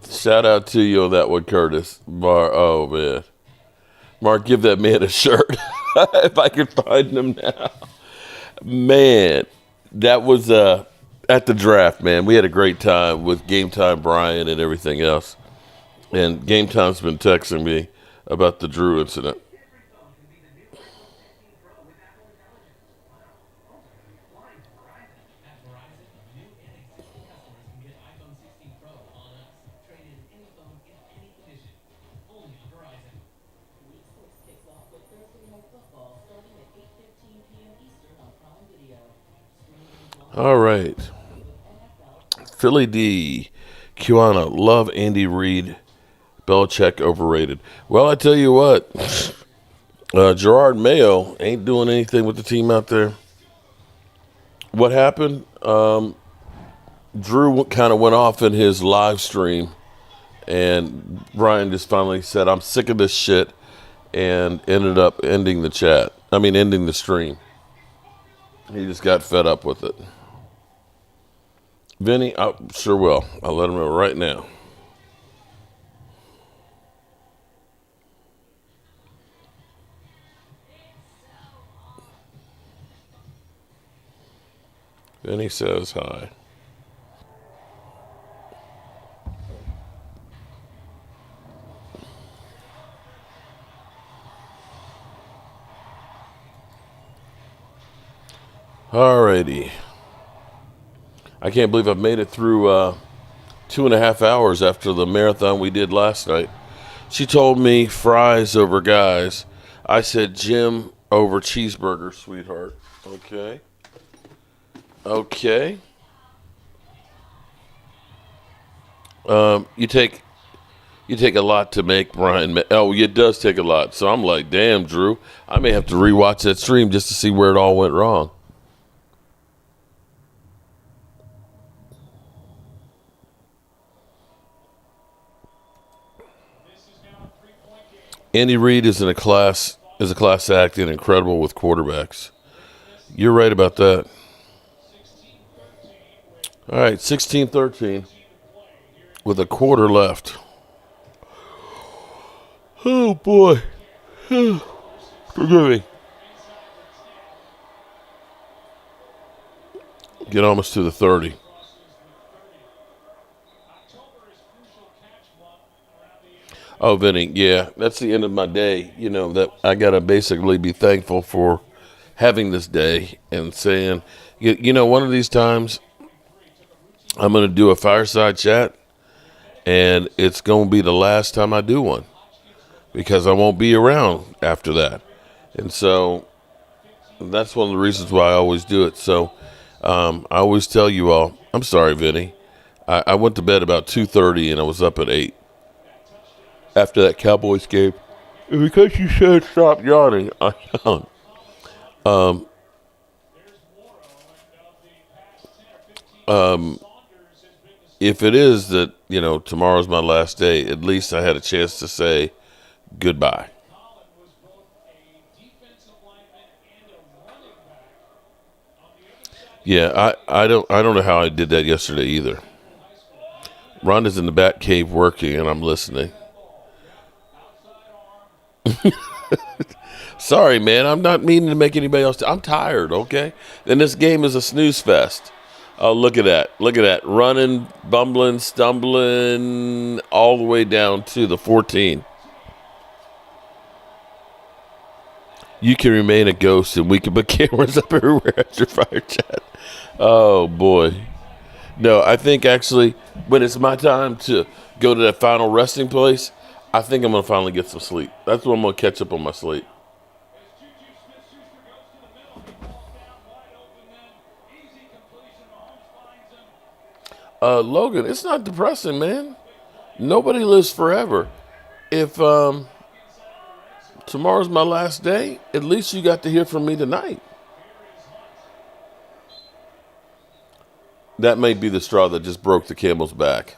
Shout out to you on that one, Curtis. Oh, man. Mark, give that man a shirt. If I can find him now. Man, that was at the draft, man. We had a great time with Game Time Brian and everything else. And Game Time's been texting me about the Drew incident. All right. Philly D. Kiwana, love Andy Reid. Belichick overrated. Well, I tell you what. Gerard Mayo ain't doing anything with the team out there. What happened? Drew kind of went off in his live stream. And Brian just finally said, I'm sick of this shit. And ended up ending the stream. He just got fed up with it. Vinny, I sure will. I'll let him know right now. Vinny says hi. Alrighty. I can't believe I've made it through 2.5 hours after the marathon we did last night. She told me fries over guys. I said Jim over cheeseburger, sweetheart. Okay. You take You take a lot to make Brian. Oh, it does take a lot. So I'm like, damn, Drew. I may have to rewatch that stream just to see where it all went wrong. Andy Reid is a class act and incredible with quarterbacks. You're right about that. All right, 16-13 with a quarter left. Oh, boy. Forgive me. Get almost to the 30. Oh, Vinny, yeah, that's the end of my day. You know, that I got to basically be thankful for having this day and saying, you know, one of these times I'm going to do a fireside chat, and it's going to be the last time I do one because I won't be around after that. And so that's one of the reasons why I always do it. So I always tell you all, I'm sorry, Vinny. I went to bed about 2:30 and I was up at 8 after that Cowboys game. And because you said stop yawning, I yawned. If it is that, you know, tomorrow's my last day, at least I had a chance to say goodbye. Yeah, I don't know how I did that yesterday either. Rhonda's in the back cave working, and I'm listening. Sorry, man. I'm not meaning to make anybody else. I'm tired, okay? And this game is a snooze fest. Oh, look at that. Look at that. Running, bumbling, stumbling, all the way down to the 14. You can remain a ghost, and we can put cameras up everywhere at your fire chat. Oh, boy. No, I think actually when it's my time to go to that final resting place, I think I'm going to finally get some sleep. That's when I'm going to catch up on my sleep. Logan, it's not depressing, man. Nobody lives forever. If tomorrow's my last day, at least you got to hear from me tonight. That may be the straw that just broke the camel's back.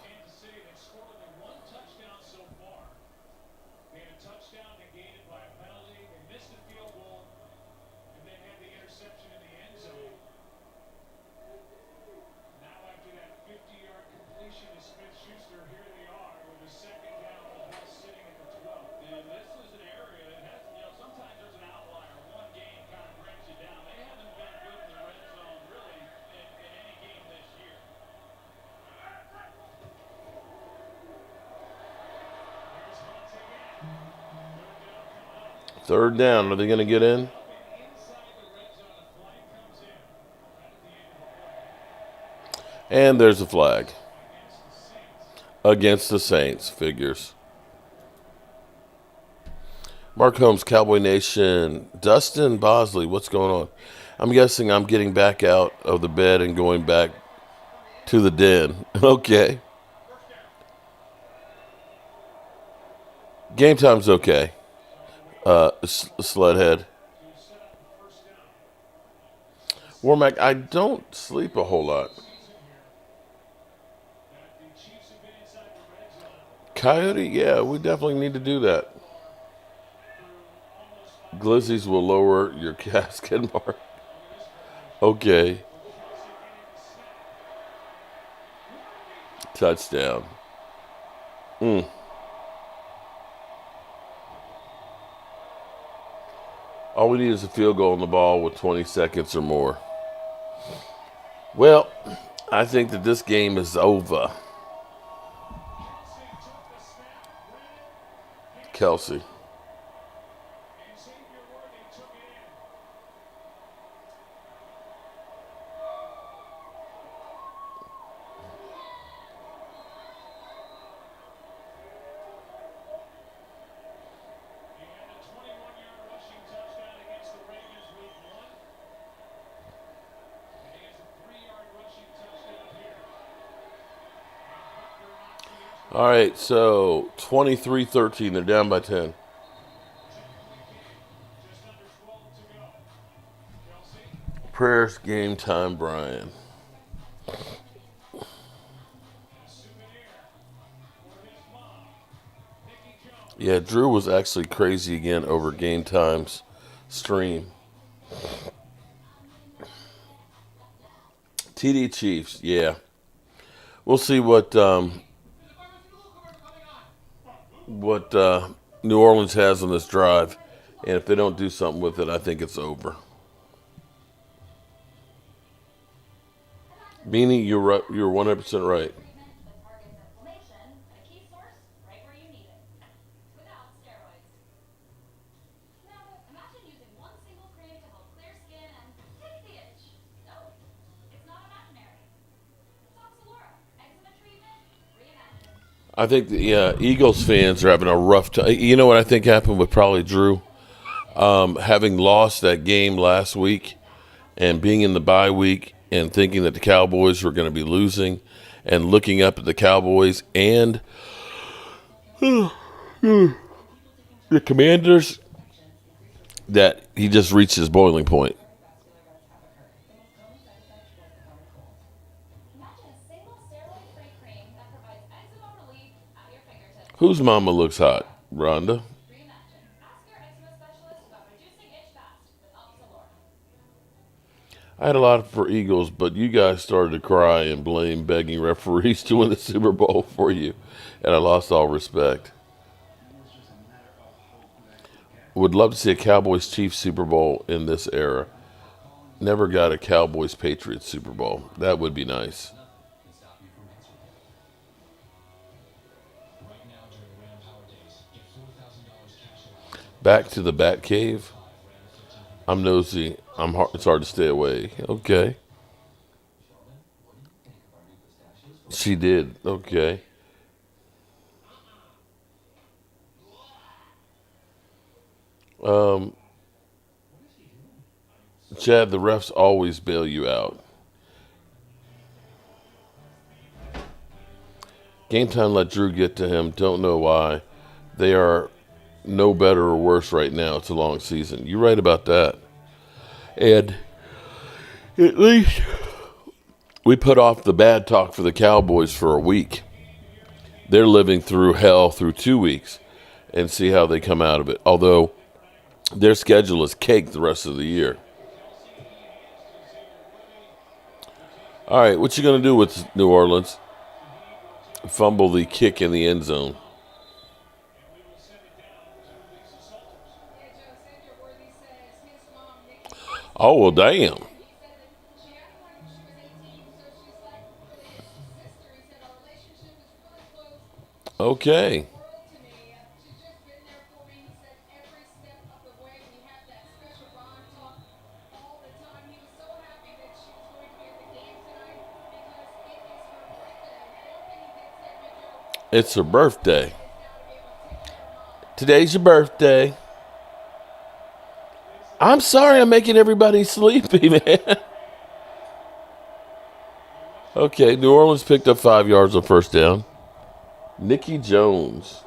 Third down. Are they going to get in? And there's a flag. Against the Saints. Figures. Mark Holmes, Cowboy Nation. Dustin Bosley, what's going on? I'm guessing I'm getting back out of the bed and going back to the den. Okay. Game time's okay. Sledhead. Warmack, I don't sleep a whole lot. Coyote, yeah, we definitely need to do that. Glizzies will lower your casket mark. Okay. Touchdown. All we need is a field goal on the ball with 20 seconds or more. Well, I think that this game is over. Kelsey. All right, so 23-13. They're down by 10. Prayers game time, Brian. Yeah, Drew was actually crazy again over game time's stream. TD Chiefs, yeah. We'll see what New Orleans has on this drive, and if they don't do something with it, I think it's over. Beanie, you're 100% right. I think the Eagles fans are having a rough time. You know what I think happened with probably Drew? Having lost that game last week and being in the bye week and thinking that the Cowboys were going to be losing and looking up at the Cowboys and the Commanders, that he just reached his boiling point. Whose mama looks hot, Rhonda? I had a lot for Eagles, but you guys started to cry and blame begging referees to win the Super Bowl for you, and I lost all respect. Would love to see a Cowboys-Chiefs Super Bowl in this era. Never got a Cowboys-Patriots Super Bowl. That would be nice. Back to the Bat Cave. I'm nosy. It's hard to stay away. Okay. She did. Okay. Chad, the refs always bail you out. Game time let Drew get to him. Don't know why. They are no better or worse right now. It's a long season. You're right about that. And at least we put off the bad talk for the Cowboys for a week. They're living through hell through 2 weeks and see how they come out of it. Although their schedule is cake the rest of the year. All right, what you going to do with New Orleans? Fumble the kick in the end zone. Oh, well, damn. Okay. It's her birthday. Today's your birthday. I'm sorry I'm making everybody sleepy, man. Okay, New Orleans picked up 5 yards on first down. Nicky Jones.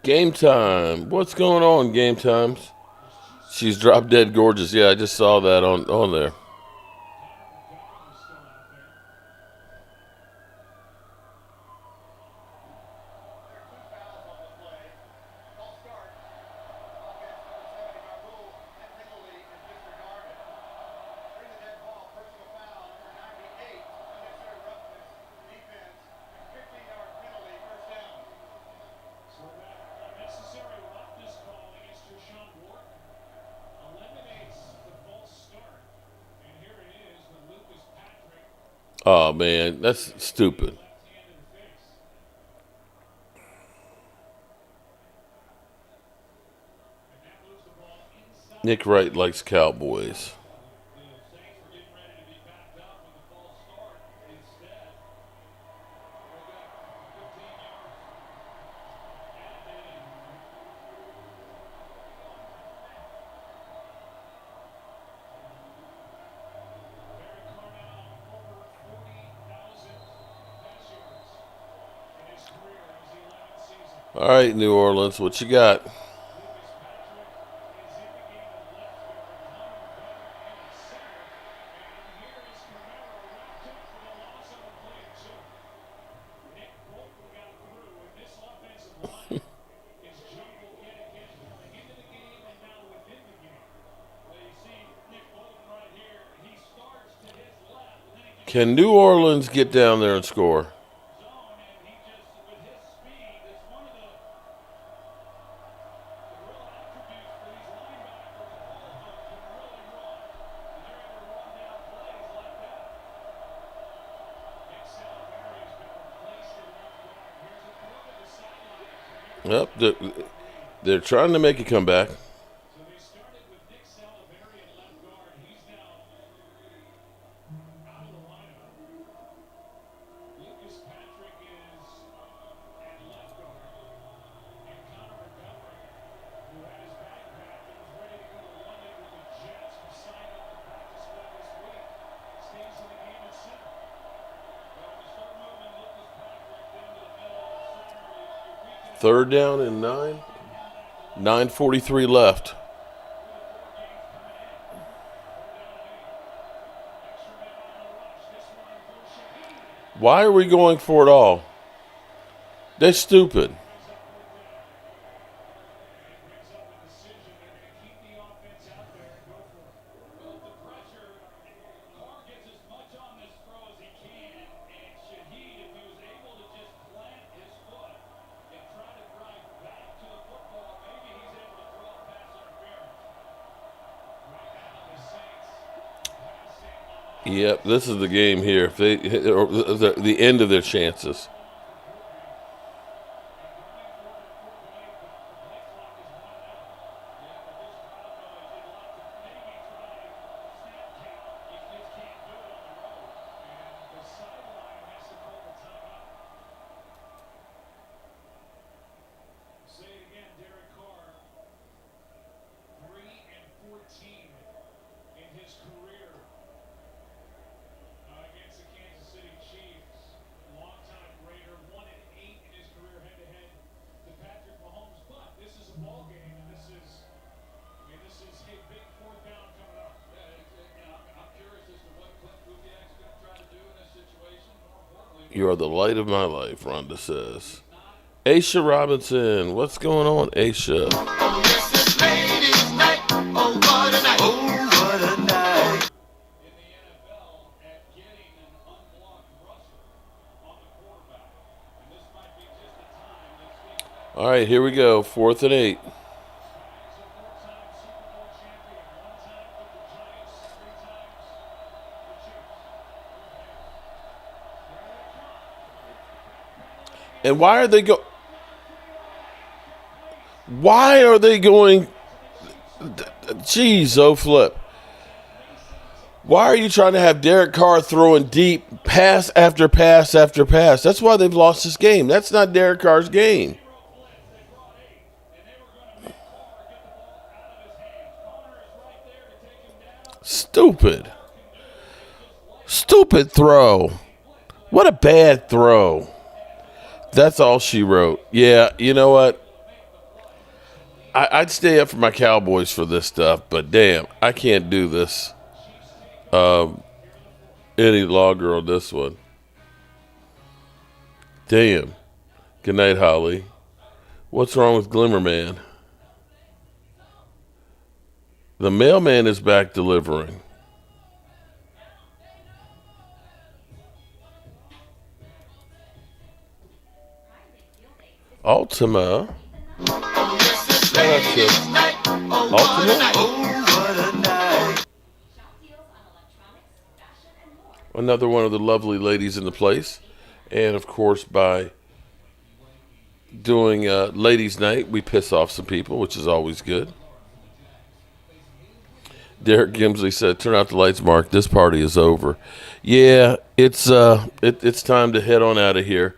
Game time. What's going on, game times? She's drop dead gorgeous. Yeah, I just saw that on there. Oh, man, that's stupid. Nick Wright likes Cowboys. All right, New Orleans, what you got? Can New Orleans get down there and score? Yep, they're trying to make a comeback. Third down and 9. 9:43 left. Why are we going for it all? They're stupid. Yep, this is the game here. If they or the end of their chances. You are the light of my life, Rhonda says. Aisha Robinson, what's going on, Aisha? Oh, yes, it's ladies' night. Oh, what a night. Oh, what a night. All right, here we go. 4th and 8. And why are they going? Jeez, oh flip. Why are you trying to have Derek Carr throwing deep pass after pass after pass? That's why they've lost this game. That's not Derek Carr's game. Stupid. Stupid throw. What a bad throw. That's all she wrote. Yeah, you know what? I'd stay up for my Cowboys for this stuff, but damn, I can't do this any longer on this one. Damn. Good night, Holly. What's wrong with Glimmerman? The mailman is back delivering. Ultima. Another one of the lovely ladies in the place. And of course, by doing ladies' night, we piss off some people, which is always good. Derek Gimsley said, "Turn out the lights, Mark. This party is over." Yeah, it's time to head on out of here.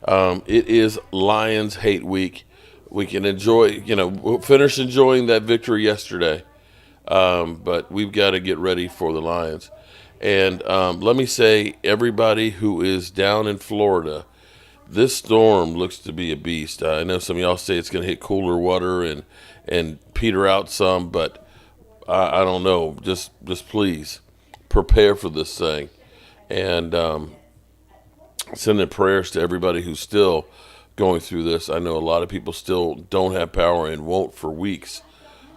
It is Lions Hate Week. We can enjoy, we'll finish enjoying that victory yesterday, but we've got to get ready for the Lions. And let me say, everybody who is down in Florida, this storm looks to be a beast. I know some of y'all say it's going to hit cooler water and peter out some, but I don't know. Just please prepare for this thing, and sending prayers to everybody who's still going through this. I know a lot of people still don't have power and won't for weeks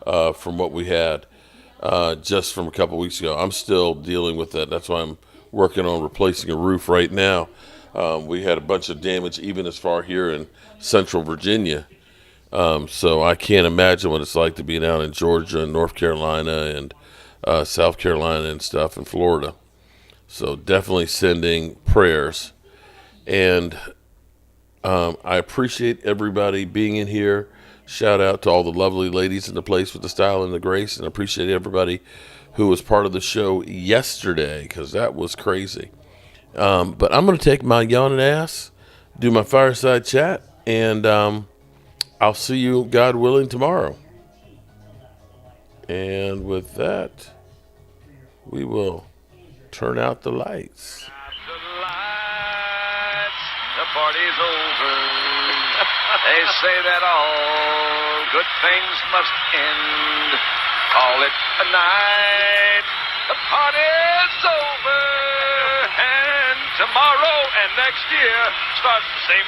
from what we had just from a couple weeks ago. I'm still dealing with that. That's why I'm working on replacing a roof right now. We had a bunch of damage even as far here in central Virginia. So I can't imagine what it's like to be down in Georgia and North Carolina and South Carolina and stuff in Florida. So definitely sending prayers. And I appreciate everybody being in here. Shout out to all the lovely ladies in the place with the style and the grace. And I appreciate everybody who was part of the show yesterday, because that was crazy. But I'm going to take my yawning ass, do my fireside chat, and I'll see you, God willing, tomorrow. And with that, we will turn out the lights. The party's over. They say that all good things must end. Call it a night. The party's over. And tomorrow and next year starts the same